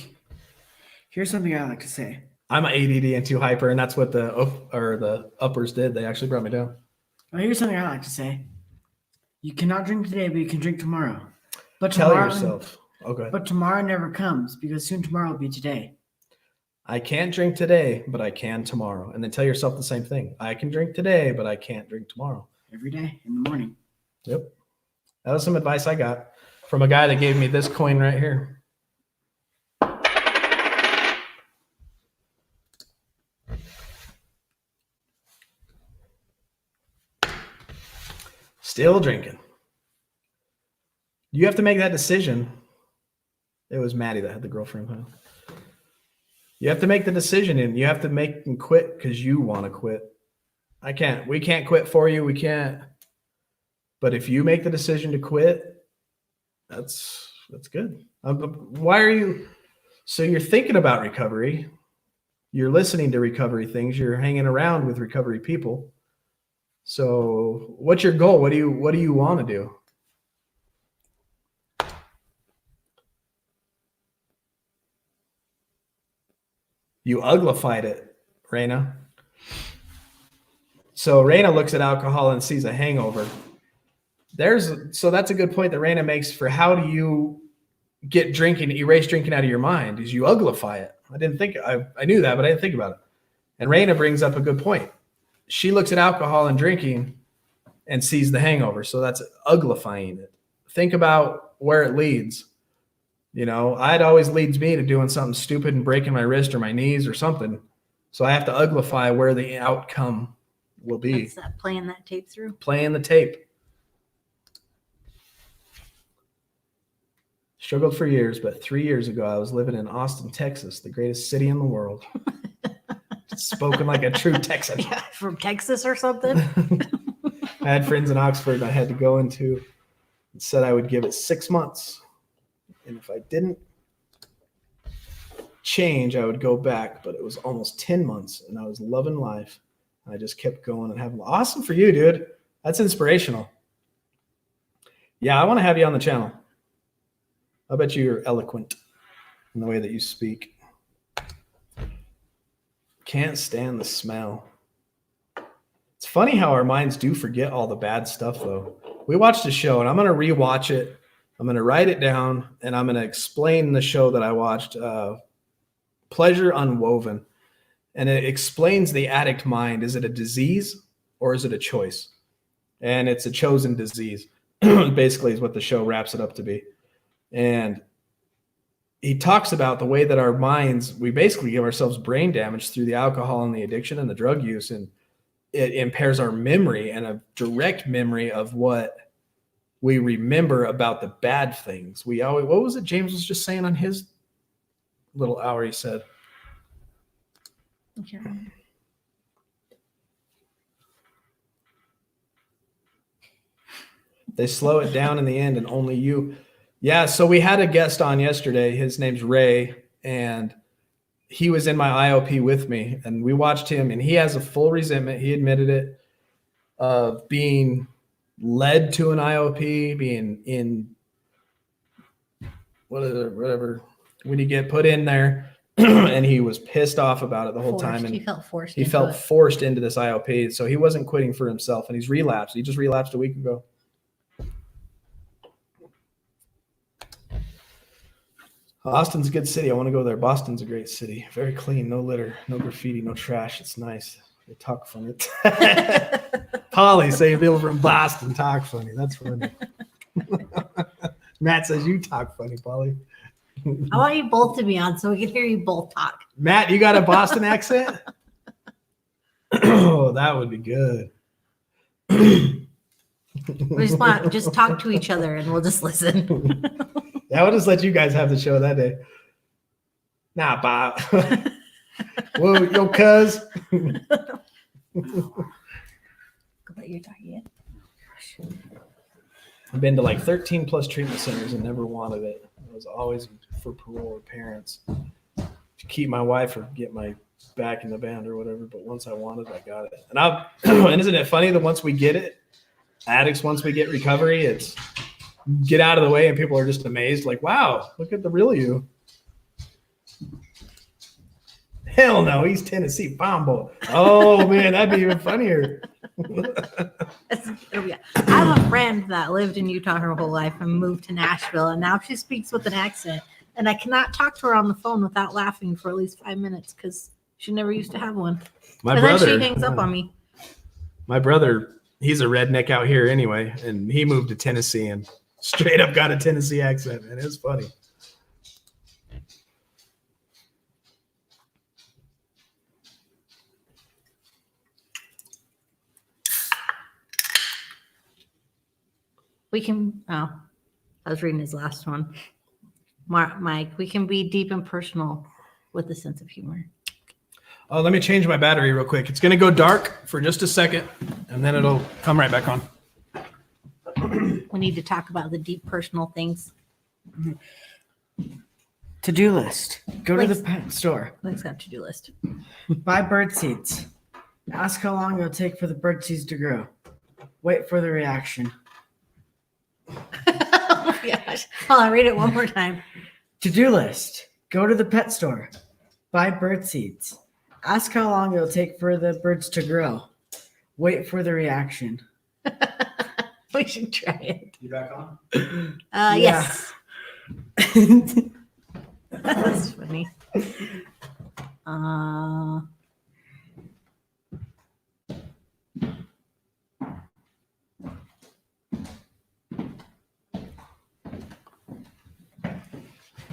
here's something I like to say. I'm an ADD and too hyper, and that's what the uppers did. They actually brought me down. Well, here's something I like to say. You cannot drink today, but you can drink tomorrow. But Tell tomorrow, yourself. Okay. But tomorrow never comes because soon tomorrow will be today. I can't drink today, but I can tomorrow. And then tell yourself the same thing. I can drink today, but I can't drink tomorrow. Every day in the morning. Yep. That was some advice I got from a guy that gave me this coin right here. Still drinking. You have to make that decision. It was Maddie that had the girlfriend. Huh? You have to make the decision, and you have to make them quit because you want to quit. We can't quit for you. We can't. But if you make the decision to quit, that's good. Why are you? So you're thinking about recovery. You're listening to recovery things. You're hanging around with recovery people. So what's your goal? What do you want to do? You uglified it, Rayna. So Rayna looks at alcohol and sees a hangover. So that's a good point that Rayna makes for how do you get drinking, erase drinking out of your mind, is you uglify it. I knew that, but I didn't think about it. And Rayna brings up a good point. She looks at alcohol and drinking and sees the hangover. So that's uglifying it. Think about where it leads. You know, it always leads me to doing something stupid and breaking my wrist or my knees or something. So I have to uglify where the outcome will be. That's that playing that tape through. Playing the tape. Struggled for years, but 3 years ago, I was living in Austin, Texas, the greatest city in the world. Spoken like a true Texan. Yeah, from Texas or something. I had friends in Oxford and I had to go into and said I would give it 6 months. And if I didn't change, I would go back. But it was almost 10 months and I was loving life. I just kept going and having awesome for you, dude. That's inspirational. Yeah, I want to have you on the channel. I bet you're eloquent in the way that you speak. Can't stand the smell. It's funny how our minds do forget all the bad stuff, though. We watched a show, and I'm going to rewatch it. I'm going to write it down, and I'm going to explain the show that I watched, Pleasure Unwoven. And it explains the addict mind. Is it a disease or is it a choice? And it's a chosen disease, basically, is what the show wraps it up to be. And he talks about the way that our minds, we basically give ourselves brain damage through the alcohol and the addiction and the drug use, and it impairs our memory and a direct memory of what we remember about the bad things. What was it James was just saying on his little hour he said? I can't remember. They slow it down in the end and only you. Yeah, so we had a guest on yesterday. His name's Ray, and he was in my IOP with me, and we watched him, and he has a full resentment. He admitted it of being led to an IOP, being in whatever when you get put in there, and he was pissed off about it the whole time. And He felt forced. he into felt it. forced into this IOP. So he wasn't quitting for himself, and he's relapsed. He just relapsed a week ago. Austin's a good city. I want to go there. Boston's a great city. Very clean, no litter, no graffiti, no trash. It's nice. They talk funny. Polly say people from Boston talk funny. That's funny. Matt says you talk funny, Polly. I want you both to be on so we can hear you both talk. Matt, you got a Boston accent? Oh, that would be good. We just talk to each other and we'll just listen. Yeah, we'll just let you guys have the show that day. Nah, Bob. Whoa, yo, cuz. But you're talking. I've been to like 13 plus treatment centers and never wanted it. It was always for parole or parents to keep my wife or get my back in the band or whatever. But once I wanted it, I got it. And isn't it funny that once we get it, addicts, once we get recovery, it's get out of the way and people are just amazed. Like, wow, look at the real you. Hell no, he's Tennessee Bombo. Oh man, that'd be even funnier. I have a friend that lived in Utah her whole life and moved to Nashville, and now she speaks with an accent. And I cannot talk to her on the phone without laughing for at least 5 minutes because she never used to have one. My and brother, then she hangs up on me. My brother, he's a redneck out here anyway, and he moved to Tennessee and straight up got a Tennessee accent, and it's funny. We can, I was reading his last one. Mike, we can be deep and personal with a sense of humor. Oh, let me change my battery real quick. It's going to go dark for just a second, and then it'll come right back on. We need to talk about the deep personal things. To-do list. Go to Please. the pet store. Mike's got a to-do list. Buy bird seeds. Ask how long it'll take for the bird seeds to grow. Wait for the reaction. Oh my gosh. Hold on, read it one more time. To-do list. Go to the pet store. Buy bird seeds. Ask how long it'll take for the birds to grow. Wait for the reaction. We should try it. You back on? Yeah. Yes. That's funny.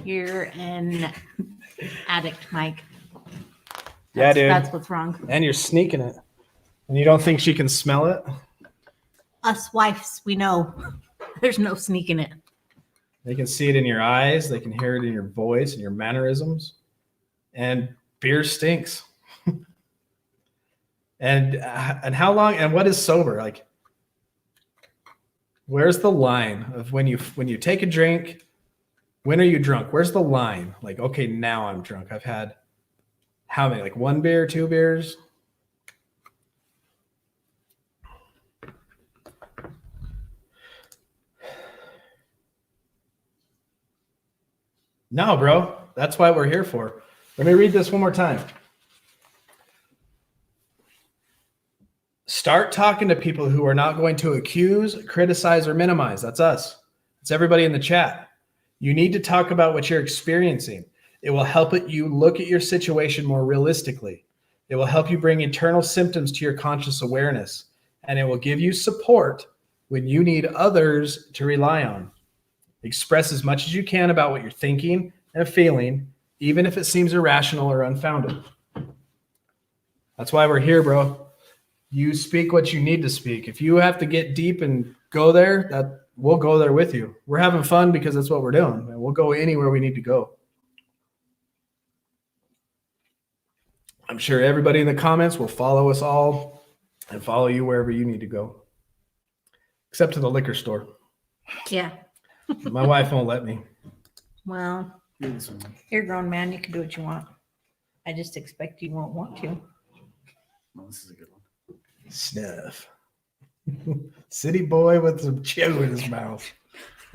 You're an addict, Mike. Yeah, dude. That's what's wrong. And you're sneaking it. And you don't think she can smell it? Us wives, we know. There's no sneaking it. They can see it in your eyes. They can hear it in your voice and your mannerisms. And beer stinks. and how long? And what is sober? Like, where's the line of when you take a drink? When are you drunk? Where's the line? Like, okay, now I'm drunk. I've had how many? Like 1 beer, 2 beers? No, bro. That's why we're here for. Let me read this one more time. Start talking to people who are not going to accuse, criticize, or minimize. That's us. It's everybody in the chat. You need to talk about what you're experiencing. It will help you look at your situation more realistically. It will help you bring internal symptoms to your conscious awareness, and it will give you support when you need others to rely on. Express as much as you can about what you're thinking and feeling, even if it seems irrational or unfounded. That's why we're here, bro. You speak what you need to speak. If you have to get deep and go there, we'll go there with you. We're having fun because that's what we're doing, and we'll go anywhere we need to go. I'm sure everybody in the comments will follow us all and follow you wherever you need to go, except to the liquor store. Yeah. My wife won't let me. Well, you're a grown man. You can do what you want. I just expect you won't want to. Well, this is a good one. Sniff. City boy with some chew in his mouth.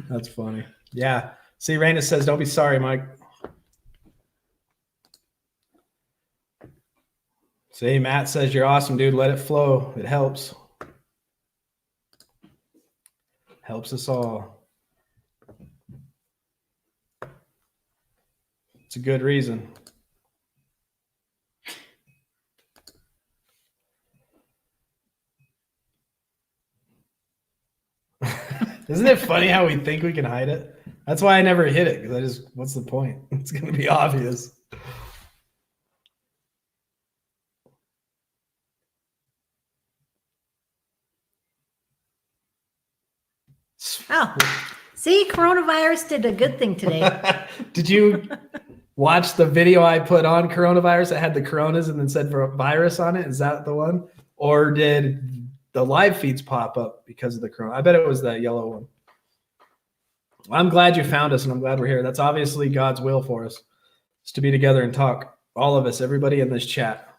That's funny. Yeah. See, Rayna says, don't be sorry, Mike. See, Matt says you're awesome, dude. Let it flow. It helps. Helps us all. It's a good reason. Isn't it funny how we think we can hide it? That's why I never hit it, because what's the point? It's going to be obvious. Oh, see, coronavirus did a good thing today. Did you watch the video I put on coronavirus that had the coronas and then said virus on it? Is that the one? Or did the live feeds pop up because of the corona? I bet it was that yellow one. I'm glad you found us, and I'm glad we're here. That's obviously God's will for us, is to be together and talk. All of us, everybody in this chat.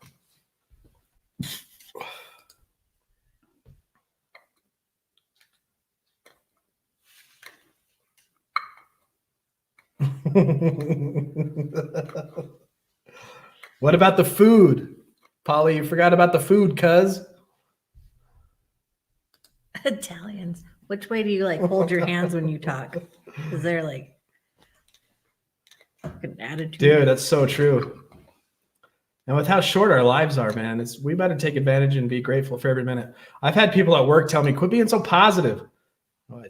What about the food? Polly, you forgot about the food, cuz. Italians. Which way do you like hold your hands when you talk? Because they're like an attitude. Dude, that's so true. And with how short our lives are, man, we better take advantage and be grateful for every minute. I've had people at work tell me, quit being so positive. Oh,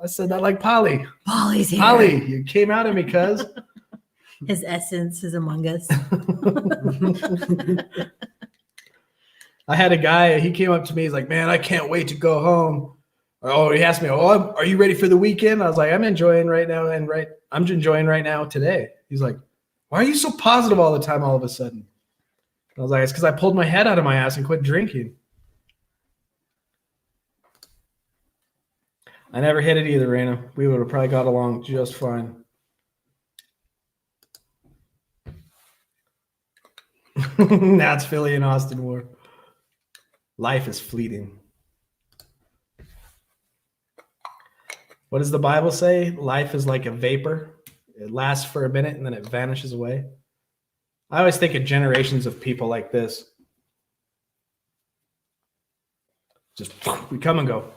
I said that like Polly. Polly's here. Polly, you came out of me, cuz. His essence is among us. I had a guy, he came up to me, he's like, man, I can't wait to go home. Oh, he asked me, are you ready for the weekend? I was like, I'm enjoying right now, I'm enjoying right now today. He's like, why are you so positive all the time all of a sudden? I was like, it's because I pulled my head out of my ass and quit drinking. I never hit it either, Rayna. We would have probably got along just fine. That's Philly and Austin War. Life is fleeting. What does the Bible say? Life is like a vapor. It lasts for a minute and then it vanishes away. I always think of generations of people like this. Just we come and go.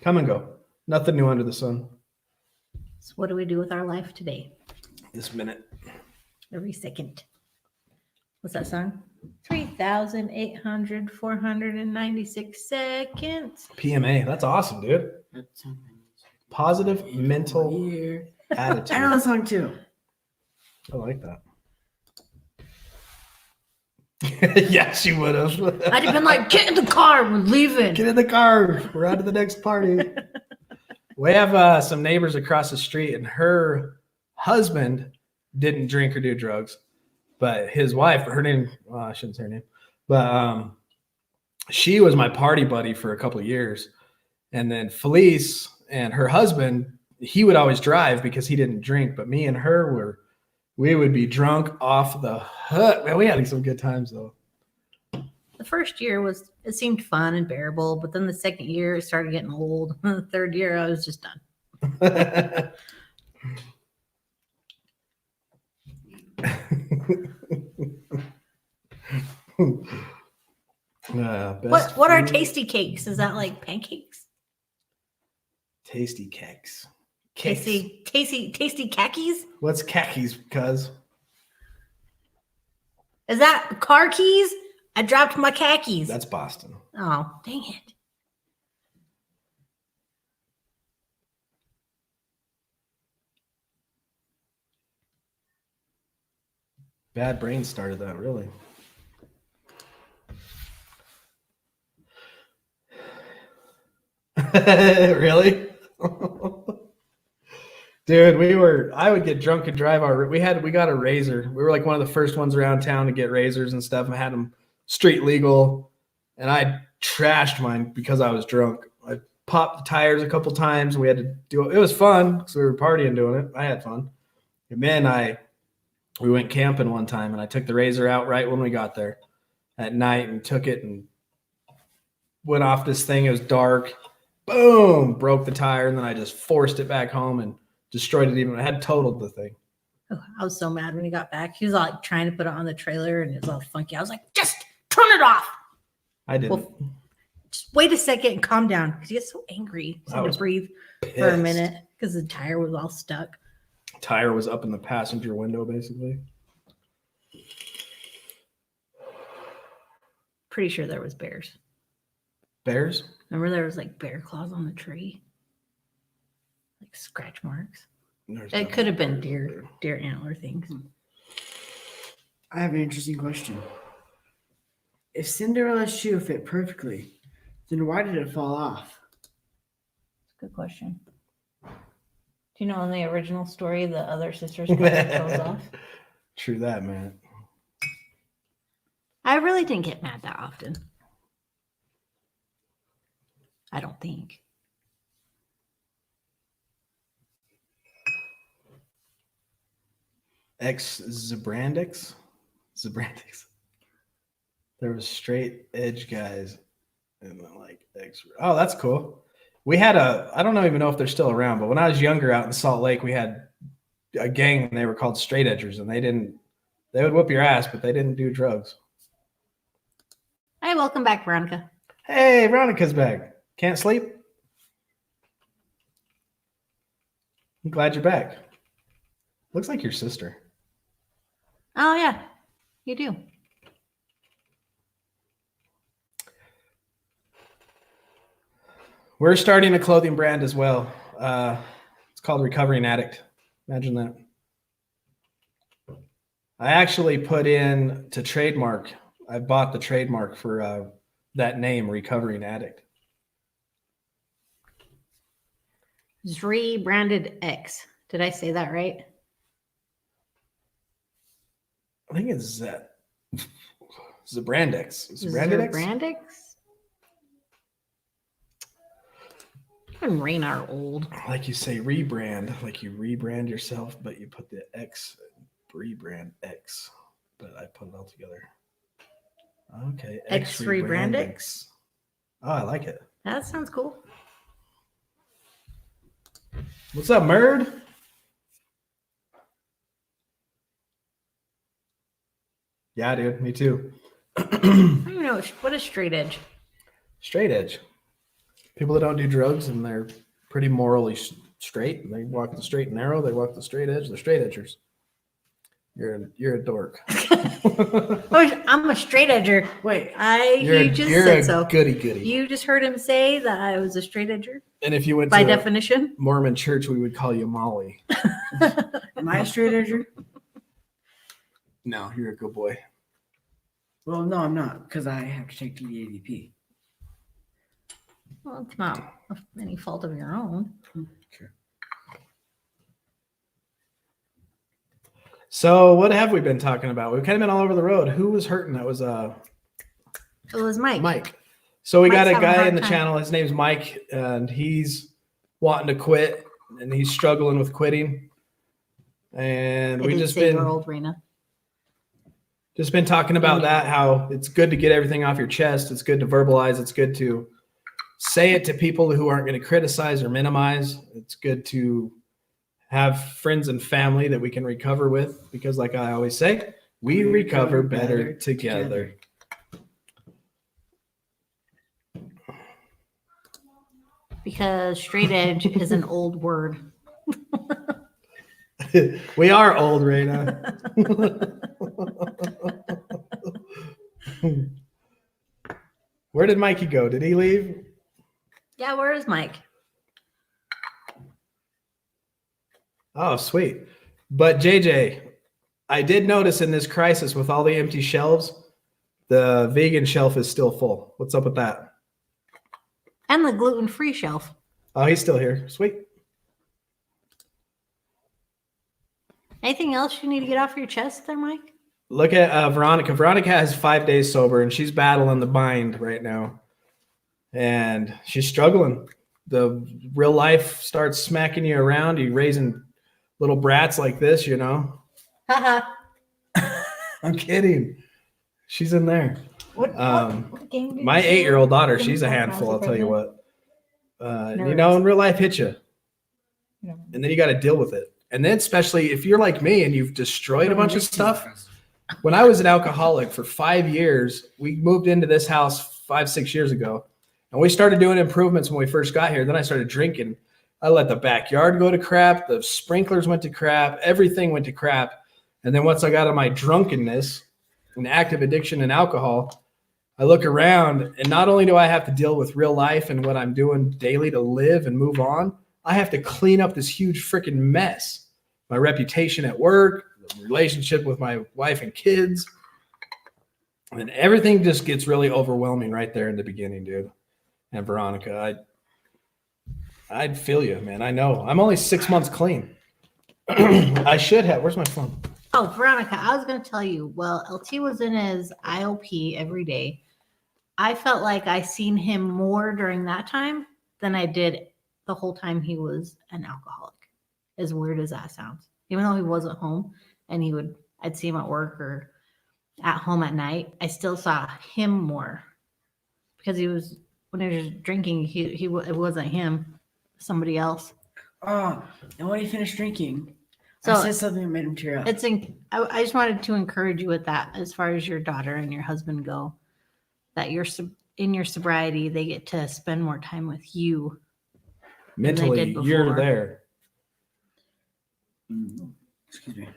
Come and go. Nothing new under the sun. So what do we do with our life today? This minute. Every second. What's that song? 3,496 seconds. PMA. That's awesome, dude. Positive mental attitude. I know that song too. I like that. Yes, you would have. I'd have been like, get in the car, we're leaving. Get in the car. We're on to the next party. We have some neighbors across the street, and her husband didn't drink or do drugs, but his wife, her name, well, I shouldn't say her name, but she was my party buddy for a couple of years. And then Felice and her husband, he would always drive because he didn't drink, but me and her we would be drunk off the hook. Man, we had some good times though. The first year it seemed fun and bearable, but then the second year it started getting old. The third year I was just done. What are tasty cakes? Is that like pancakes? Tasty cakes. Tasty khakis? What's khakis, cuz? Is that car keys? I dropped my khakis. That's Boston. Oh, dang it. Bad brain started that, really. Really? Dude, I would get drunk and drive we got a Razor. We were like one of the first ones around town to get Razors and stuff. I had them street legal, and I trashed mine because I was drunk. I popped the tires a couple times. We had to do it. It was fun because we were partying doing it. I had fun. And then we went camping one time, and I took the Razor out right when we got there at night and took it and went off this thing. It was dark. Boom, broke the tire, and then I just forced it back home and destroyed it. Even I had totaled the thing. Oh, I was so mad when he got back. He was like trying to put it on the trailer and it was all funky. I was like, just turn it off. I didn't. Well, just wait a second and calm down because he gets so angry. He I had was to breathe for a pissed. minute because the tire was all stuck. Tire was up in the passenger window, basically. Pretty sure there was bears. Bears? Remember there was like bear claws on the tree? Like scratch marks. There's It could have been definitely deer antler things. I have an interesting question. If Cinderella's shoe fit perfectly, then why did it fall off? Good question. Do you know in the original story the other sisters cut their toes off? True that, man. I really didn't get mad that often. I don't think. Zebrandix? There was straight edge guys and then like X. Oh, that's cool. We had I don't even know if they're still around, but when I was younger out in Salt Lake, we had a gang and they were called straight edgers, and they would whoop your ass, but they didn't do drugs. Hey, welcome back, Veronica. Hey, Veronica's back. Can't sleep? I'm glad you're back. Looks like your sister. Oh yeah, you do. We're starting a clothing brand as well. It's called Recovering Addict. Imagine that. I actually put in to trademark. I bought the trademark for that name, Recovering Addict. It's rebranded X. Did I say that right? I think it's Zabrandex. Zabrandex? Brandix? And Rayna are old. Like you say, rebrand. Like you rebrand yourself, but you put the X, rebrand X. But I put it all together. Okay. X rebrandix. Oh, I like it. That sounds cool. What's up, Murd? Yeah, dude. Me too. I don't even know what is straight edge. Straight edge. People that don't do drugs and they're pretty morally straight. And they walk the straight and narrow. They walk the straight edge. They're straight edgers. You're a dork. I'm a straight edger. Wait, You just said a so. goody goody. You just heard him say that I was a straight edger And if you went by to definition. Mormon church, we would call you Molly. am I a straight edger? No, you're a good boy. Well, no, I'm not, because I have to take TDADP. Well, it's not any fault of your own. So what have we been talking about? We've kind of been all over the road. Who was hurting? That was It was Mike. Mike. So we got Mike's a having a guy hard in the time. channel. His name's Mike, and he's wanting to quit, and he's struggling with quitting. And I we did just say been we're old, Rayna. talking about Yeah. that, how it's good to get everything off your chest. It's good to verbalize. It's good to say it to people who aren't going to criticize or minimize. It's good to have friends and family that we can recover with, because like I always say, we recover better together. Because straight edge is an old word. We are old, Rayna. Where did Mikey go? Did he leave? Yeah, where is Mike? Oh, sweet. But JJ, I did notice in this crisis with all the empty shelves, the vegan shelf is still full. What's up with that? And the gluten-free shelf. Oh, he's still here. Sweet. Anything else you need to get off your chest there, Mike? Look at Veronica. Veronica has 5 days sober, and she's battling the bind right now. And she's struggling. The real life starts smacking you around. You're raising little brats like this, you know. Haha. I'm kidding. She's in there. What game did you My say? 8-year-old daughter, When she's a was handful, it I'll tell you pregnant? what. Never You know, is. in real life, hit you. No. And then you got to deal with it. And then especially if you're like me and you've destroyed a bunch of stuff, when I was an alcoholic for 5 years, we moved into this house 5-6 years ago, and we started doing improvements when we first got here. Then I started drinking. I let the backyard go to crap. The sprinklers went to crap. Everything went to crap. And then once I got out of my drunkenness and active addiction and alcohol, I look around, and not only do I have to deal with real life and what I'm doing daily to live and move on, I have to clean up this huge freaking mess. My reputation at work, the relationship with my wife and kids, and everything just gets really overwhelming right there in the beginning, dude. And Veronica, I'd feel you, man. I know. I'm only 6 months clean. I should have. Where's my phone? Oh, Veronica, I was going to tell you, well, LT was in his IOP every day. I felt like I seen him more during that time than I did the whole time he was an alcoholic. As weird as that sounds. Even though he wasn't home and I'd see him at work or at home at night, I still saw him more because when he was drinking, it wasn't him, somebody else. Oh, and when he finished drinking, So I said something that made him tear up. I just wanted to encourage you with that as far as your daughter and your husband go, that in your sobriety, they get to spend more time with you. Mentally, you're before. there. Excuse me.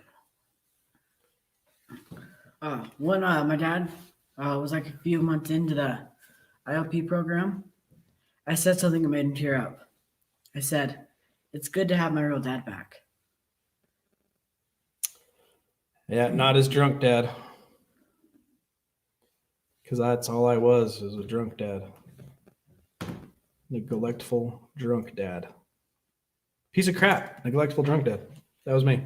When my dad was like a few months into the IOP program, I said something that made him tear up. I said, "It's good to have my real dad back." Yeah, not as drunk dad. Because that's all I was a drunk dad. Neglectful drunk dad. Piece of crap. Neglectful drunk dad. That was me.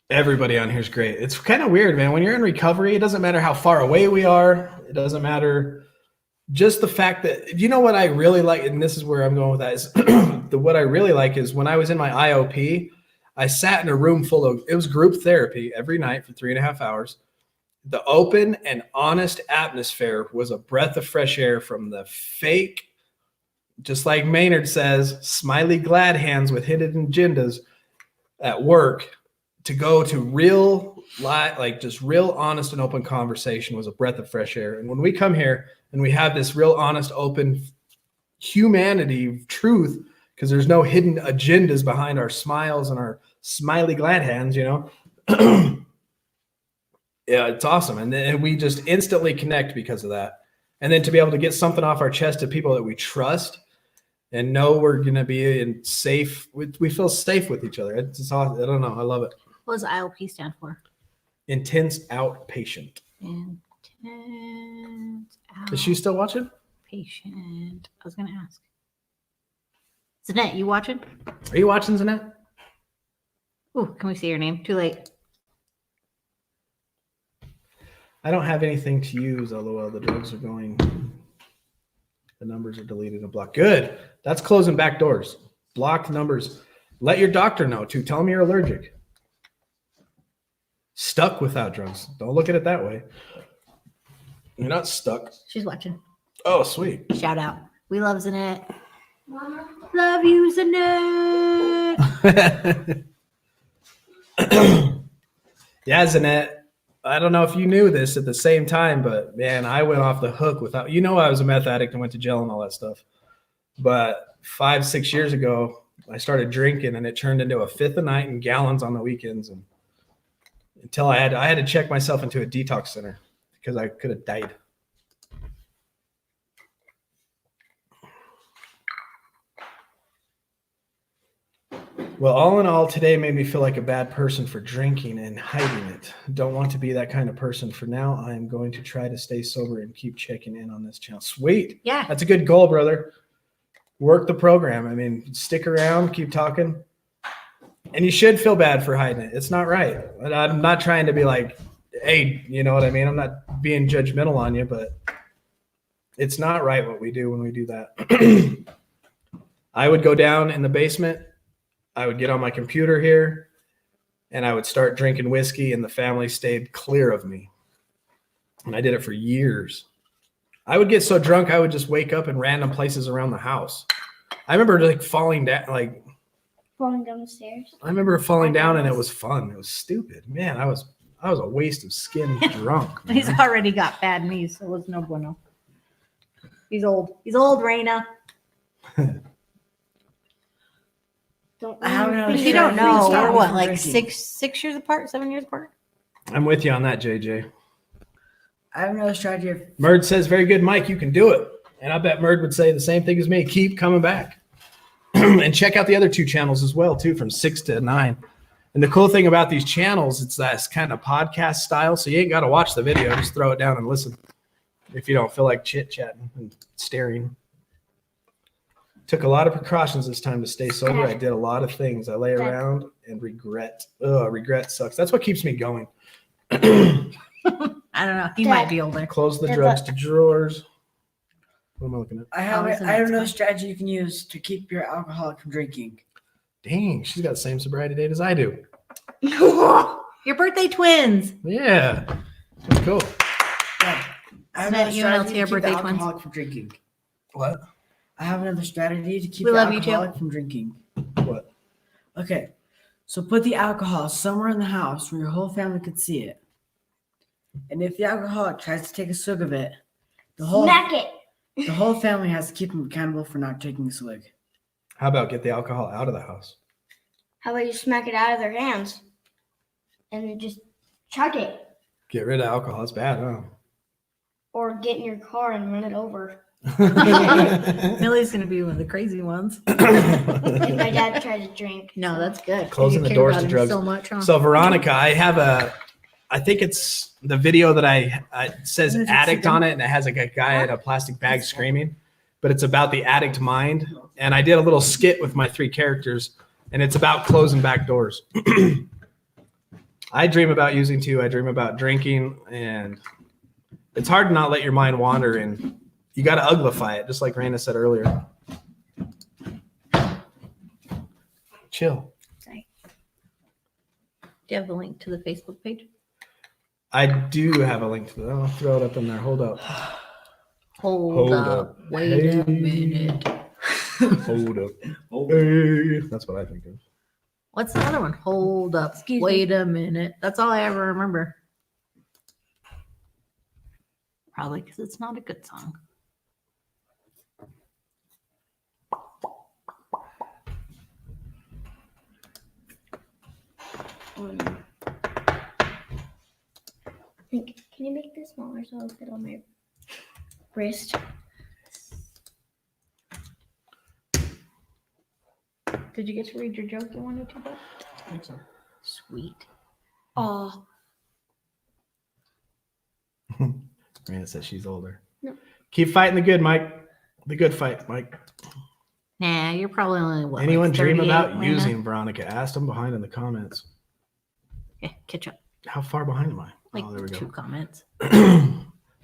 Everybody on here is great. It's kind of weird, man. When you're in recovery, it doesn't matter how far away we are. It doesn't matter. Just the fact that, you know what I really like, and this is where I'm going with that, is what I really like is when I was in my IOP, I sat in a room it was group therapy every night for 3.5 hours. The open and honest atmosphere was a breath of fresh air from the fake, just like Maynard says, smiley glad hands with hidden agendas at work, to go to real, just real honest and open conversation was a breath of fresh air. And when we come here and we have this real honest, open humanity, truth, because there's no hidden agendas behind our smiles and our smiley glad hands, yeah, it's awesome. And then we just instantly connect because of that. And then to be able to get something off our chest to people that we trust and know we're going to be safe. We feel safe with each other. It's awesome. I don't know. I love it. What does IOP stand for? Intense outpatient. Intense Is she still watching? outpatient. I was going to ask. Zanette, you watching? Are you watching, Zanette? Ooh, can we see your name? Too late. I don't have anything to use, LOL. The drugs are going. The numbers are deleted and blocked. Good. That's closing back doors. Blocked numbers. Let your doctor know, too. Tell them you're allergic. Stuck without drugs. Don't look at it that way. You're not stuck. She's watching. Oh, sweet. Shout out. We love Zanette. Mama, Love you, Zanette. Yeah, Zanette. I don't know if you knew this at the same time, but man, I went off the hook without, I was a meth addict and went to jail and all that stuff. But 5-6 years ago, I started drinking and it turned into a fifth a night and gallons on the weekends. And until I had to check myself into a detox center because I could have died. Well, all in all, today made me feel like a bad person for drinking and hiding it. Don't want to be that kind of person. For now, I am going to try to stay sober and keep checking in on this channel. Sweet. Yeah. That's a good goal, brother. Work the program. I mean, stick around, keep talking. And you should feel bad for hiding it. It's not right. I'm not trying to be like, hey, you know what I mean? I'm not being judgmental on you, but it's not right what we do when we do that. I would go down in the basement. I would get on my computer here and I would start drinking whiskey and the family stayed clear of me. And I did it for years. I would get so drunk, I would just wake up in random places around the house. I remember like falling down, like Falling down the stairs. I remember falling down and it was fun. It was stupid. Man, I was a waste of skin drunk. Man. He's already got bad knees, so it was no bueno. He's old. He's old, Rayna. Don't I haven't even If think you don't about it. know, Stop we're me what, from like drinking. 6 years apart, 7 years apart? I'm with you on that, JJ. I have another strategy of Murd says, very good, Mike. You can do it. And I bet Murd would say the same thing as me. Keep coming back. And check out the other 2 channels as well, too, from 6 to 9. And the cool thing about these channels, it's that kind of podcast style. So you ain't got to watch the video. Just throw it down and listen if you don't feel like chit-chatting and staring. Took a lot of precautions this time to stay sober. I did a lot of things. I lay around and regret. Ugh, regret sucks. That's what keeps me going. I don't know. He Dad. might be older. Close the Yeah, drugs to drawers. What am I looking at? I have How is the I have next another one? strategy you can use to keep your alcoholic from drinking. Dang, she's got the same sobriety date as I do. Your birthday twins. Yeah. That's cool. Yeah. I have Isn't that another you and strategy LT are to keep the birthday twins? alcoholic from drinking. What? I have another strategy to keep We the love you too. alcoholic from drinking. What? Okay. So put the alcohol somewhere in the house where your whole family could see it. And if the alcoholic tries to take a swig of it, the whole Smack it. family has to keep him accountable for not taking a swig. How about get the alcohol out of the house? How about you smack it out of their hands and then just chug it, Get rid of alcohol. It's bad, huh? or get in your car and run it over. Millie's going to be one of the crazy ones. If my dad tried to drink. No, that's good. Closing You the care doors about to him drugs. So much, huh? So Veronica, I think it's the video that it says Is it addict on Mexican? it, and it has like a guy in a plastic bag screaming, but it's about the addict mind. And I did a little skit with my 3 characters, and it's about closing back doors. I dream about using too. I dream about drinking, and it's hard to not let your mind wander, and you got to uglify it, just like Rayna said earlier. Chill. Sorry. Do you have the link to the Facebook page? I do have a link to that. I'll throw it up in there. Hold up. Hold up. Wait a Hey. minute. Hold up. Hey. That's what I think of. What's the other one? Hold up. Excuse me. Wait a minute. That's all I ever remember. Probably because it's not a good song. Can you make this smaller so I'll fit on my wrist? Did you get to read your joke you wanted to? Bud? I think so. Sweet. Oh, Rayna says she's older. No. Keep fighting the good, Mike. The good fight, Mike. Nah, you're probably only what? Anyone like dream 38, about Rayna? using Veronica? Ask them behind in the comments. Yeah, catch up. How far behind am I? Like Oh, there we 2 go. comments.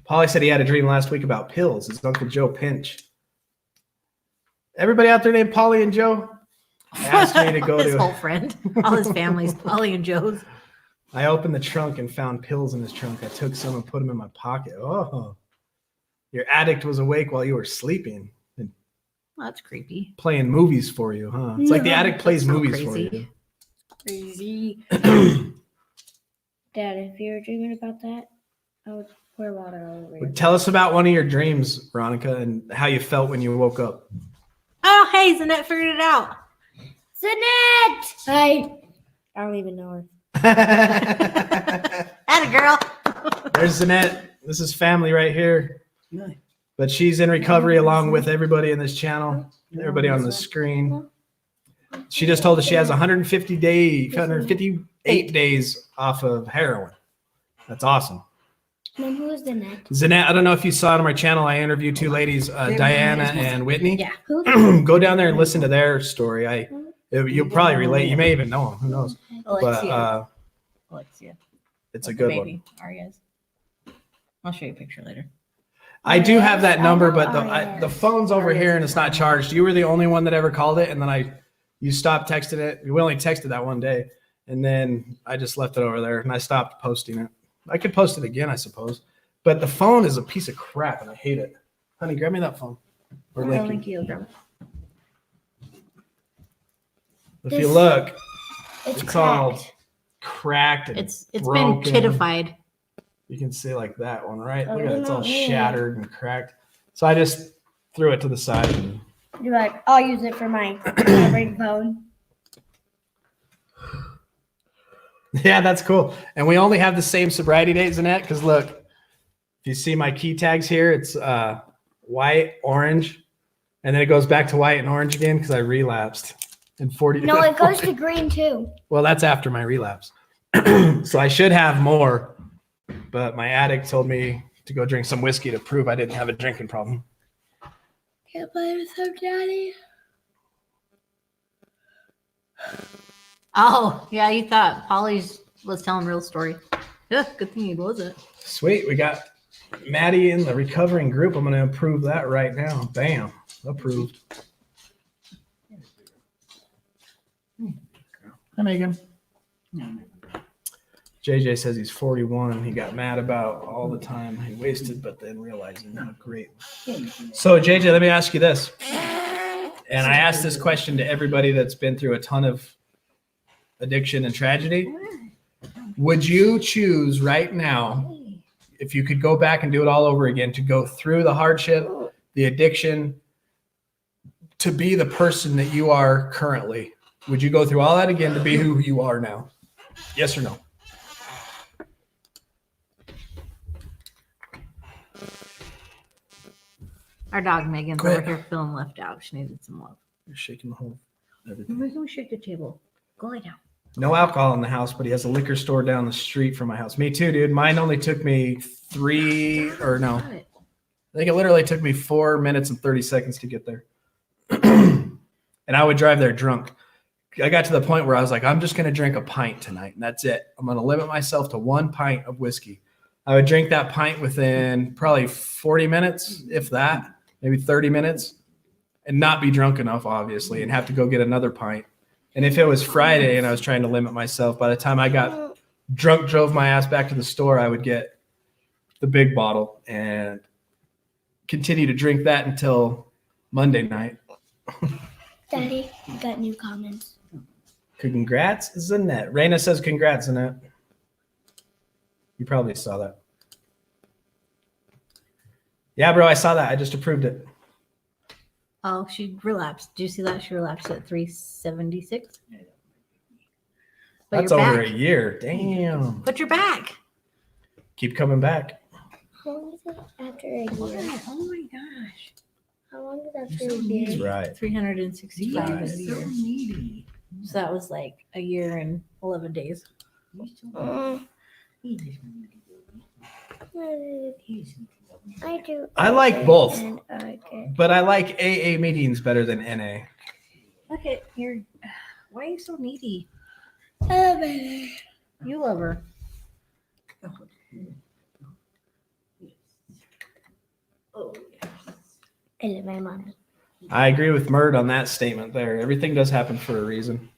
Polly said he had a dream last week about pills. His Uncle Joe Pinch. Everybody out there named Polly and Joe asked me to go his to. whole friend, all his family's Polly and Joe's. I opened the trunk and found pills in his trunk. I took some and put them in my pocket. Oh, your addict was awake while you were sleeping and Well, that's creepy. playing movies for you, huh? It's like the No, addict plays that's so movies for crazy. you. Crazy. Dad, if you were dreaming about that, I would pour water all over you. Tell us about one of your dreams, Veronica, and how you felt when you woke up. Oh, hey, Zanette figured it out. Zanette! I don't even know her. Atta girl. There's Zanette. This is family right here. Really? But she's in recovery along with everybody in this channel, everybody on the screen. She just told us she has 158 days off of heroin. That's awesome. Mom, who is Zanette? Zanette, I don't know if you saw it on my channel. I interviewed 2 ladies, Diana and Whitney. Yeah. Who? Go down there and listen to their story. You'll probably relate. You may even know them. Who knows? But Alexia. it's a Like good the one. baby. Arias. I'll show you a picture later. I do have that I number, know but Arias. the phone's over here and it's not charged. You were the only one that ever called it, and then you stopped texting it. We only texted that one day, and then I just left it over there, and I stopped posting it. I could post it again, I suppose, but the phone is a piece of crap, and I hate it. Honey, grab me that phone. Or I'll Linky. link you, grab it. If you look, It's it's all cracked. cracked and It's been broken. chitified. You can see like that one, right? Oh, Look at it. It's all no, yeah. shattered and cracked. So I just threw it to the side. And You're like, I'll use it for my ringtone. yeah, that's cool. And we only have the same sobriety date, Zanette, because look, if you see my key tags here, it's white, orange, and then it goes back to white and orange again because I relapsed in 40. No, it goes to green too. Well, that's after my relapse. So I should have more, but my addict told me to go drink some whiskey to prove I didn't have a drinking problem. Can't play with her, Daddy. Oh, yeah, you thought Polly's was telling real story. Yeah, good thing he wasn't. Sweet. We got Maddie in the recovering group. I'm going to approve that right now. Bam. Approved. Hi, Megan. JJ says he's 41. He got mad about all the time he wasted, but then realizing how great. So, JJ, let me ask you this. And I asked this question to everybody that's been through a ton of addiction and tragedy. Would you choose right now, if you could go back and do it all over again, to go through the hardship, the addiction, to be the person that you are currently? Would you go through all that again to be who you are now? Yes or no? Our dog Megan's Go over ahead. here feeling left out. She needed some love. You're shaking the whole everything. We're going to shake the table. Go lay down. No alcohol in the house, but he has a liquor store down the street from my house. Me too, dude. Mine only took me I think it literally took me 4 minutes and 30 seconds to get there. And I would drive there drunk. I got to the point where I was like, I'm just going to drink a pint tonight, and that's it. I'm going to limit myself to 1 pint of whiskey. I would drink that pint within probably 40 minutes, if that, maybe 30 minutes, and not be drunk enough, obviously, and have to go get another pint. And if it was Friday and I was trying to limit myself, by the time I got drunk, drove my ass back to the store, I would get the big bottle and continue to drink that until Monday night. Daddy, you got new comments. Congrats, Zanette. Rayna says congrats, Zanette. You probably saw that. Yeah, bro, I saw that. I just approved it. Oh, she relapsed. Did you see that? She relapsed at 376. But That's you're over back. a year. Damn. But you're back. Keep coming back. How long is it after a Look at year? it. Oh my gosh. How long is after so a year? That's right. 365 Right. a year. So that was like a year and 11 days. I do. I like both. And I get. But I like AA meetings better than NA. Look at your. Why are you so needy? Oh, baby. You love her. I love my mommy. I agree with Murd on that statement there. Everything does happen for a reason.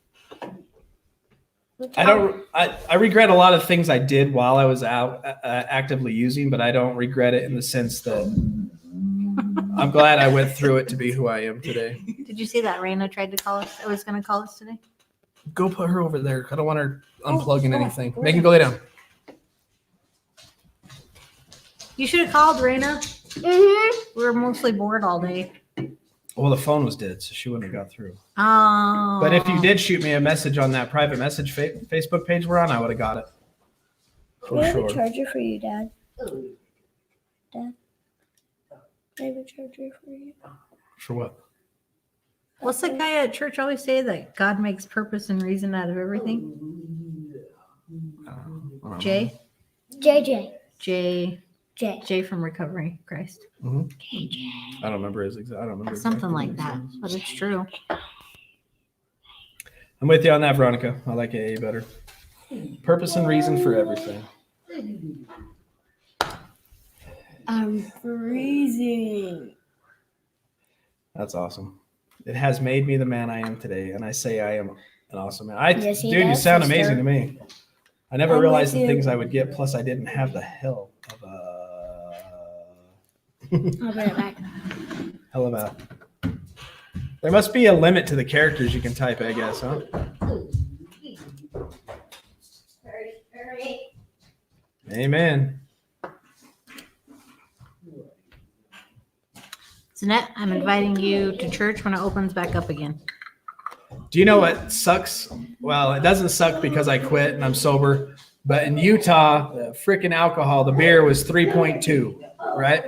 I regret a lot of things I did while I was out actively using, but I don't regret it in the sense that I'm glad I went through it to be who I am today. Did you see that Rayna tried to call us? I was going to call us today. Go put her over there. I don't want her unplugging go anything. on, go Megan, on. go lay down. You should have called Rayna. Mm-hmm. We were mostly bored all day. Well, the phone was dead, so she wouldn't have got through. Oh. But if you did shoot me a message on that private message Facebook page we're on, I would have got it. For I have sure. a charger for you, Dad. Dad. I have a charger for you. For what? What's the guy at church always say that God makes purpose and reason out of everything? I don't know. Jay? JJ. Jay from Recovery Christ. I don't remember his exact. I don't remember Something exactly like what that, he says. but it's true. I'm with you on that, Veronica. I like AA better. Purpose and reason for everything. I'm freezing. That's awesome. It has made me the man I am today, and I say I am an awesome man. Yes, he dude, you does, sound sister. amazing to me. I never I'm realized with the you. things I would get. Plus, I didn't have the hell of I'll bring it back. hell of a There must be a limit to the characters you can type, I guess, huh? Amen. Jeanette, I'm inviting you to church when it opens back up again. Do you know what sucks? Well, it doesn't suck because I quit and I'm sober. But in Utah, the freaking alcohol, the beer was 3.2, right?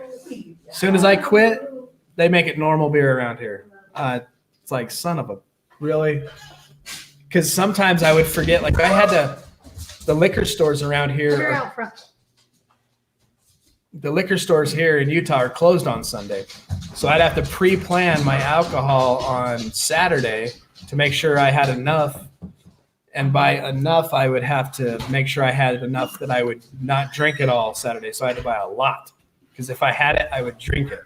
As soon as I quit, they make it normal beer around here. It's like, son of a, really? Because sometimes I would forget, like I had the liquor stores around Put her here, out front. the liquor stores here in Utah are closed on Sunday. So I'd have to pre-plan my alcohol on Saturday to make sure I had enough. And by enough, I would have to make sure I had enough that I would not drink it all Saturday. So I had to buy a lot because if I had it, I would drink it.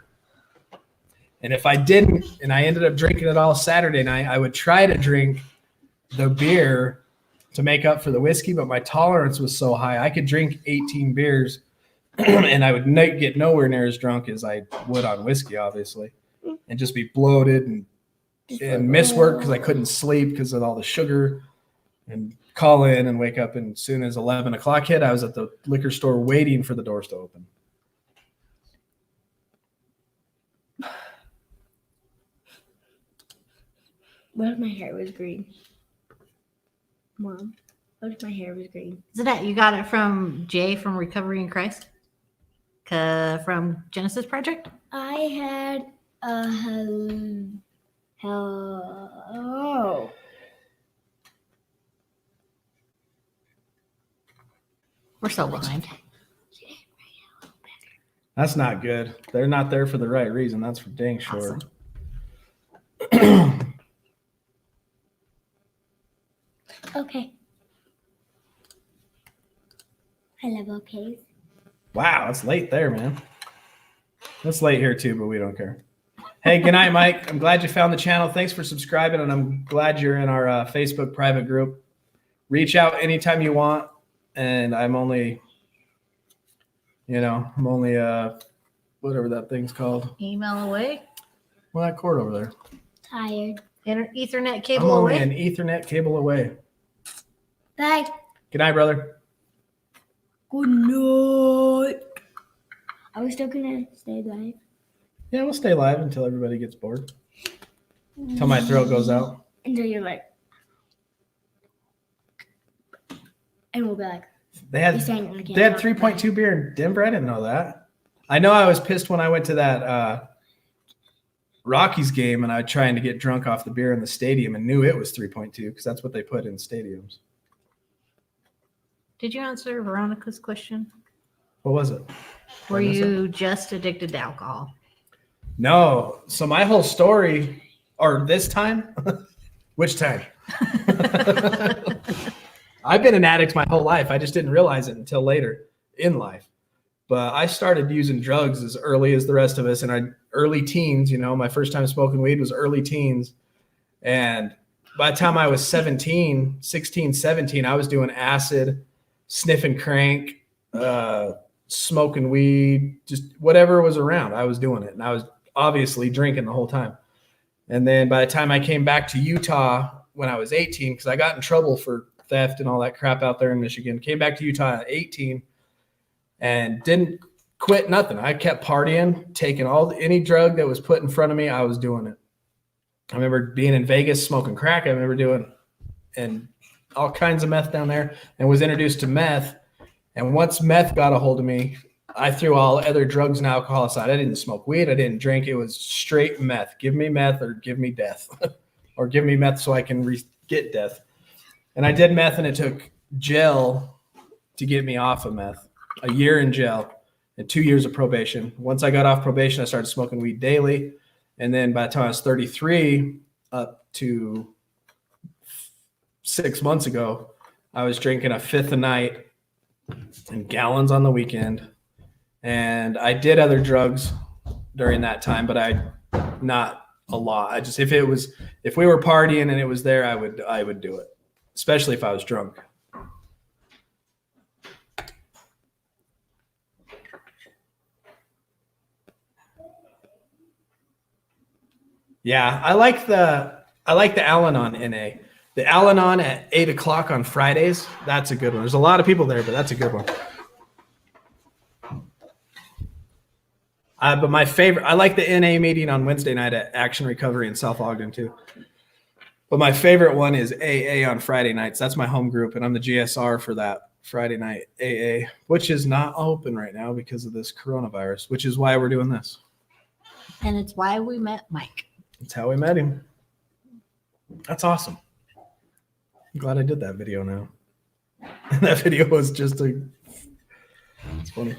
And if I didn't, and I ended up drinking it all Saturday night, I would try to drink the beer to make up for the whiskey, but my tolerance was so high. I could drink 18 beers and I would get nowhere near as drunk as I would on whiskey, obviously, and just be bloated and miss work because I couldn't sleep because of all the sugar, and call in and wake up. And as soon as 11 o'clock hit, I was at the liquor store waiting for the doors to open. What if my hair was green? Mom, what if my hair was green? Jeanette, you got it from Jay from Recovery in Christ? From Genesis Project? I had a hello. We're so behind. That's not good. They're not there for the right reason. That's for dang sure. Awesome. Okay. I love okays. Wow, it's late there, man. It's late here too, but we don't care. Hey, good night, Mike. I'm glad you found the channel. Thanks for subscribing, and I'm glad you're in our Facebook private group. Reach out anytime you want, and I'm only whatever that thing's called. Email away. Well, that cord over there. Tired. Ethernet I'm cable only away. an Ethernet cable away. Bye. Good night, brother. Good night. Are we still gonna stay live? Yeah, we'll stay live until everybody gets bored. Until my throat goes out. Until you're like, and we'll be like, They had you're saying I can't They had talk about 3.2 beer in Denver. I didn't know that. I know I was pissed when I went to that Rockies game and I was trying to get drunk off the beer in the stadium and knew it was 3.2 because that's what they put in stadiums. Did you answer Veronica's question? What was it? Were I miss you just addicted to alcohol? No. So my whole story, or this time, which time? I've been an addict my whole life. I just didn't realize it until later in life. But I started using drugs as early as the rest of us in our early teens. You know, my first time smoking weed was early teens. And by the time I was 16, 17, I was doing acid, sniffing crank, smoking weed, just whatever was around. I was doing it. And I was obviously drinking the whole time. And then by the time I came back to Utah when I was 18, because I got in trouble for theft and all that crap out there in Michigan, came back to Utah at 18 and didn't quit nothing. I kept partying, taking any drug that was put in front of me. I was doing it. I remember being in Vegas, smoking crack. I remember doing and all kinds of meth down there, and was introduced to meth. And once meth got a hold of me, I threw all other drugs and alcohol aside. I didn't smoke weed. I didn't drink. It was straight meth. Give me meth or give me death or give me meth so I can get death. And I did meth, and it took jail to get me off of meth. A year in jail and 2 years of probation. Once I got off probation, I started smoking weed daily. And then by the time I was 33, up to 6 months ago, I was drinking a fifth a night and gallons on the weekend. And I did other drugs during that time, but not a lot. I just, if we were partying and it was there, I would do it, especially if I was drunk. Yeah, I like the Al-Anon NA. The Al-Anon at 8 o'clock on Fridays. That's a good one. There's a lot of people there, but that's a good one. But my favorite, I like the NA meeting on Wednesday night at Action Recovery in South Ogden too. But my favorite one is AA on Friday nights. That's my home group, and I'm the GSR for that Friday night AA, which is not open right now because of this coronavirus, which is why we're doing this. And it's why we met Mike. That's how we met him. That's awesome. I'm glad I did that video now. That video was just it's funny.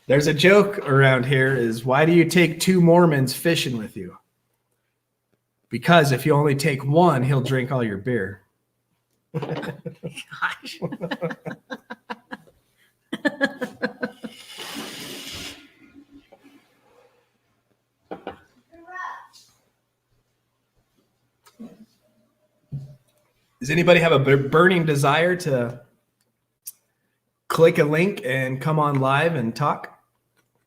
There's a joke around here is, why do you take 2 Mormons fishing with you? Because if you only take one, he'll drink all your beer. Gosh. Does anybody have a burning desire to click a link and come on live and talk?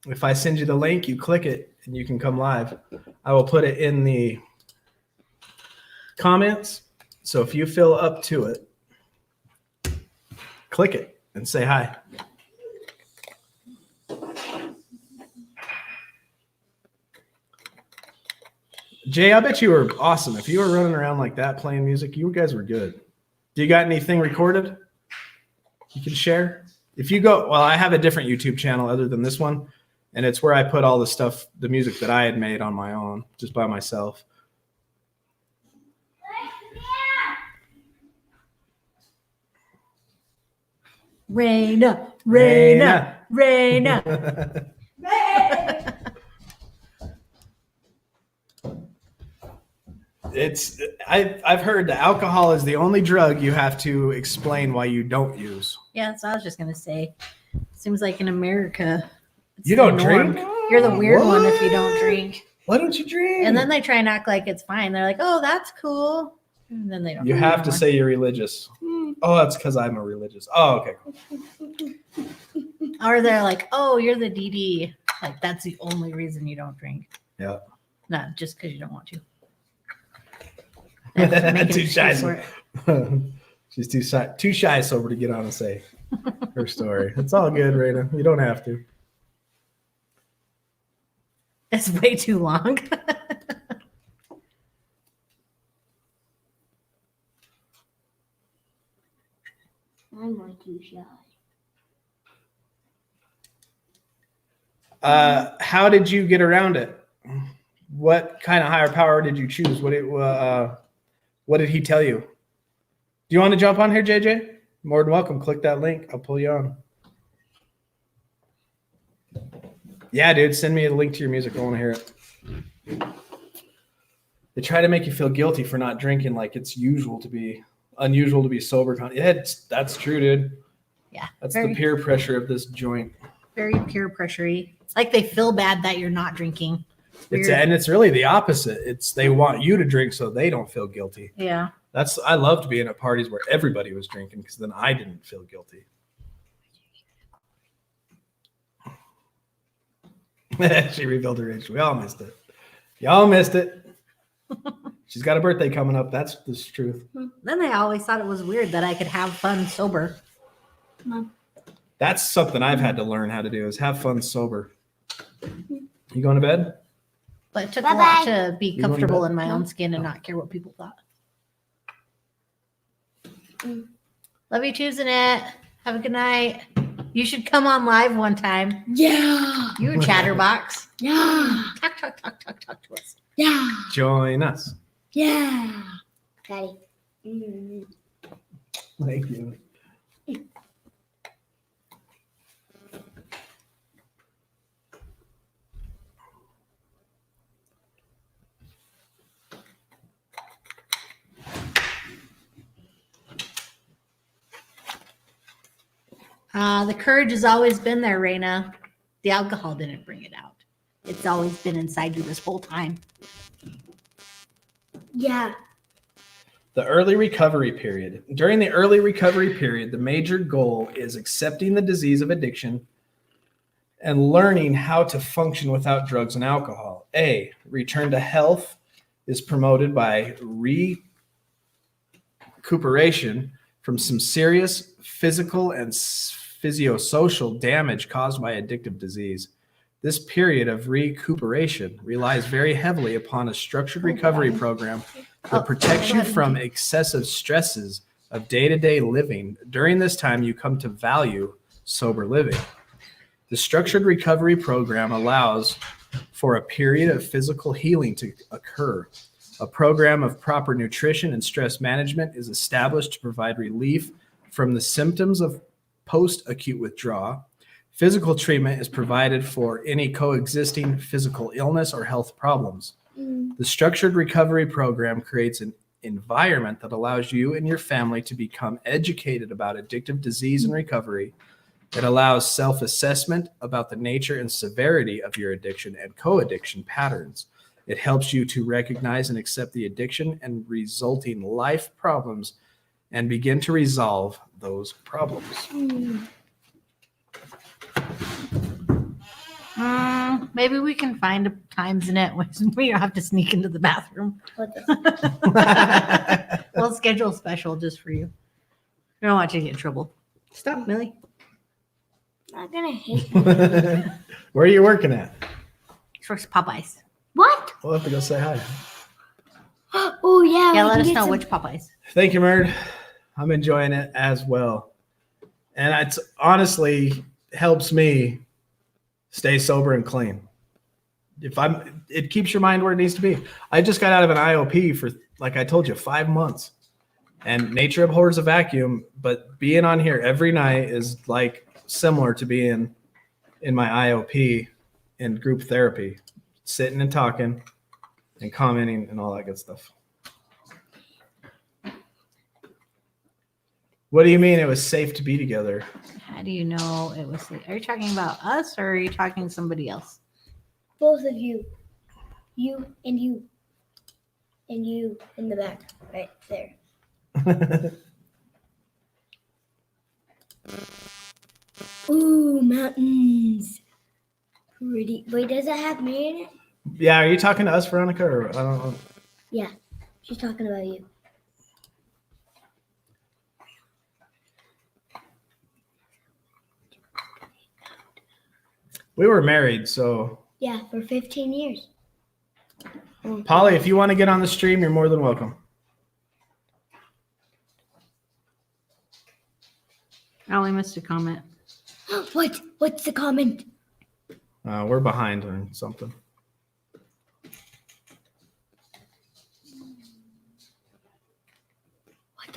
If I send you the link, you click it and you can come live. I will put it in the comments. So if you feel up to it, click it and say hi. Jay, I bet you were awesome. If you were running around like that playing music, you guys were good. Do you got anything recorded you can share? If you go, well, I have a different YouTube channel other than this one, and it's where I put all the stuff, the music that I had made on my own, just by myself. Rayna, Rayna, Rayna. I've heard that alcohol is the only drug you have to explain why you don't use. Yeah, so I was just gonna say, seems like in America, it's You the don't norm. drink? You're the weird one if you What? don't drink. Why don't you drink? And then they try and act like it's fine. They're like, "Oh, that's cool," and then they don't. You do it have to anymore. say you're religious. Oh, that's because I'm a religious. Oh, okay. Or they're like, "Oh, you're the DD." Like that's the only reason you don't drink. Yeah. Not just because you don't want to. They have to make an Too shy. excuse for it. She's too shy sober to get on and say her story. It's all good, Rayna. You don't have to. It's way too long. I'm way too shy. How did you get around it? What kind of higher power did you choose? What did he tell you? Do you want to jump on here, JJ? More than welcome. Click that link. I'll pull you on. Yeah, dude, send me a link to your music. I want to hear it. They try to make you feel guilty for not drinking, like it's unusual to be sober. Yeah, that's true, dude. Yeah. That's very, the peer pressure of this joint. very peer pressure-y. It's like they feel bad that you're not drinking. Weird. It's really the opposite. It's they want you to drink so they don't feel guilty. Yeah. I loved being at parties where everybody was drinking because then I didn't feel guilty. She rebuilt her age. We all missed it. Y'all missed it. She's got a birthday coming up. That's the truth. Then they always thought it was weird that I could have fun sober. That's something I've had to learn how to do is have fun sober. You going to bed? But it took Bye-bye. a lot to be You going to comfortable bed? in my own skin and not care what people thought. Love you too, Zanette. Have a good night. You should come on live one time. Yeah. You chatterbox. Yeah. Talk to us. Yeah. Join us. Yeah. Daddy. Thank you. The courage has always been there, Rayna. The alcohol didn't bring it out. It's always been inside you this whole time. Yeah. The early recovery period. During the early recovery period, the major goal is accepting the disease of addiction and learning how to function without drugs and alcohol. A, return to health is promoted by recuperation from some serious physical and physiosocial damage caused by addictive disease. This period of recuperation relies very heavily upon a structured recovery program that protects you from excessive stresses of day-to-day living. During this time, you come to value sober living. The structured recovery program allows for a period of physical healing to occur. A program of proper nutrition and stress management is established to provide relief from the symptoms of post-acute withdrawal. Physical treatment is provided for any coexisting physical illness or health problems. The structured recovery program creates an environment that allows you and your family to become educated about addictive disease and recovery. It allows self-assessment about the nature and severity of your addiction and co-addiction patterns. It helps you to recognize and accept the addiction and resulting life problems and begin to resolve those problems. Maybe we can find times in it when we don't have to sneak into the bathroom. We'll schedule a special just for you. I don't want you to get in trouble. Stop, Millie. I'm not gonna hate you. Where are you working at? First Popeyes. What? We'll have to go say hi. Oh yeah. Yeah, we let can us get know some- which Popeyes. Thank you, Merd. I'm enjoying it as well. And it's honestly helps me stay sober and clean. It keeps your mind where it needs to be. I just got out of an IOP for, like I told you, 5 months. And nature abhors a vacuum, but being on here every night is like similar to being in my IOP in group therapy, sitting and talking and commenting and all that good stuff. What do you mean it was safe to be together? How do you know it was? Are you talking about us or are you talking to somebody else? Both of you. You and you. And you in the back, right there. Ooh, mountains. Pretty. Wait, does it have me in it? Yeah, are you talking to us, Veronica? Or I don't know. Yeah, she's talking about you. We were married, so Yeah, for 15 years. Polly, if you want to get on the stream, you're more than welcome. I only missed a comment. What? What's the comment? We're behind on something. What's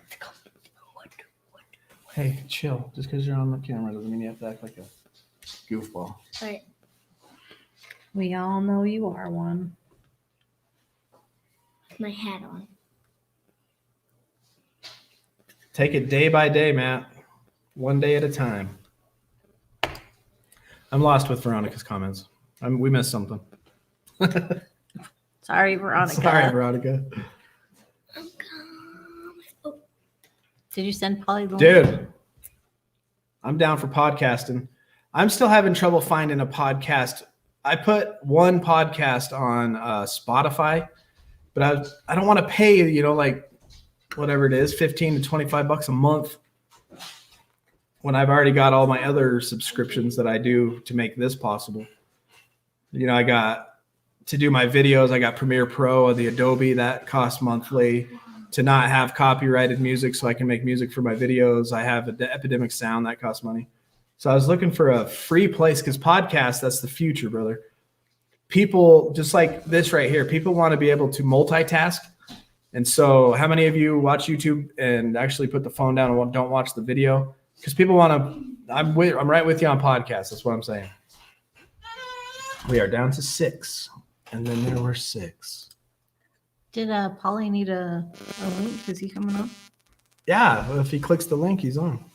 the comment? What? Hey, chill. Just because you're on the camera doesn't mean you have to act like a goofball. All right. We all know you are one. With my hat on. Take it day by day, Matt. One day at a time. I'm lost with Veronica's comments. We missed something. Sorry, Veronica. Sorry, Veronica. I'm coming. Oh, Did you send Polly the link? Dude, I'm down for podcasting. I'm still having trouble finding a podcast. I put one podcast on Spotify, but I don't want to pay, like whatever it is, 15 to 25 bucks a month when I've already got all my other subscriptions that I do to make this possible. I got to do my videos. I got Premiere Pro, the Adobe that costs monthly. To not have copyrighted music so I can make music for my videos. I have the Epidemic Sound that costs money. So I was looking for a free place because podcasts, that's the future, brother. People, just like this right here, people want to be able to multitask. And so how many of you watch YouTube and actually put the phone down and don't watch the video? Because people want to, I'm right with you on podcasts. That's what I'm saying. We are down to 6. And then there were 6. Did Polly need a link? Is he coming on? Yeah, well, if he clicks the link, he's on.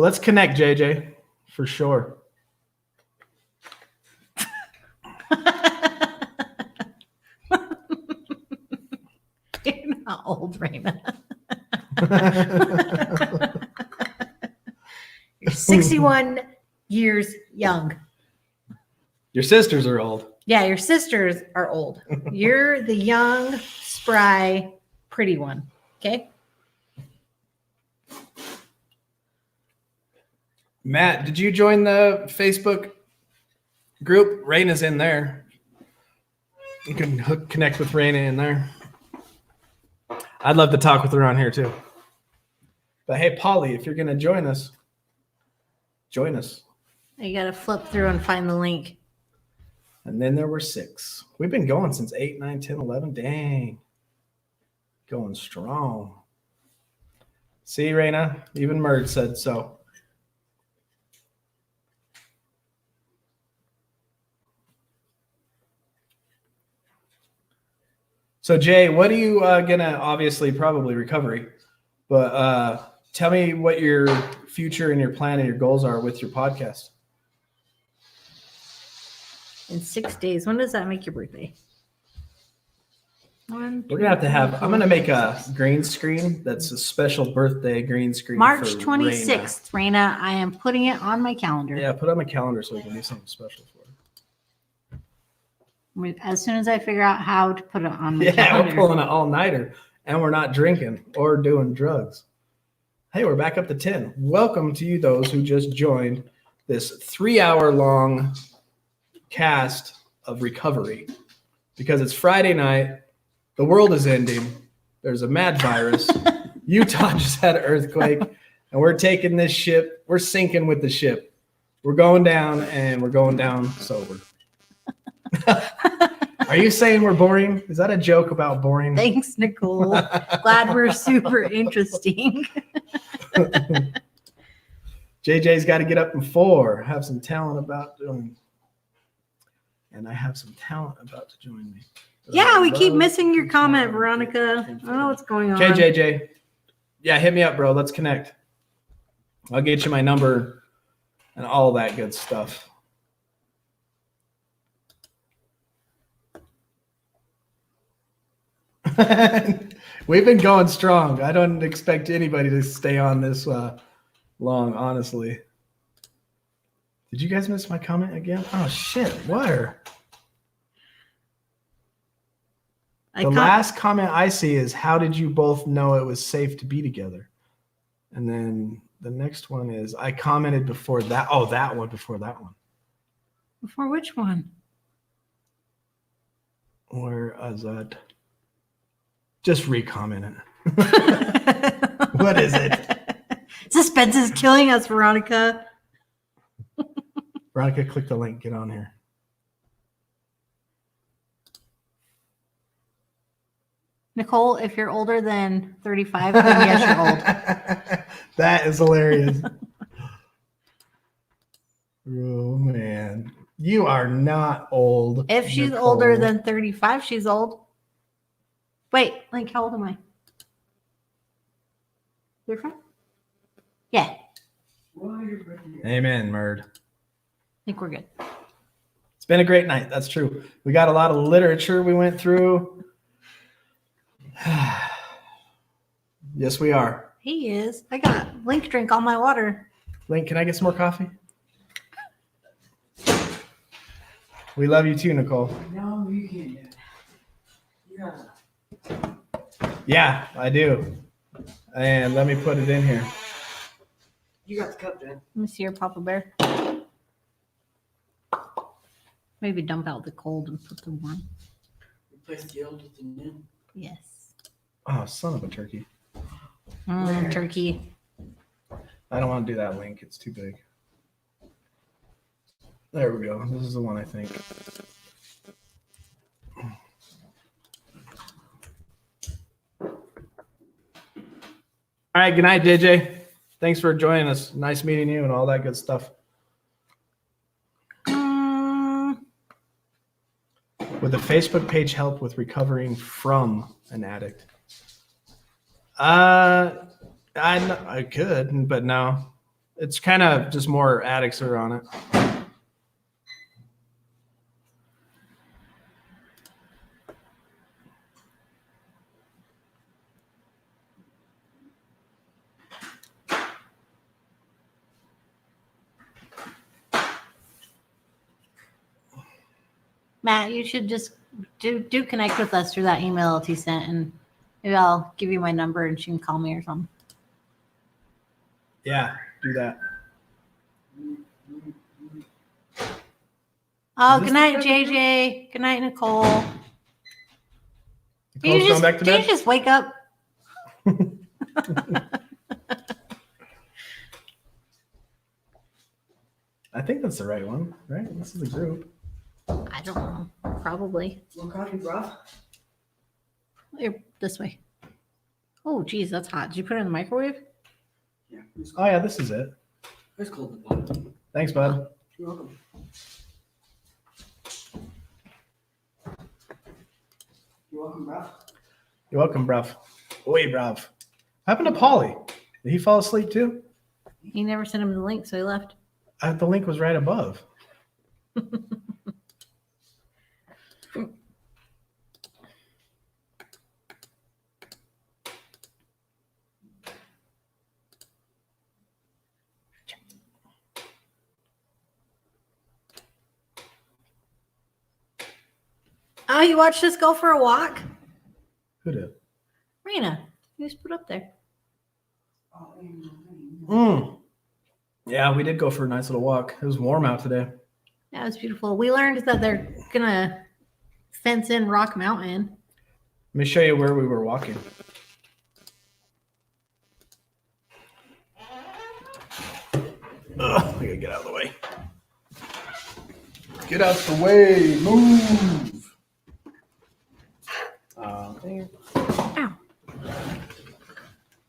let's connect, JJ, for sure. You're not old, Rayna. You're 61 years young. Your sisters are old. Yeah, your sisters are old. You're the young, spry, pretty one. Okay. Matt, did you join the Facebook group? Rayna's in there. You can connect with Rayna in there. I'd love to talk with her on here too. But hey, Polly, if you're going to join us, join us. You got to flip through and find the link. And then there were 6. We've been going since 8, 9, 10, 11. Dang. Going strong. See, Rayna, even Murd said so. So, Jay, what are you going to, obviously, probably recovery, but tell me what your future and your plan and your goals are with your podcast. In 6 days. When does that make your birthday? One, We're going to have, I'm going to make a green screen that's a special birthday green screen. March for 26th, Rayna. I am putting it on my calendar. Rayna. Yeah, put it on my calendar so we can do something special for it. As soon as I figure out how to put it on my Yeah, calendar. we're pulling an all-nighter, and we're not drinking or doing drugs. Hey, we're back up to 10. Welcome to you, those who just joined this 3-hour-long cast of recovery. Because it's Friday night, the world is ending, there's a mad virus, Utah just had an earthquake, and we're taking this ship, we're sinking with the ship. We're going down, and we're going down sober. Are you saying we're boring? Is that a joke about boring? Thanks, Nicole. Glad we're super interesting. JJ's got to get up in 4, have some talent about doing. And I have some talent about to join me. Yeah, we keep missing your comment, Veronica. I don't know what's going on. Okay, JJ. Yeah, hit me up, bro. Let's connect. I'll get you my number and all that good stuff. We've been going strong. I don't expect anybody to stay on this long, honestly. Did you guys miss my comment again? Oh, shit. Where? The last comment I see is, how did you both know it was safe to be together? And then the next one is, I commented before that. Oh, that one before that one. Before which one? Where is that? Just re-comment it. What is it? Suspense is killing us, Veronica. Veronica, click the link. Get on here. Nicole, if you're older than 35, then yes, you're old. That is hilarious. Oh, man. You are not old. If she's Nicole. older than 35, she's old. Wait, like, how old am I? 35? Yeah, Amen, Murd. I think we're good. It's been a great night. That's true. We got a lot of literature we went through. Yes, we are. He is. I got Link drink on my water. Link, can I get some more coffee? We love you too, Nicole. No, you can't yet. Yeah. Yeah, I do. And let me put it in here. You got the cup, Dad. Let me see your Papa Bear. Maybe dump out the cold and put the warm. Replace the old with the new. Yes. Oh, son of a turkey. Turkey. I don't want to do that link. It's too big. There we go. This is the one, I think. All right. Good night, JJ. Thanks for joining us. Nice meeting you and all that good stuff. Would the Facebook page help with recovering from an addict? I could, but no. It's kind of just more addicts are on it. Matt, you should just do connect with us through that email that he sent, and maybe I'll give you my number and she can call me or something. Yeah, do that. Oh, Is this good night, the- JJ. Good night, Nicole. Nicole's going back to Did you bed? just wake up? I think that's the right one, right? This is the group. I don't know. Probably. More coffee, bro? Here, this way. Oh, geez, that's hot. Did you put it in the microwave? Yeah. Oh yeah, this is it. It's cold at the bottom. Thanks, bud. You're welcome. You're welcome, bro. You're welcome, bruv. Oi, bruv. What happened to Polly? Did he fall asleep too? He never sent him the link, so he left. The link was right above. Oh, you watched us go for a walk? Who did? Rayna, you just put up there. Yeah, we did go for a nice little walk. It was warm out today. That was beautiful. We learned that they're gonna fence in Rock Mountain. Let me show you where we were walking. Ugh, I gotta get out of the way. Get out the way. Move. There. Ow.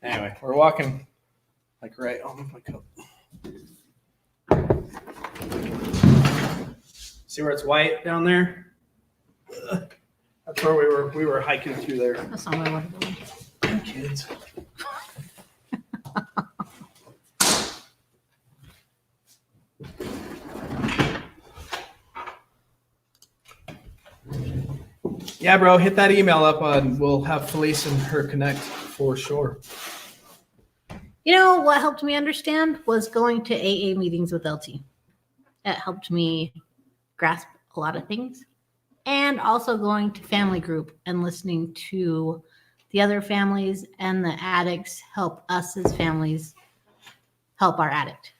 Anyway, we're walking like right on my coat. See where it's white down there? Ugh. That's where we were hiking through there. That's not what I wanted to do. Kids. Yeah, bro, hit that email up and we'll have Felice and her connect for sure. You know what helped me understand was going to AA meetings with LT. It helped me grasp a lot of things. And also going to family group and listening to the other families and the addicts help us as families help our addict.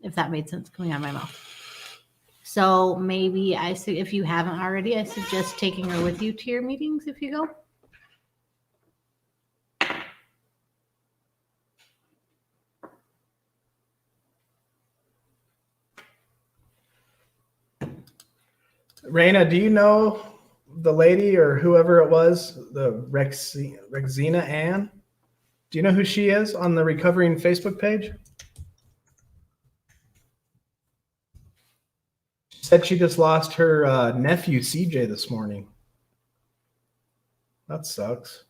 If that made sense coming out of my mouth. So maybe if you haven't already, I suggest taking her with you to your meetings if you go. Rayna, do you know the lady or whoever it was, the Rexina Ann? Do you know who she is on the Recovering Facebook page? She said she just lost her nephew, CJ, this morning. That sucks.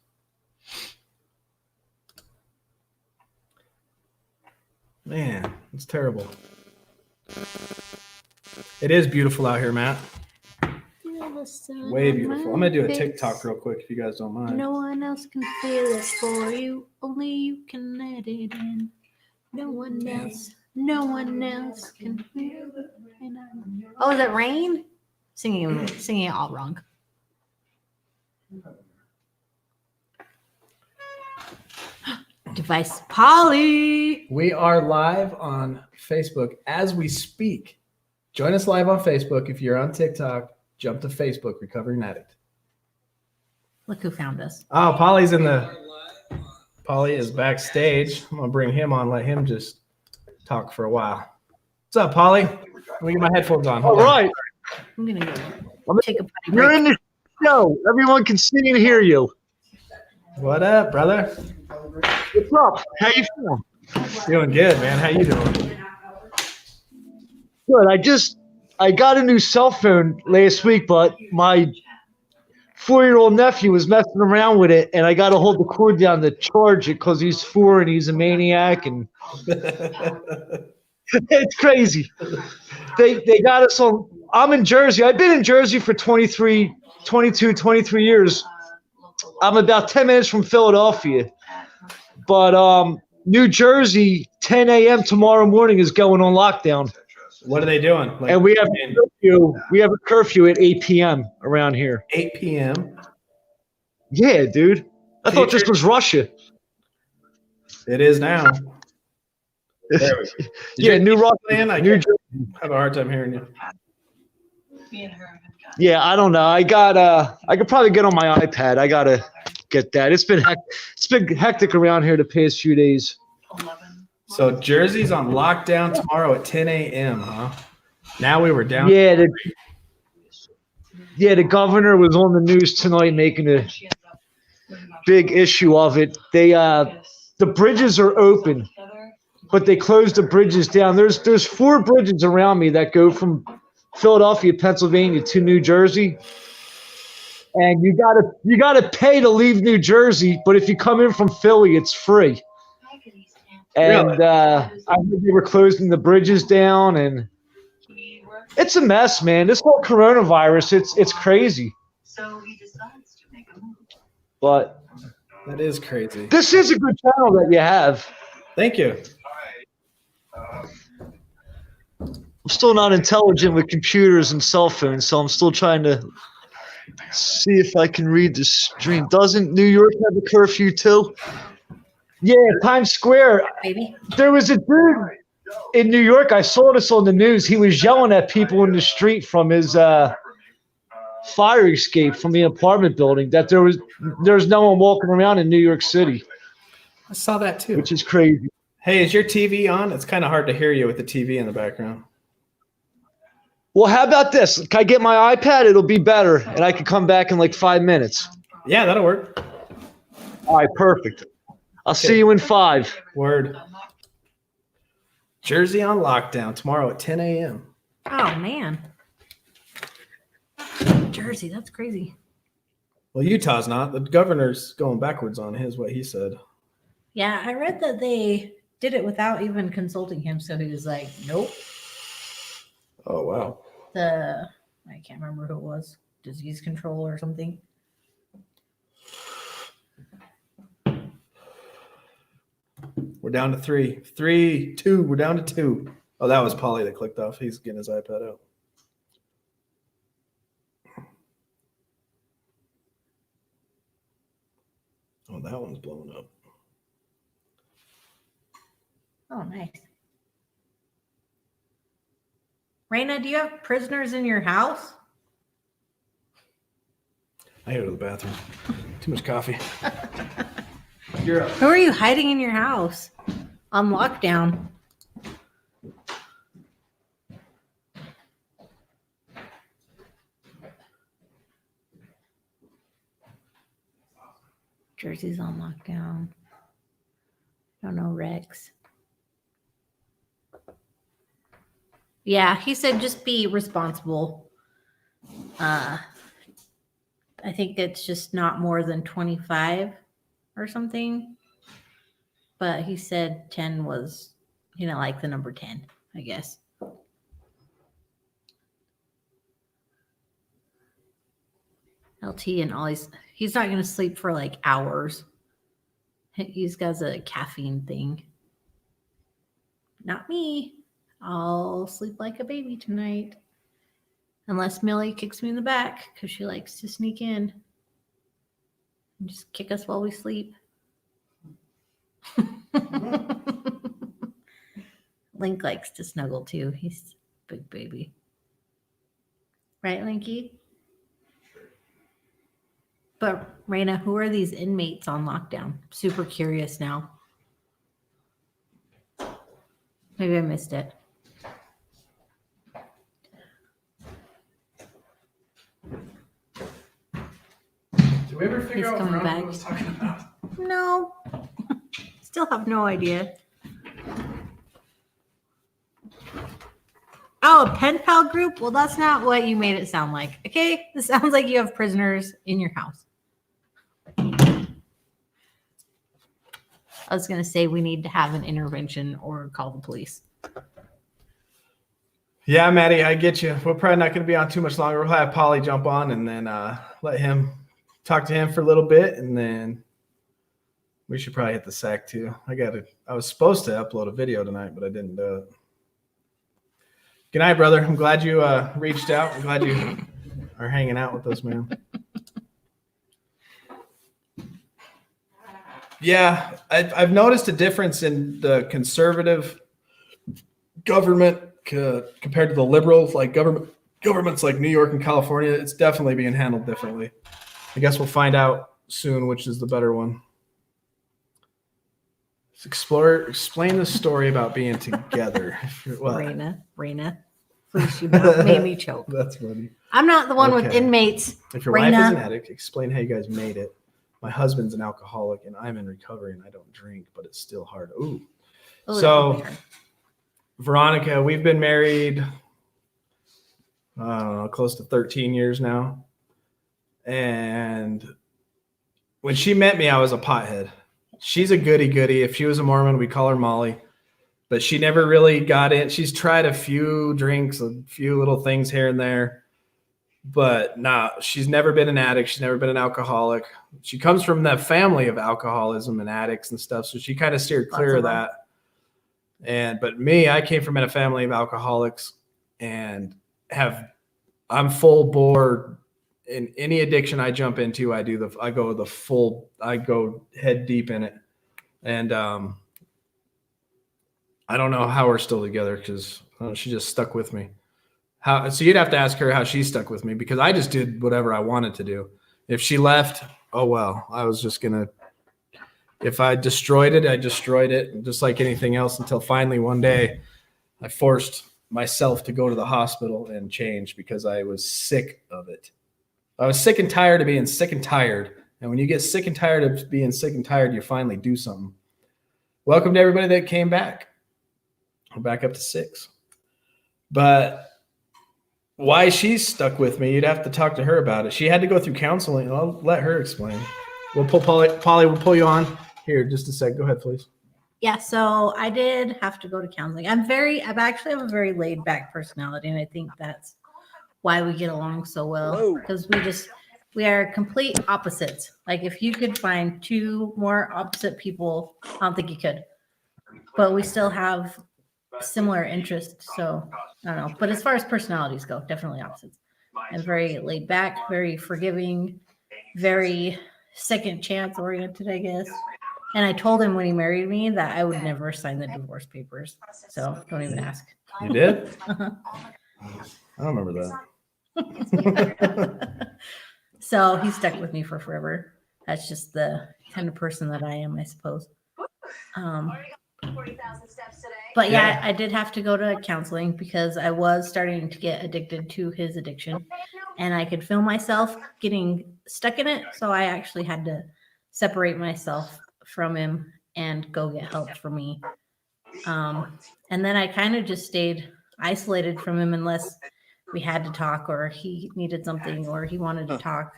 Man, it's terrible. It is beautiful out here, Matt. Way beautiful. I'm going to do a TikTok real quick if you guys don't mind. No one else can feel it for you. Only you can let it in. No one else can feel it. Oh, is it Rain? Singing it all wrong. Device Polly. We are live on Facebook as we speak. Join us live on Facebook. If you're on TikTok, jump to Facebook, Recovering Addict. Look who found us. Oh, Polly is backstage. I'm going to bring him on, let him just talk for a while. What's up, Polly? Let me get my headphones on. Hold All on. right. I'm gonna go take a potty You're break. in the show. Everyone can see and hear you. What up, brother? What's up? How you feeling? Doing good, man. How you doing? Good. I got a new cell phone last week, but my 4-year-old nephew was messing around with it, and I got to hold the cord down to charge it because he's 4 and he's a maniac, and it's crazy. They got us on. I'm in Jersey. I've been in Jersey for 23 years. I'm about 10 minutes from Philadelphia. But New Jersey, 10 a.m. tomorrow morning is going on lockdown. What are they doing? Like, And we have a curfew at 8 p.m. around here. 8 p.m. Yeah, dude. I thought this was Russia. It is now. There we go. Yeah, New Russia. Man, I New Jersey. have a hard time hearing you. Yeah, I don't know. I could probably get on my iPad. I gotta get that. It's been hectic around here the past few days. So Jersey's on lockdown tomorrow at 10 a.m., huh? Now we were down. Yeah, the governor was on the news tonight making a big issue of it. The bridges are open, but they closed the bridges down. There's 4 bridges around me that go from Philadelphia, Pennsylvania to New Jersey. And you gotta pay to leave New Jersey, but if you come in from Philly, it's free. And Really? I heard they were closing the bridges down, and it's a mess, man. This whole coronavirus, it's crazy. But That is crazy. this is a good channel that you have. Thank you. I'm still not intelligent with computers and cell phones, so I'm still trying to see if I can read the stream. Doesn't New York have a curfew too? Yeah, Times Square. Baby. There was a dude in New York. I saw this on the news. He was yelling at people in the street from his fire escape from the apartment building that there's no one walking around in New York City, I saw that too. which is crazy. Hey, is your TV on? It's kind of hard to hear you with the TV in the background. Well, how about this? Can I get my iPad? It'll be better, and I can come back in like 5 minutes. Yeah, that'll work. All right, perfect. I'll see you in 5. Word. Jersey on lockdown tomorrow at 10 a.m. Oh man. Jersey, that's crazy. Well, Utah's not. The governor's going backwards on what he said. Yeah, I read that they did it without even consulting him, so he was like, nope. Oh, wow. I can't remember who it was, disease control or something. We're down to 3. 3, 2. We're down to 2. Oh, that was Polly that clicked off. He's getting his iPad out. Oh, that one's blowing up. Oh, nice. Rayna, do you have prisoners in your house? I go to the bathroom. Too much coffee. You're up. Who are you hiding in your house on lockdown? Jersey's on lockdown. Don't know, Rex. Yeah, he said just be responsible. I think it's just not more than 25 or something. But he said 10 was, like the number 10, I guess. LT and all he's not going to sleep for like hours. He's got a caffeine thing. Not me. I'll sleep like a baby tonight. Unless Millie kicks me in the back because she likes to sneak in and just kick us while we sleep. Link likes to snuggle too. He's a big baby. Right, Linky? But Rayna, who are these inmates on lockdown? Super curious now. Maybe I missed it. Did we ever figure He's out what coming Veronica back. was talking about? No. Still have no idea. Oh, a pen pal group? Well, that's not what you made it sound like. Okay? This sounds like you have prisoners in your house. I was going to say we need to have an intervention or call the police. Yeah, Maddie, I get you. We're probably not going to be on too much longer. We'll have Polly jump on and then let him talk to him for a little bit, and then we should probably hit the sack too. I was supposed to upload a video tonight, but I didn't do it. Good night, brother. I'm glad you reached out. I'm glad you are hanging out with us, man. Yeah, I've noticed a difference in the conservative government compared to the liberals, like governments like New York and California. It's definitely being handled differently. I guess we'll find out soon which is the better one. Explain the story about being together. Well, Rayna, please, you made me choke. that's funny. I'm not the one with Okay. inmates. If your wife is Rayna. an addict, explain how you guys made it. My husband's an alcoholic and I'm in recovery and I don't drink, but it's still hard. Ooh. Oh, So- that would be hard. Veronica, we've been married close to 13 years now. And when she met me, I was a pothead. She's a goody-goody. If she was a Mormon, we'd call her Molly. But she never really got in. She's tried a few drinks, a few little things here and there. But she's never been an addict. She's never been an alcoholic. She comes from that family of alcoholism and addicts and stuff. So she kind of steered clear of that. But me, I came from a family of alcoholics and I'm full bore in any addiction I jump into. I go head deep in it. And I don't know how we're still together because she just stuck with me. So you'd have to ask her how she stuck with me because I just did whatever I wanted to do. If she left, oh well, I was just gonna. If I destroyed it, I destroyed it, just like anything else. Until finally one day, I forced myself to go to the hospital and change because I was sick of it. I was sick and tired of being sick and tired. And when you get sick and tired of being sick and tired, you finally do something. Welcome to everybody that came back. We're back up to 6. But why she's stuck with me, you'd have to talk to her about it. She had to go through counseling, and I'll let her explain. We'll pull Polly, we'll pull you on. Here, just a sec. Go ahead, please. Yeah, so I did have to go to counseling. I've actually have a very laid back personality, and I think that's why we get along so well. Because we are complete opposites. Like if you could find 2 more opposite people, I don't think you could. But we still have similar interests. So I don't know. But as far as personalities go, definitely opposites. I'm very laid back, very forgiving, very second chance oriented, I guess. And I told him when he married me that I would never sign the divorce papers. So don't even ask. You did? Uh-huh. I don't remember that. So he stuck with me for forever. That's just the kind of person that I am, I suppose. But yeah, I did have to go to counseling because I was starting to get addicted to his addiction and I could feel myself getting stuck in it. So I actually had to separate myself from him and go get help for me. And then I kind of just stayed isolated from him unless we had to talk or he needed something or he wanted to talk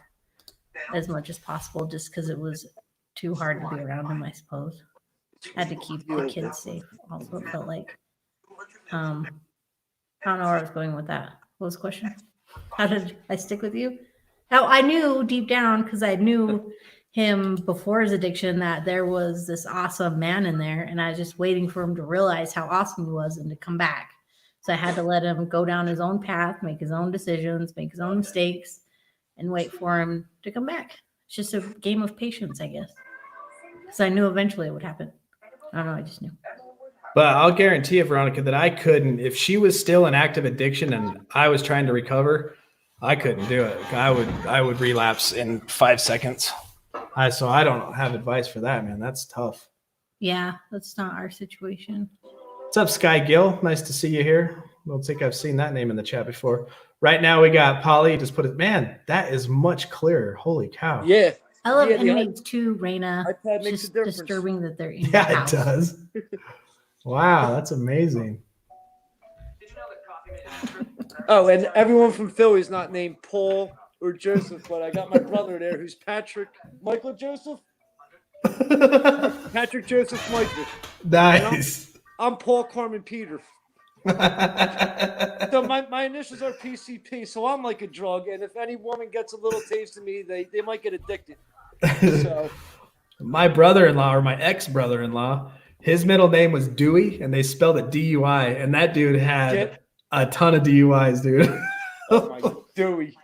as much as possible just because it was too hard to be around him, I suppose. Had to keep the kids safe also. It felt like I don't know where I was going with that. What was the question? How did I stick with you? How I knew deep down because I knew him before his addiction that there was this awesome man in there and I was just waiting for him to realize how awesome he was and to come back. So I had to let him go down his own path, make his own decisions, make his own mistakes, and wait for him to come back. It's just a game of patience, I guess. Because I knew eventually it would happen. I don't know, I just knew. But I'll guarantee you, Veronica, that I couldn't, if she was still in active addiction and I was trying to recover, I couldn't do it. I would relapse in 5 seconds. So I don't have advice for that, man. That's tough. Yeah, that's not our situation. What's up, Sky Gill? Nice to see you here. I don't think I've seen that name in the chat before. Right now we got Polly. Just put it, man, that is much clearer. Holy cow. Yeah. I love Yeah, the inmates too, Rayna. iPad It's makes just a difference. disturbing that they're in Yeah, your it house. does. Wow, that's amazing. Oh, and everyone from Philly is not named Paul or Joseph, but I got my brother there who's Patrick Michael Joseph. Patrick Joseph Michael. Nice. I'm Paul Carmen Peter. So my initials are PCP, so I'm like a drug, and if any woman gets a little taste of me, they might get addicted. So My brother-in-law, or my ex-brother-in-law, his middle name was Dewey, and they spelled it DUI, and that dude had a ton of DUIs, dude. oh my Dewey.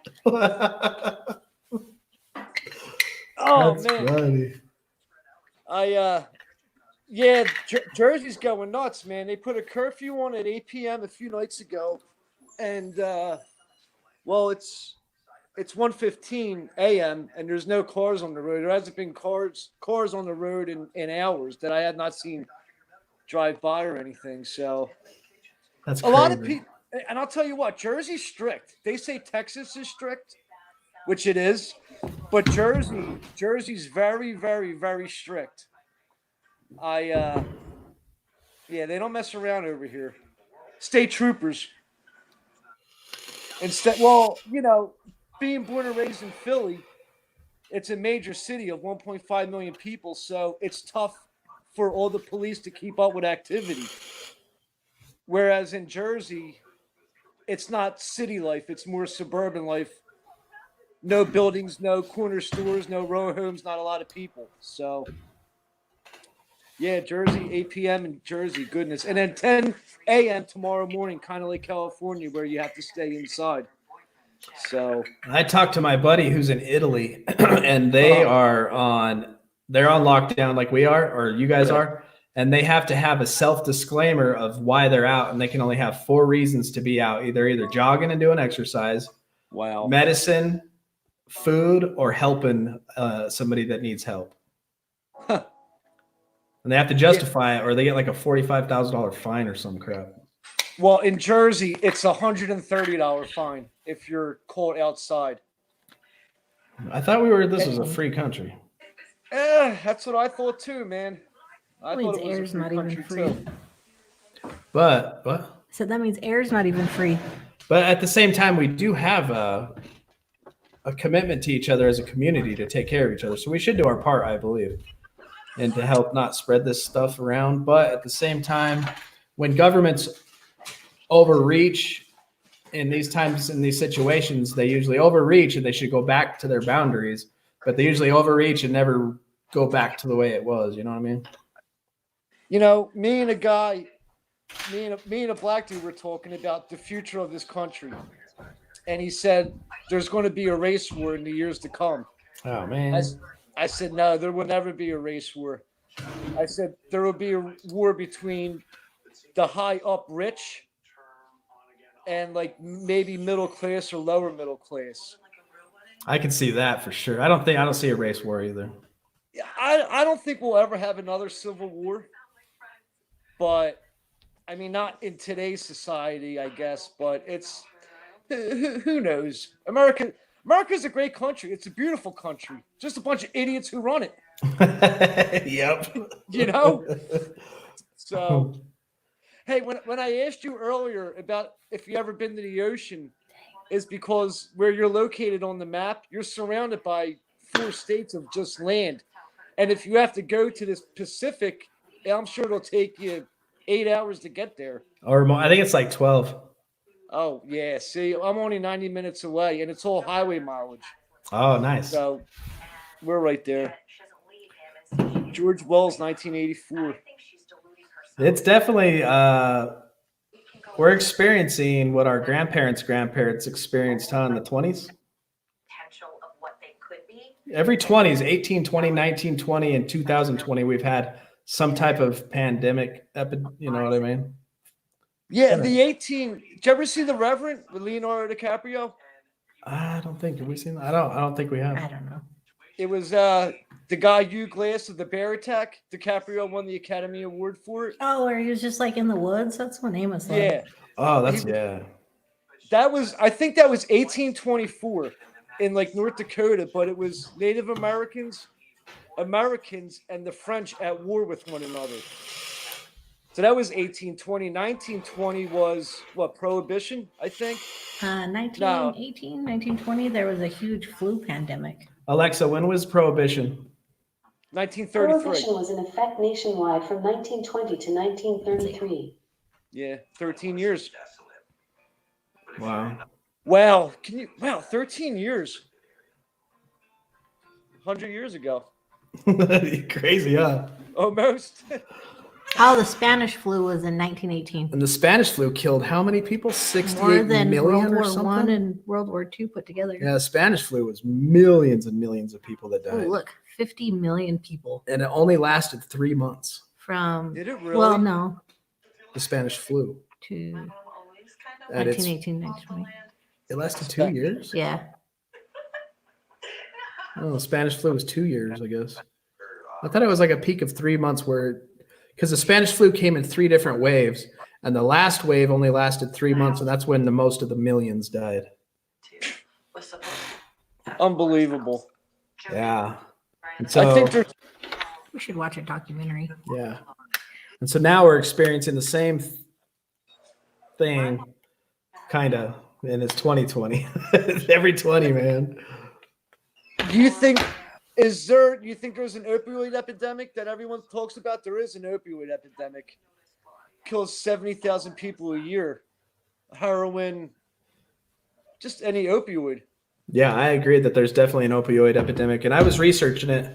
That's man. funny. Jersey's going nuts, man. They put a curfew on at 8 p.m. a few nights ago, and it's 1:15 a.m. and there's no cars on the road. There hasn't been cars on the road in hours that I had not seen drive by or anything. So That's a crazy. lot of people, and I'll tell you what, Jersey's strict. They say Texas is strict, which it is, but Jersey's very, very, very strict. They don't mess around over here. State troopers. Instead, being born and raised in Philly, it's a major city of 1.5 million people, so it's tough for all the police to keep up with activity. Whereas in Jersey, it's not city life, it's more suburban life. No buildings, no corner stores, no row homes, not a lot of people. So yeah, Jersey, 8 p.m. in Jersey, goodness. And then 10 a.m. tomorrow morning, kind of like California, where you have to stay inside. So I talked to my buddy who's in Italy, and they're on lockdown like we are, or you guys are, and they have to have a self-disclaimer of why they're out, and they can only have 4 reasons to be out, either jogging and doing exercise, medicine, food, or helping somebody that needs help. And they have to justify it, or they get like a $45,000 fine or some crap. Well, in Jersey, it's $130 fine if you're caught outside. I thought this was a free country. That's what I thought too, man. I thought it was air's a free not even country free. too. But what? So that means air's not even free. But at the same time, we do have a commitment to each other as a community to take care of each other. So we should do our part, I believe, and to help not spread this stuff around. But at the same time, when governments overreach in these times, in these situations, they usually overreach and they should go back to their boundaries, but they usually overreach and never go back to the way it was. You know what I mean? Me and a black dude were talking about the future of this country. And he said, there's going to be a race war in the years to come. Oh, man. I said, no, there will never be a race war. I said, there will be a war between the high up rich and like maybe middle class or lower middle class. I can see that for sure. I don't see a race war either. I don't think we'll ever have another civil war. But I mean, not in today's society, I guess, but it's who knows? America's a great country. It's a beautiful country. Just a bunch of idiots who run it. Yep. So, hey, when I asked you earlier about if you ever been to the ocean, is because where you're located on the map, you're surrounded by 4 states of just land. And if you have to go to this Pacific, I'm sure it'll take you 8 hours to get there. Or more, I think it's like 12. Oh, yeah. See, I'm only 90 minutes away, and it's all highway mileage. Oh, nice. So we're right there. George Wells, 1984. It's definitely, we're experiencing what our grandparents' experienced in the 20s. Every 20s, 18, 20, 19, 20, and 2020, we've had some type of pandemic. You know what I mean? Yeah, did you ever see The Reverend with Leonardo DiCaprio? I don't think. Have we seen that? I don't think we have. I don't know. It was the guy Hugh Glass of the Bear Attack. DiCaprio won the Academy Award for it. Oh, where he was just like in the woods. That's what Amos like. Yeah. Oh, yeah. I think that was 1824 in like North Dakota, but it was Native Americans, and the French at war with one another. So that was 1820. 1920 was what, Prohibition, I think? 1918, 1920, there was a huge flu pandemic. Alexa, when was Prohibition? 1933. Prohibition was in effect nationwide from 1920 to 1933. Yeah, 13 years. Wow. Wow, 13 years. 100 years ago. Crazy, huh? Almost. Oh, the Spanish flu was in 1918. And the Spanish flu killed how many people? 68 More than million World or War something? One and World War II put together. Yeah, the Spanish flu was millions and millions of people that Oh, died. look, 50 million people And it only lasted 3 months, from, Did it really? well, no, the Spanish flu. to At its, 1918, 1920. it lasted 2 years? Yeah. Oh, the Spanish flu was 2 years, I guess. I thought it was like a peak of 3 months because the Spanish flu came in 3 different waves, and the last wave only lasted 3 months, and that's when the most of the millions died. Unbelievable. Yeah. And so, I think there's We should watch a documentary. yeah. And so now we're experiencing the same thing, kind of, and it's 2020. Every 20, man. Do you think there's an opioid epidemic that everyone talks about? There is an opioid epidemic. Kills 70,000 people a year. Heroin, just any opioid. Yeah, I agree that there's definitely an opioid epidemic. And I was researching it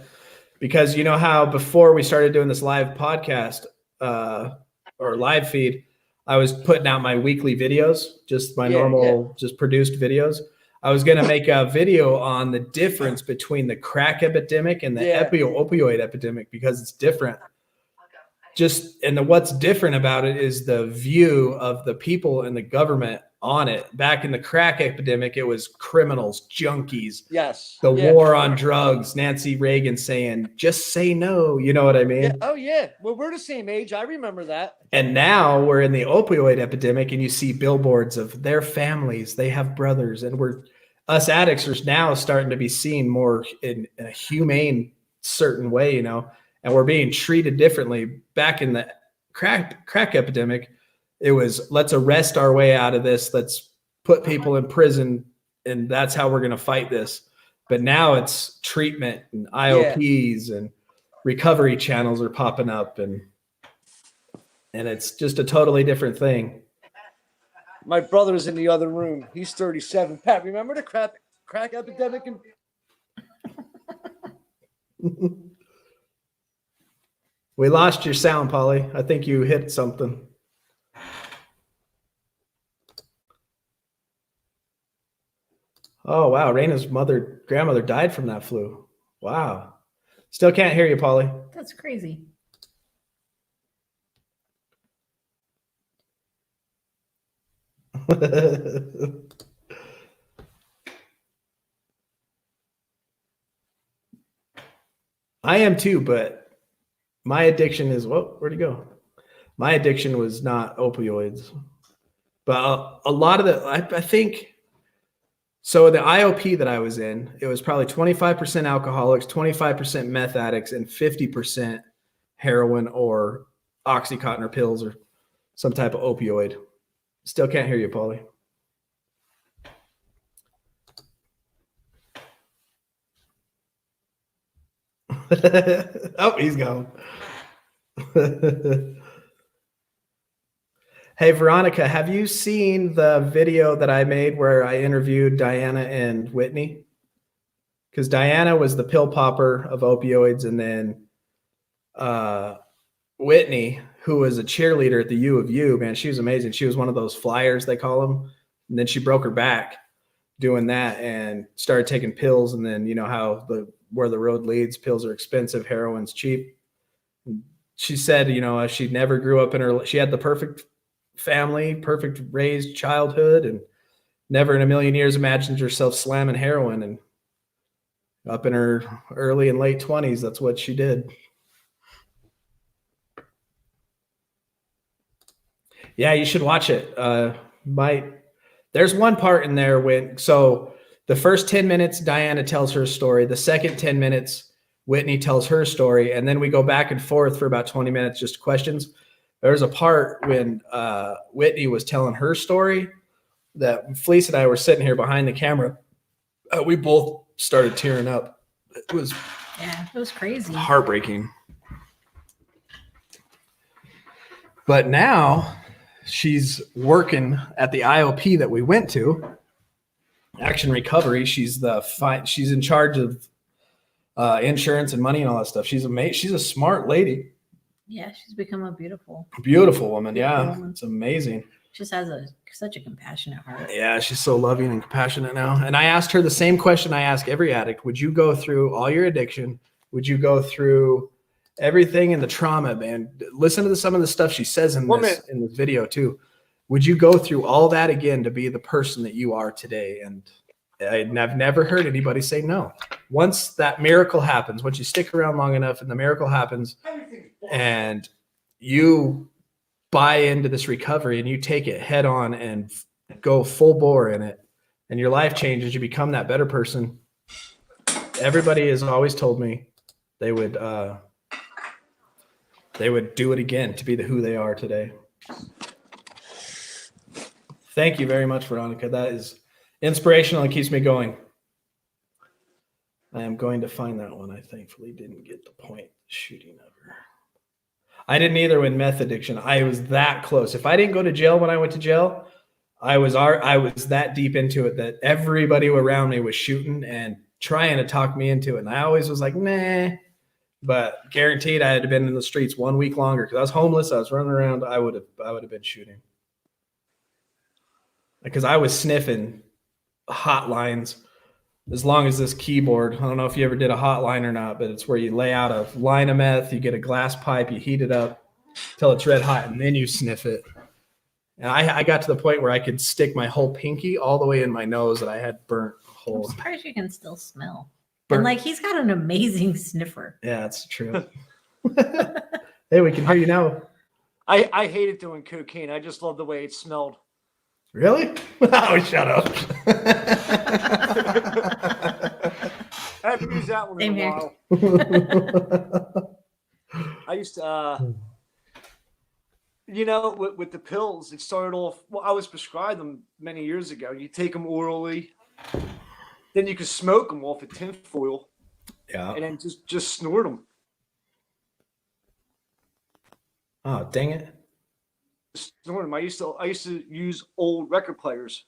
because you know how before we started doing this live podcast or live feed, I was putting out my weekly videos, just my normal, just produced videos. I was going to make a video on the difference between the crack epidemic and the opioid epidemic because it's different. What's different about it is the view of the people and the government on it. Back in the crack epidemic, it was criminals, junkies. Yes. The war on drugs, Nancy Reagan saying, just say no. You know what I mean? Yeah. Oh, yeah. Well, we're the same age. I remember that. And now we're in the opioid epidemic and you see billboards of their families. They have brothers. And us addicts are now starting to be seen more in a humane, certain way, you know, and we're being treated differently. Back in the crack epidemic, it was, let's arrest our way out of this. Let's put people in prison. And that's how we're going to fight this. But now it's treatment and IOPs and recovery channels are popping up. And it's just a totally different thing. My brother's in the other room. He's 37. Pat, remember the crack epidemic? We lost your sound, Polly. I think you hit something. Oh, wow. Rayna's grandmother died from that flu. Wow. Still can't hear you, Polly. That's crazy. I am too, but my addiction is, where'd he go? My addiction was not opioids, but a lot of I think, so the IOP that I was in, it was probably 25% alcoholics, 25% meth addicts, and 50% heroin or Oxycontin or pills or some type of opioid. Still can't hear you, Paulie. Oh, he's gone. Hey, Veronica, have you seen the video that I made where I interviewed Diana and Whitney? Because Diana was the pill popper of opioids, and then Whitney, who was a cheerleader at the U of U, man, she was amazing. She was one of those flyers, they call them. And then she broke her back doing that and started taking pills. And then, you know how where the road leads, pills are expensive, heroin's cheap. She said, you know, she never grew up she had the perfect family, perfect raised childhood, and never in a million years imagined herself slamming heroin. And up in her early and late 20s, that's what she did. Yeah, you should watch it. There's one part in there so the first 10 minutes, Diana tells her story. The second 10 minutes, Whitney tells her story. And then we go back and forth for about 20 minutes, just questions. There was a part when Whitney was telling her story that Felice and I were sitting here behind the camera. We both started tearing up. It was crazy. heartbreaking. But now she's working at the IOP that we went to, Action Recovery. She's in charge of insurance and money and all that stuff. She's a smart lady. Yeah, she's become a beautiful Woman. Yeah, woman. it's amazing. Just has such a compassionate heart. Yeah, she's so loving and compassionate now. And I asked her the same question I ask every addict. Would you go through all your addiction? Would you go through everything in the trauma, man? Listen to some of the stuff she says in this video too. Would you go through all that again to be the person that you are today? And I've never heard anybody say no. Once that miracle happens, once you stick around long enough and the miracle happens and you buy into this recovery and you take it head on and go full bore in it and your life changes, you become that better person. Everybody has always told me they would do it again to be who they are today. Thank you very much, Veronica. That is inspirational and keeps me going. I am going to find that one. I thankfully didn't get the point shooting of her. I didn't either with meth addiction. I was that close. If I didn't go to jail when I went to jail, I was that deep into it that everybody around me was shooting and trying to talk me into it. And I always was like, nah. But guaranteed I had been in the streets 1 week longer because I was homeless. I was running around. I would have been shooting. Because I was sniffing hotlines as long as this keyboard. I don't know if you ever did a hotline or not, but it's where you lay out a line of meth, you get a glass pipe, you heat it up till it's red hot, and then you sniff it. And I got to the point where I could stick my whole pinky all the way in my nose and I had burnt holes. I'm surprised you can still smell. Burnt. And he's got an amazing sniffer. Yeah, that's true. Hey, we can hear you now. I hated doing cocaine. I just love the way it smelled. Really? Oh, shut up. I haven't used that one Same in a here. while. I used to, with the pills, it started off, well, I was prescribed them many years ago. You take them orally, then you could smoke them off of tinfoil, Yeah. and then just snort them. Oh, dang it. Snort them. I used to use old record players,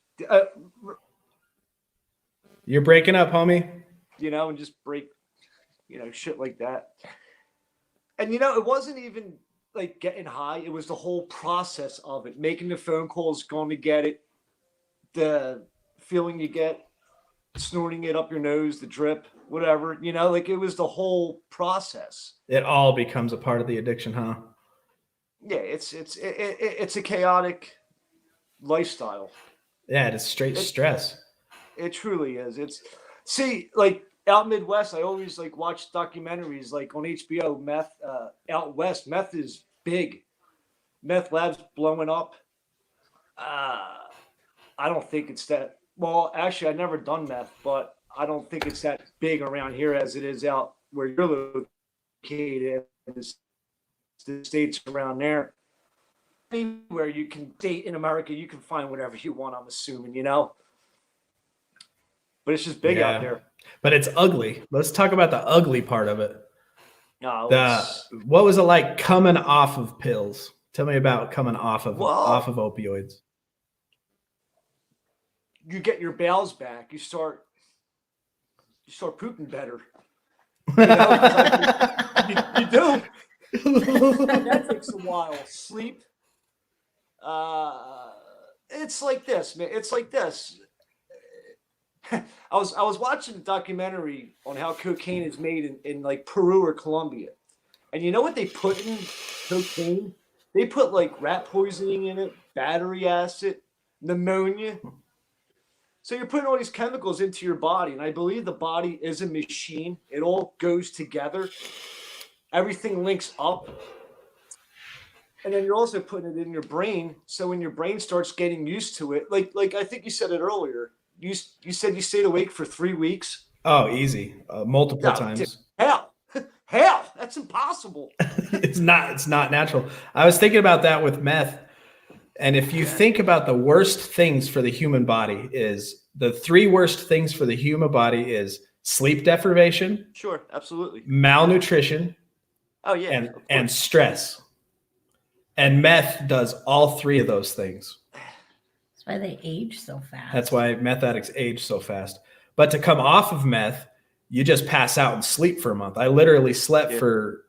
You're breaking up, homie. and just break, shit like that. And it wasn't even like getting high. It was the whole process of it, making the phone calls, going to get it, the feeling you get, snorting it up your nose, the drip, whatever, it was the whole process. It all becomes a part of the addiction, huh? Yeah, it's a chaotic lifestyle. Yeah, it's straight stress. It truly is. Out Midwest, I always watch documentaries on HBO. Meth, out west, meth is big. Meth labs blowing up. I don't think it's that. Well, actually, I've never done meth, but I don't think it's that big around here as it is out where you're located. The states around there. Anywhere you can date in America, you can find whatever you want. I'm assuming, but it's just big out there. But it's ugly. Let's talk about the ugly part of it. No, what was it like coming off of pills? Tell me about coming off of opioids. You get your bowels back. You start pooping better. You do. That takes a while. Sleep. It's like this, man. It's like this. I was watching a documentary on how cocaine is made in Peru or Colombia. And you know what they put in cocaine? They put rat poisoning in it, battery acid, pneumonia. So you're putting all these chemicals into your body. And I believe the body is a machine. It all goes together. Everything links up. And then you're also putting it in your brain. So when your brain starts getting used to it, like I think you said it earlier, you said you stayed awake for 3 weeks. Oh, easy. Multiple times. How? Hell, that's impossible. It's not natural. I was thinking about that with meth. And if you think about the worst things for the human body is the 3 worst things for the human body is sleep deprivation, Sure, absolutely. malnutrition, Oh yeah, and of course. and stress. And meth does all 3 of those things. That's why they age so fast. That's why meth addicts age so fast. But to come off of meth, you just pass out and sleep for a month. I literally slept for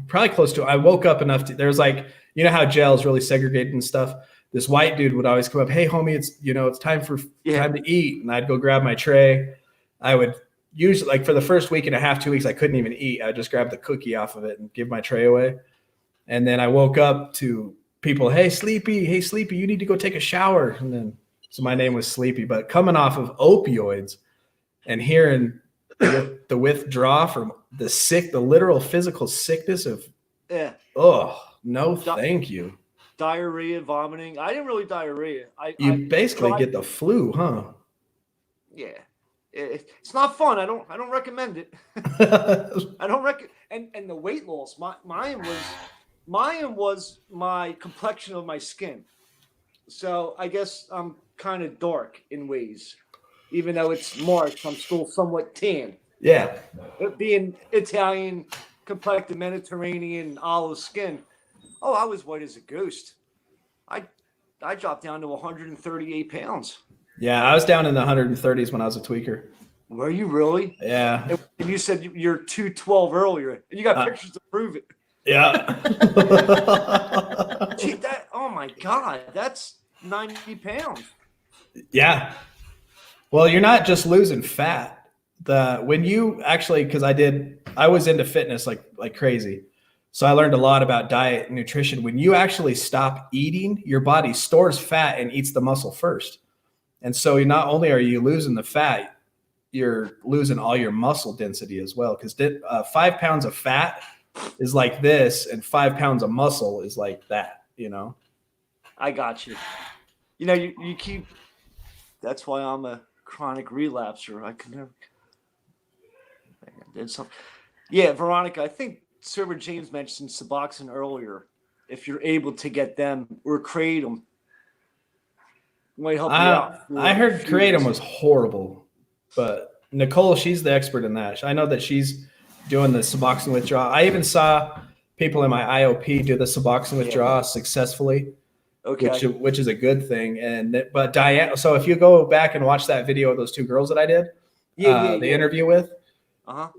probably close to, I woke up enough to, there's like, you know how jail is really segregated and stuff. This white dude would always come up, hey homie, it's time to eat. And I'd go grab my tray. I would usually, like for the first week and a half, 2 weeks, I couldn't even eat. I would just grab the cookie off of it and give my tray away. And then I woke up to people, hey Sleepy, you need to go take a shower. And then, so my name was Sleepy, but coming off of opioids and hearing the withdrawal from the literal physical sickness of, thank you. Diarrhea, vomiting. I didn't really diarrhea. You basically get the flu, huh? Yeah. It's not fun. I don't recommend it. I don't and the weight loss. Mine was my complexion of my skin. So I guess I'm kind of dark in ways. Even though it's March, I'm still somewhat tan. Yeah. Being Italian, complected Mediterranean, olive skin. Oh, I was white as a ghost. I dropped down to 138 pounds. Yeah, I was down in the 130s when I was a tweaker. Were you really? Yeah. And you said you're 212 earlier, and you got pictures to prove it. Yeah. Gee, oh my God, that's 90 pounds. Yeah. Well, you're not just losing fat. When you actually, because I was into fitness like crazy. So I learned a lot about diet and nutrition. When you actually stop eating, your body stores fat and eats the muscle first. And so not only are you losing the fat, you're losing all your muscle density as well. Because 5 pounds of fat is like this, and 5 pounds of muscle is like that, I got you. You keep, that's why I'm a chronic relapser. I did something. Yeah, Veronica, I think Server James mentioned Suboxone earlier. If you're able to get them or Kratom, might help you out. I heard Kratom was horrible, but Nicole, she's the expert in that. I know that she's doing the Suboxone withdrawal. I even saw people in my IOP do the Suboxone withdrawal successfully. Okay. Which is a good thing. But Diane, so if you go back and watch that video of those 2 girls that I did, the interview with,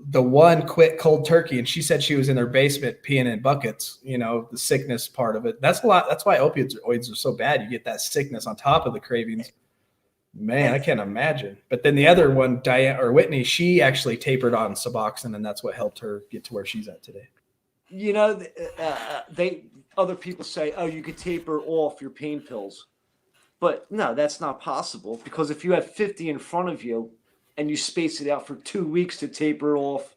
the one quit cold turkey, and she said she was in their basement peeing in buckets. The sickness part of it. That's a lot. That's why opioids are so bad. You get that sickness on top of the cravings. Man, I can't imagine. But then the other one, Diane or Whitney, she actually tapered on Suboxone, and that's what helped her get to where she's at today. Other people say, oh, you could taper off your pain pills. But no, that's not possible, because if you have 50 in front of you and you space it out for 2 weeks to taper off,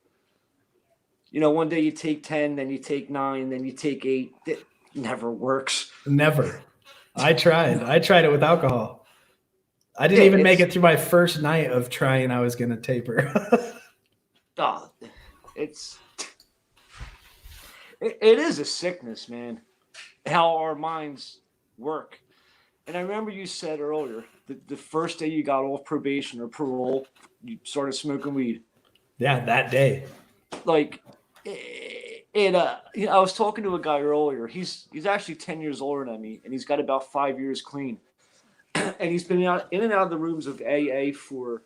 one day you take 10, then you take 9, then you take 8. It never works. Never. I tried it with alcohol. I didn't even make it through my first night of trying I was going to taper. It is a sickness, man, how our minds work. And I remember you said earlier that the first day you got off probation or parole, you started smoking weed. Yeah, that day. Like, I was talking to a guy earlier. He's actually 10 years older than me, and he's got about 5 years clean. And he's been in and out of the rooms of AA for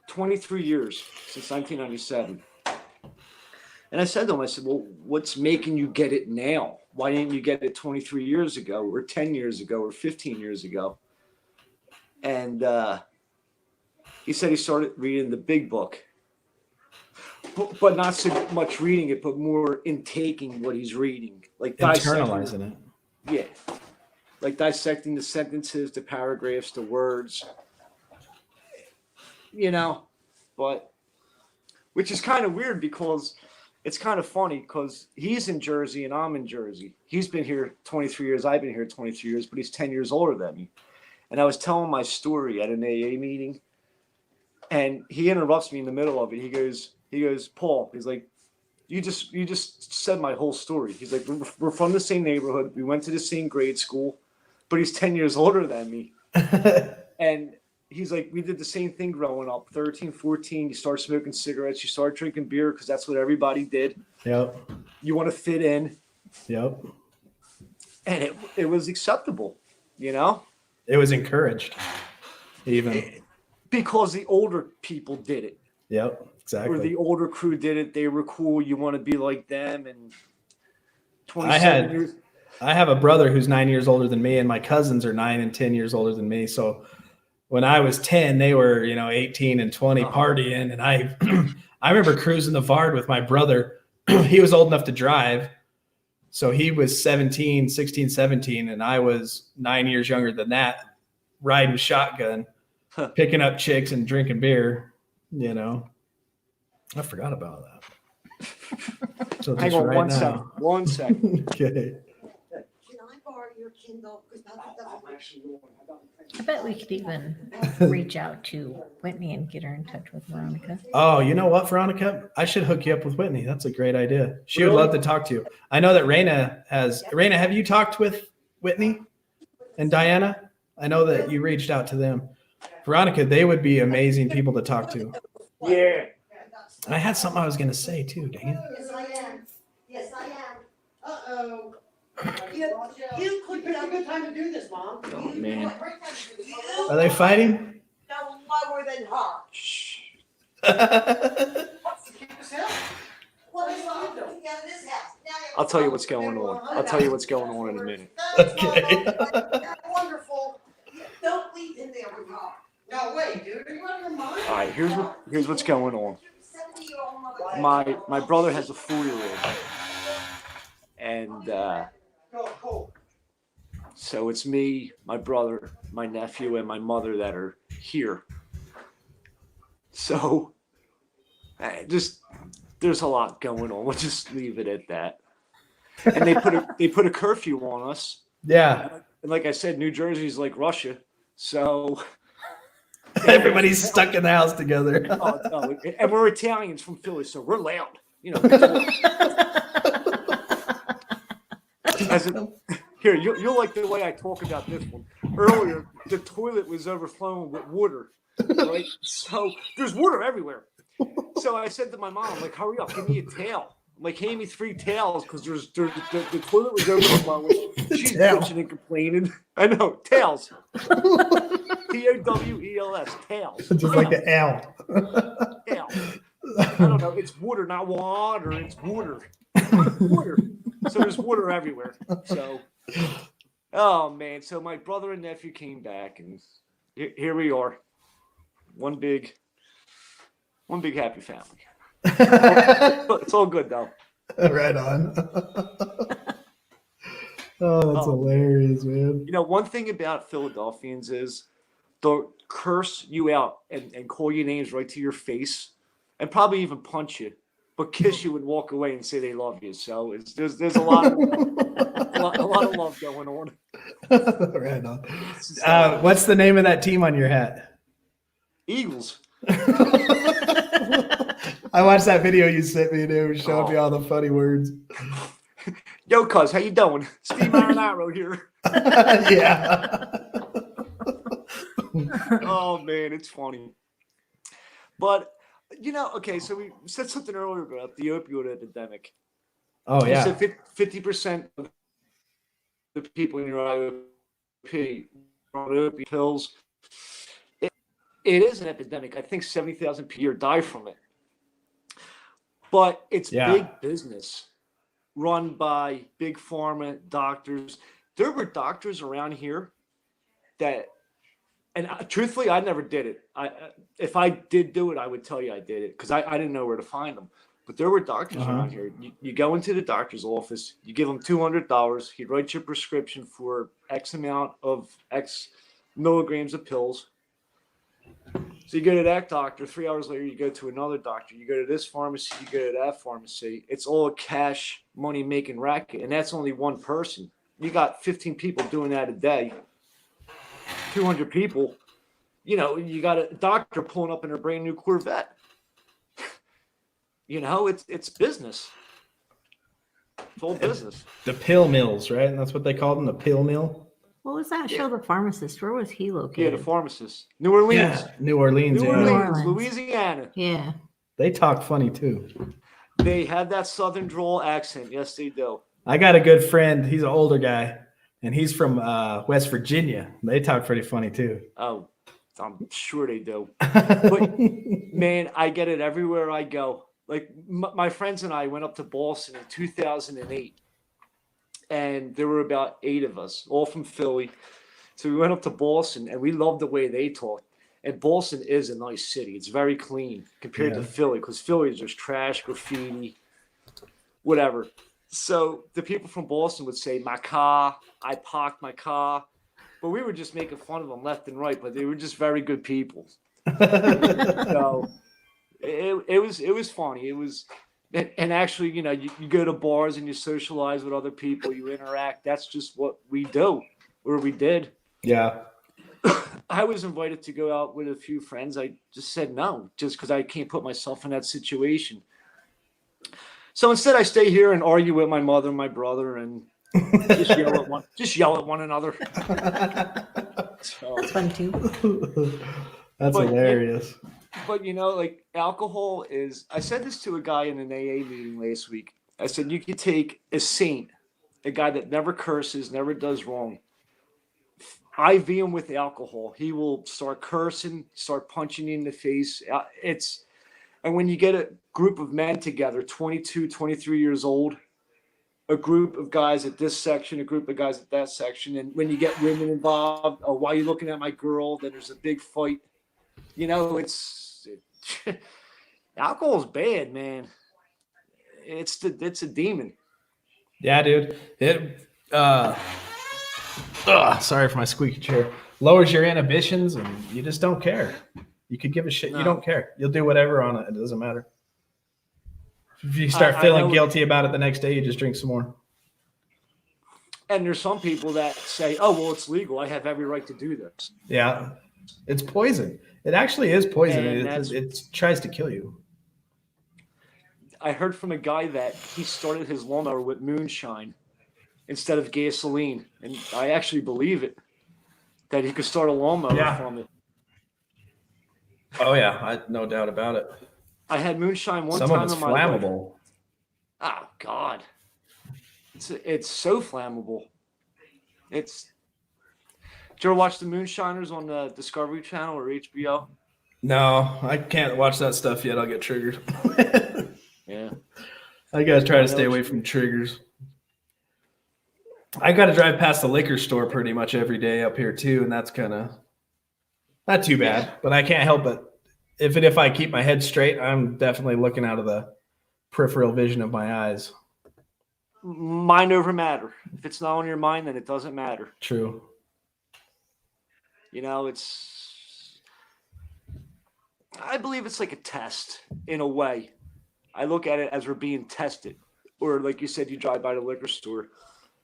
23 years, since 1997. And I said to him, I said, well, what's making you get it now? Why didn't you get it 23 years ago or 10 years ago or 15 years ago? And he said he started reading the big book, but not so much reading it, but more intaking what he's reading. Like internalizing it. Yeah. Like dissecting the sentences, the paragraphs, the words, but which is kind of weird, because it's kind of funny, because he's in Jersey and I'm in Jersey. He's been here 23 years. I've been here 23 years, but he's 10 years older than me. And I was telling my story at an AA meeting, and he interrupts me in the middle of it. He goes, Paul, he's like, you just said my whole story. He's like, we're from the same neighborhood. We went to the same grade school, but he's 10 years older than me. And he's like, we did the same thing growing up. 13, 14, you start smoking cigarettes. You start drinking beer because that's what everybody did. Yep. You want to fit in. Yep. And it was acceptable, you know? It was encouraged, even. Because the older people did it. Yep, exactly. Or the older crew did it. They were cool. You want to be like them. And 27 years. I have a brother who's 9 years older than me, and my cousins are 9 and 10 years older than me. So when I was 10, they were, 18 and 20 partying. And I remember cruising the Vard with my brother. He was old enough to drive. So he was 16, 17, and I was 9 years younger than that, riding shotgun, picking up chicks and drinking beer, I forgot about that. So hang on one second. Okay. Can I borrow your Kindle? I bet we could even reach out to Whitney and get her in touch with Veronica. Oh, you know what, Veronica? I should hook you up with Whitney. That's a great idea. She would love to talk to you. I know that Rayna has. Rayna, have you talked with Whitney and Diana? I know that you reached out to them. Veronica, they would be amazing people to talk to. Yeah. And I had something I was going to say too, dang it. Yes, I am. Uh-oh. You couldn't have a good time to do this, Mom. Oh, man. Are they fighting? No lower than her. Shh. What is wrong with this house? I'll tell you what's going on. I'll tell you what's going on in a minute. Okay. Wonderful. Don't leave in there with her. No, wait, dude. Are you out of your mind? All right, here's what's going on. 70-year-old mother. My brother has a 4-year-old, and so it's me, my brother, my nephew, and my mother that are here. So there's a lot going on. We'll just leave it at that. And they put a curfew on us. Yeah. And like I said, New Jersey's like Russia, so everybody's stuck in the house together. And we're Italians from Philly, so we're loud. Here, you'll like the way I talk about this one. Earlier, the toilet was overflowing with water, right? So there's water everywhere. So I said to my mom, like, hurry up, give me a towel. I'm like, hand me 3 towels because the toilet was overflowing. She's bitching and complaining. I know, towels. Towels, towels. Just like the L. Towels. I don't know. It's water, not water. It's water. Water. So there's water everywhere. So, oh man. So my brother and nephew came back, and here we are. One big happy family. It's all good though. Right on. Oh, that's hilarious, man. One thing about Philadelphians is they'll curse you out and call your names right to your face and probably even punch you, but kiss you and walk away and say they love you. So there's a lot of love going on. Right on. What's the name of that team on your hat? Eagles. I watched that video you sent me, and it was showing me all the funny words. Yo, cuz, how you doing? Steve Arrow here. Yeah. Oh man, it's funny. But okay, so we said something earlier about the opioid epidemic. Oh yeah. You said 50% of the people in your IOP are on opiate pills. It is an epidemic. I think 70,000 per year die from it. But it's big business run by big pharma doctors. There were doctors around here that, and truthfully, I never did it. If I did do it, I would tell you I did it because I didn't know where to find them. But there were doctors around here. You go into the doctor's office, you give him $200. He'd write your prescription for X amount of X milligrams of pills. So you go to that doctor, 3 hours later, you go to another doctor, you go to this pharmacy, you go to that pharmacy. It's all a cash money making racket. And that's only one person. You got 15 people doing that a day, 200 people. You got a doctor pulling up in a brand new Corvette. It's business. It's all business. The pill mills, right? And that's what they called them, the pill mill. What was that show, The Pharmacist? Where was he Yeah, located? the pharmacist. New Orleans. Yeah, New Orleans. New Yeah. Orleans, Orleans. Louisiana. Yeah. They talk funny too. They have that southern drawl accent. Yes, they do. I got a good friend. He's an older guy, and he's from West Virginia. They talk pretty funny too. Oh, I'm sure they do. But man, I get it everywhere I go. Like my friends and I went up to Boston in 2008, and there were about 8 of us, all from Philly. So we went up to Boston, and we loved the way they talked. And Boston is a nice city. It's very clean compared to Philly, because Philly is just trash, graffiti, whatever. So the people from Boston would say, my car, I parked my car. But we were just making fun of them left and right, but they were just very good people. So it was funny. It was, and actually, you know, you go to bars and you socialize with other people, you interact. That's just what we do, or we did. Yeah. I was invited to go out with a few friends. I just said no, just because I can't put myself in that situation. So instead, I stay here and argue with my mother and my brother, and just yell at one another. So, That's fun too. That's hilarious. but you know, like alcohol is. I said this to a guy in an AA meeting last week. I said you could take a saint, a guy that never curses, never does wrong. IV him with alcohol, he will start cursing, start punching you in the face. And when you get a group of men together, 22, 23 years old, a group of guys at this section, a group of guys at that section, and when you get women involved, oh, why are you looking at my girl? Then there's a big fight. You know, alcohol's bad, man. It's a demon. Yeah, dude. Sorry for my squeaky chair. Lowers your inhibitions, and you just don't care. You could give a shit. No. You don't care. You'll do whatever on it. It doesn't matter. If you start feeling guilty about it the next day, you just drink some more. And there's some people that say, oh, well, it's legal. I have every right to do this. Yeah. It's poison. It actually is poison. And It tries to kill you. I heard from a guy that he started his lawnmower with moonshine instead of gasoline. And I actually believe it, that he could start a lawnmower from it. Oh, yeah. No doubt about it. I had moonshine one Some of time it's in my life. flammable. Oh, God. It's so flammable. Did you ever watch the Moonshiners on the Discovery Channel or HBO? No, I can't watch that stuff yet. I'll get triggered. Yeah. I gotta try to stay away from triggers. I gotta drive past the liquor store pretty much every day up here too, and that's kind of not too bad. But I can't help it. If I keep my head straight, I'm definitely looking out of the peripheral vision of my eyes. Mind over matter. If it's not on your mind, then it doesn't matter. True. You know, I believe it's like a test in a way. I look at it as we're being tested. Or like you said, you drive by the liquor store.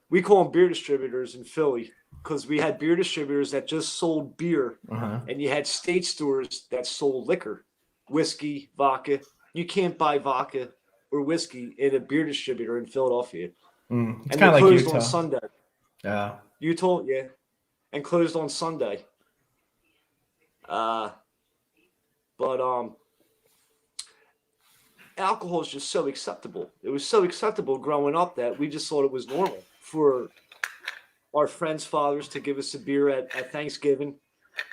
We call them beer distributors in Philly because we had beer distributors that just sold beer. And you had state stores that sold liquor, whiskey, vodka. You can't buy vodka or whiskey in a beer distributor in Philadelphia. It's And kind of like closed Utah. on Sunday. Yeah. Utah, yeah. And closed on Sunday. But alcohol is just so acceptable. It was so acceptable growing up that we just thought it was normal for our friends' fathers to give us a beer at Thanksgiving.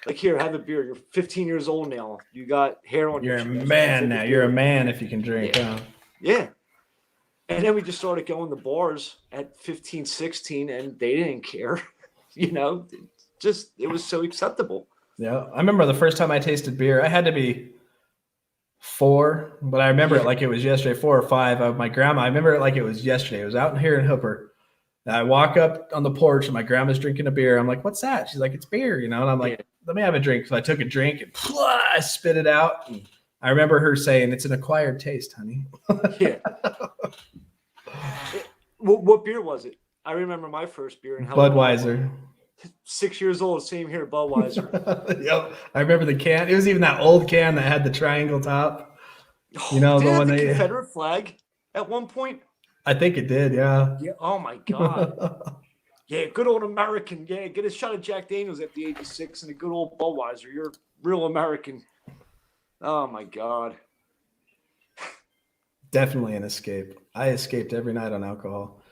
Like, here, have a beer. You're 15 years old now. You got hair on your You're a chest. man now. You're a man if you can drink. Yeah. Huh? Yeah. And then we just started going to bars at 15, 16, and they didn't care. You know, it was so acceptable. Yeah. I remember the first time I tasted beer, I had to be 4, but I remember it like it was yesterday, 4 or 5. My grandma, I remember it like it was yesterday. It was out here in Hooper. And I walk up on the porch and my grandma's drinking a beer. I'm like, what's that? She's like, it's beer, you know? And I'm like, let me have a drink. So I took a drink and I spit it out. And I remember her saying, it's an acquired taste, honey. Yeah. What beer was it? I remember my first beer in Budweiser. 6 years old, same here, Budweiser. Yep. I remember the can. It was even that old can that had the triangle top. You know, Did it the have one the they Confederate flag at one point? I think it did. Yeah. Yeah. Oh my God. Yeah, good old American. Yeah, get a shot of Jack Daniels at the age of 6 and a good old Budweiser. You're real American. Oh my God. Definitely an escape. I escaped every night on alcohol.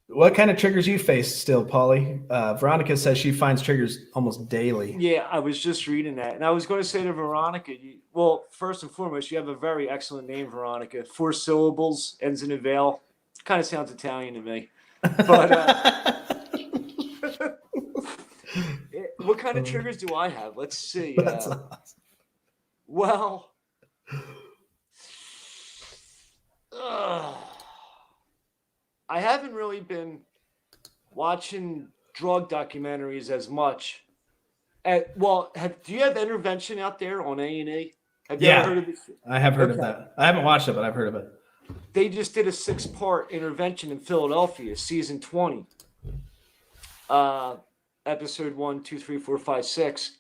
What kind of triggers you face still, Polly? Veronica says she finds triggers almost daily. Yeah, I was just reading that. And I was going to say to Veronica, well, first and foremost, you have a very excellent name, Veronica. 4 syllables, ends in a vale. Kind of sounds Italian to me. But what kind of triggers do I have? Let's see. That's awesome. Well, I haven't really been watching drug documentaries as much. Do you have Intervention out there on A&E? Have you ever heard of this? I have heard of that. I haven't watched it, but I've heard of it. They just did a 6-part Intervention in Philadelphia, season 20. Episode 1, 2, 3, 4, 5, 6.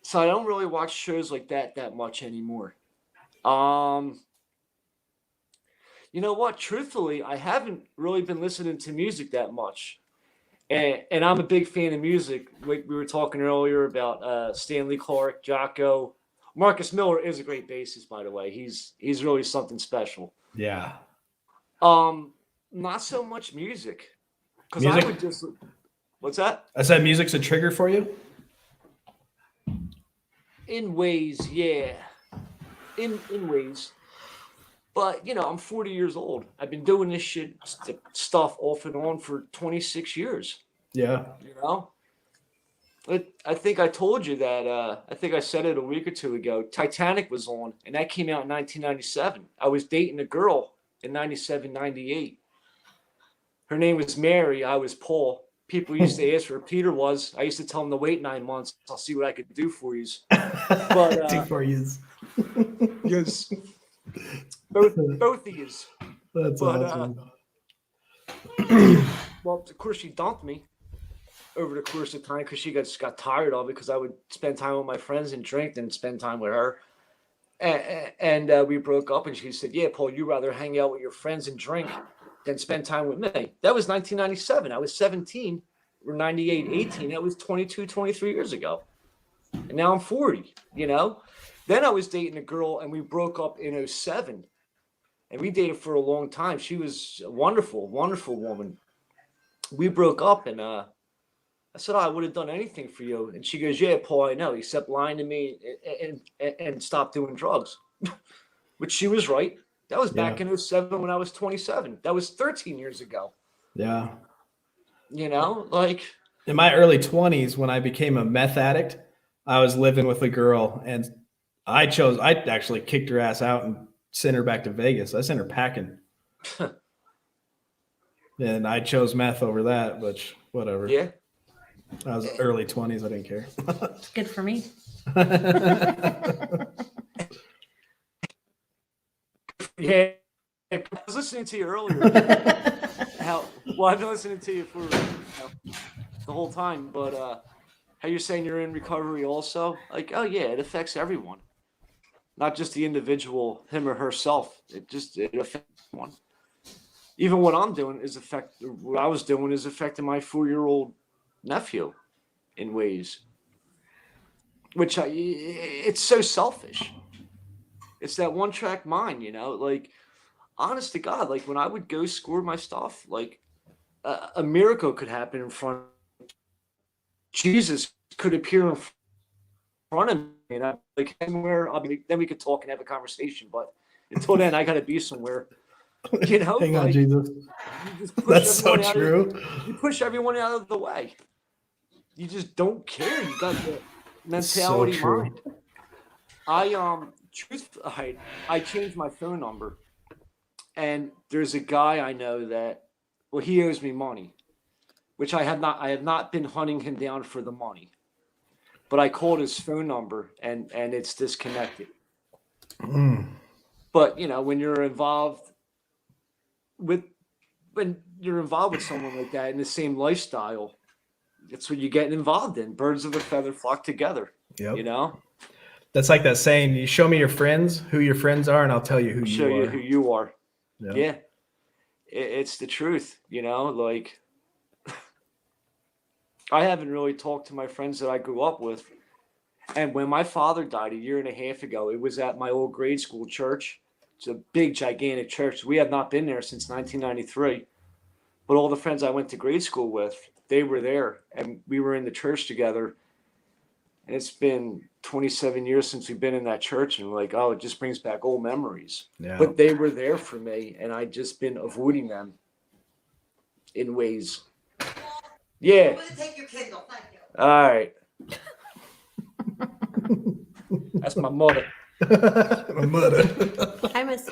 So I don't really watch shows like that much anymore. You know what? Truthfully, I haven't really been listening to music that much. And I'm a big fan of music. We were talking earlier about Stanley Clarke, Jocko. Marcus Miller is a great bassist, by the way. He's really something special. Yeah. Not so much music. Because I would just... What's that? I said music's a trigger for you? In ways, yeah. In ways. But, I'm 40 years old. I've been doing this stuff off and on for 26 years. Yeah. I think I told you that. I think I said it a week or two ago. Titanic was on, and that came out in 1997. I was dating a girl in 97, 98. Her name was Mary. I was Paul. People used to ask where Peter was. I used to tell them to wait 9 months. I'll see what I could do for you. But Do for you. yes, both of you. That's awesome. Well, of course, she dumped me over the course of time because she just got tired of it because I would spend time with my friends and drink than spend time with her. And we broke up, and she said, "Yeah, Paul, you'd rather hang out with your friends and drink than spend time with me." That was 1997. I was 17, or 98, 18. That was 22, 23 years ago. And now I'm 40, Then I was dating a girl, and we broke up in 07. And we dated for a long time. She was a wonderful, wonderful woman. We broke up, and I said, I would have done anything for you. And she goes, "Yeah, Paul, I know, except lying to me and stop doing drugs." Which she was right. That was back in 07 when I was 27. That was 13 years ago. Yeah. In my early 20s, when I became a meth addict, I was living with a girl, and I actually kicked her ass out and sent her back to Vegas. I sent her packing. And I chose meth over that, but whatever. Yeah. I was early 20s. I didn't care. It's good for me. Yeah. I was listening to you earlier. I've been listening to you for the whole time, but how you're saying you're in recovery also? Oh yeah, it affects everyone. Not just the individual, him or herself. It affects everyone. Even what I was doing is affecting my 4-year-old nephew in ways. Which it's so selfish. It's that one-track mind, honest to God, when I would go score my stuff, a miracle could happen in front of me. Jesus could appear in front of me, and I'm somewhere. Then we could talk and have a conversation. But until then, I got to be somewhere. Hang on, Jesus. That's so true. You push everyone out of the way. You just don't care. You got the mentality mind. I changed my phone number, and there's a guy I know that, he owes me money, which I have not been hunting him down for the money, but I called his phone number and it's disconnected. But when you're involved with someone like that in the same lifestyle, it's what you're getting involved in. Birds of a feather flock together. Yep. That's like that saying, you show me your friends, who your friends are, and I'll tell you who you are. Show you who you are. Yep. Yeah. it's the truth, you know, like I haven't really talked to my friends that I grew up with. And when my father died a year and a half ago, it was at my old grade school church. It's a big, gigantic church. We have not been there since 1993. But all the friends I went to grade school with, they were there. And we were in the church together. And it's been 27 years since we've been in that church. And we're like, oh, it just brings back old memories. Yeah. But they were there for me. And I've just been avoiding them in ways. Yeah. I'm gonna take your Kindle, thank you. All right. That's my mother. My mother. I miss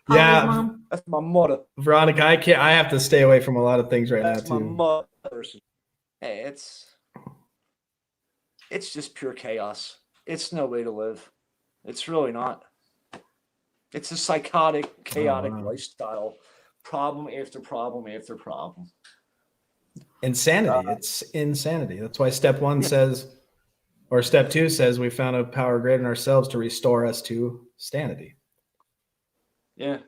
Yeah. Polly's mom. That's my mother. Veronica, I have to stay away from a lot of things right That's now my too. mother. Hey, it's just pure chaos. It's no way to live. It's really not. It's a psychotic, chaotic wow. lifestyle. Problem after problem after problem. Insanity. It's insanity. That's why step 1 says, or step 2 says, we found a power greater than ourselves to restore us to sanity. Yeah.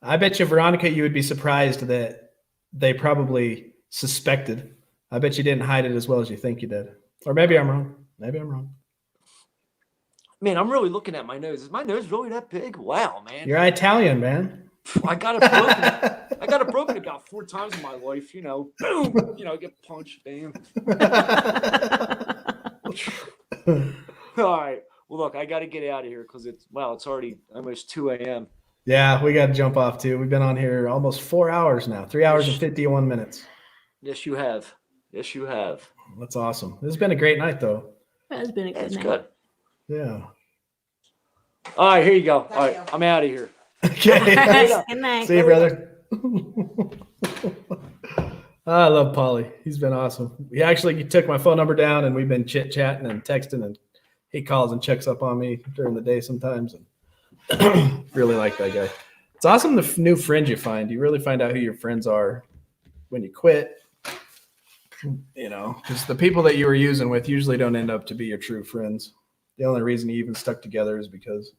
I bet you, Veronica, you would be surprised that they probably suspected. I bet you didn't hide it as well as you think you did. Or maybe I'm wrong. Maybe I'm wrong. Man, I'm really looking at my nose. Is my nose really that big? Wow, man. You're Italian, man. I got it broken. I got it broken about 4 times in my life. You know, boom. You know, I get punched. Bam. All right. Well, look, I got to get out of here because it's already almost 2 a.m. Yeah, we got to jump off too. We've been on here almost 4 hours now. 3 hours and 51 minutes. Yes, you have. Yes, you have. That's awesome. This has been a great night, though. That's been a good That's night. good. Yeah. All right, here you go. All right, I'm out of here. Okay. Good night. See you, brother. I love Polly. He's been awesome. He actually took my phone number down, and we've been chit-chatting and texting, and he calls and checks up on me during the day sometimes. And really like that guy. It's awesome the new friends you find. You really find out who your friends are when you quit. You know, because the people that you were using with usually don't end up to be your true friends. The only reason you even stuck together is because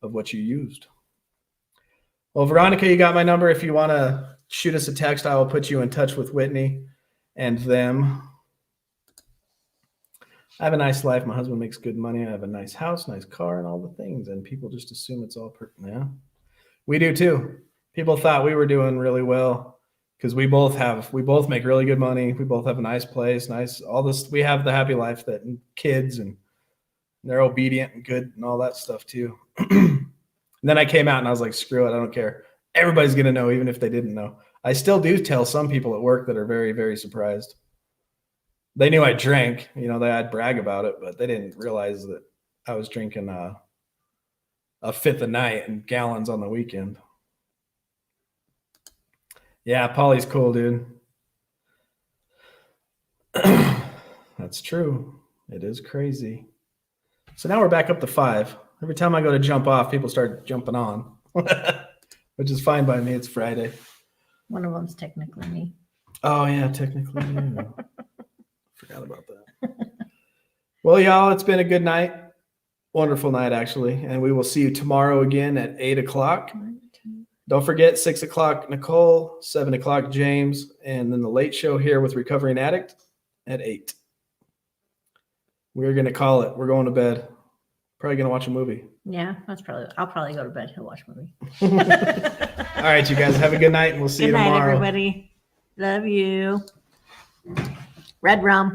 of what you used. Well, Veronica, you got my number. If you want to shoot us a text, I will put you in touch with Whitney and them. I have a nice life. My husband makes good money. I have a nice house, nice car, and all the things. And people just assume it's all yeah. We do too. People thought we were doing really well because we both make really good money. We both have a nice place, all this. We have the happy life that and kids, and they're obedient and good and all that stuff too. And then I came out and I was like, screw it. I don't care. Everybody's going to know, even if they didn't know. I still do tell some people at work that are very, very surprised. They knew I drank, I'd brag about it, but they didn't realize that I was drinking a fifth a night and gallons on the weekend. Yeah, Polly's cool, dude. That's true. It is crazy. So now we're back up to 5. Every time I go to jump off, people start jumping on, which is fine by me. It's Friday. One of them's technically me. Oh, yeah, technically. Yeah. Forgot about that. Well, y'all, it's been a good night. Wonderful night, actually. And we will see you tomorrow again at 8 o'clock. Don't forget, 6 o'clock, Nicole, 7 o'clock, James, and then the late show here with Recovering Addict at 8. We're going to call it. We're going to bed. Probably going to watch a movie. Yeah, I'll probably go to bed. He'll watch a movie. All right, you guys have a good night, and we'll see you tomorrow. Good night, everybody. Love you. Red rum.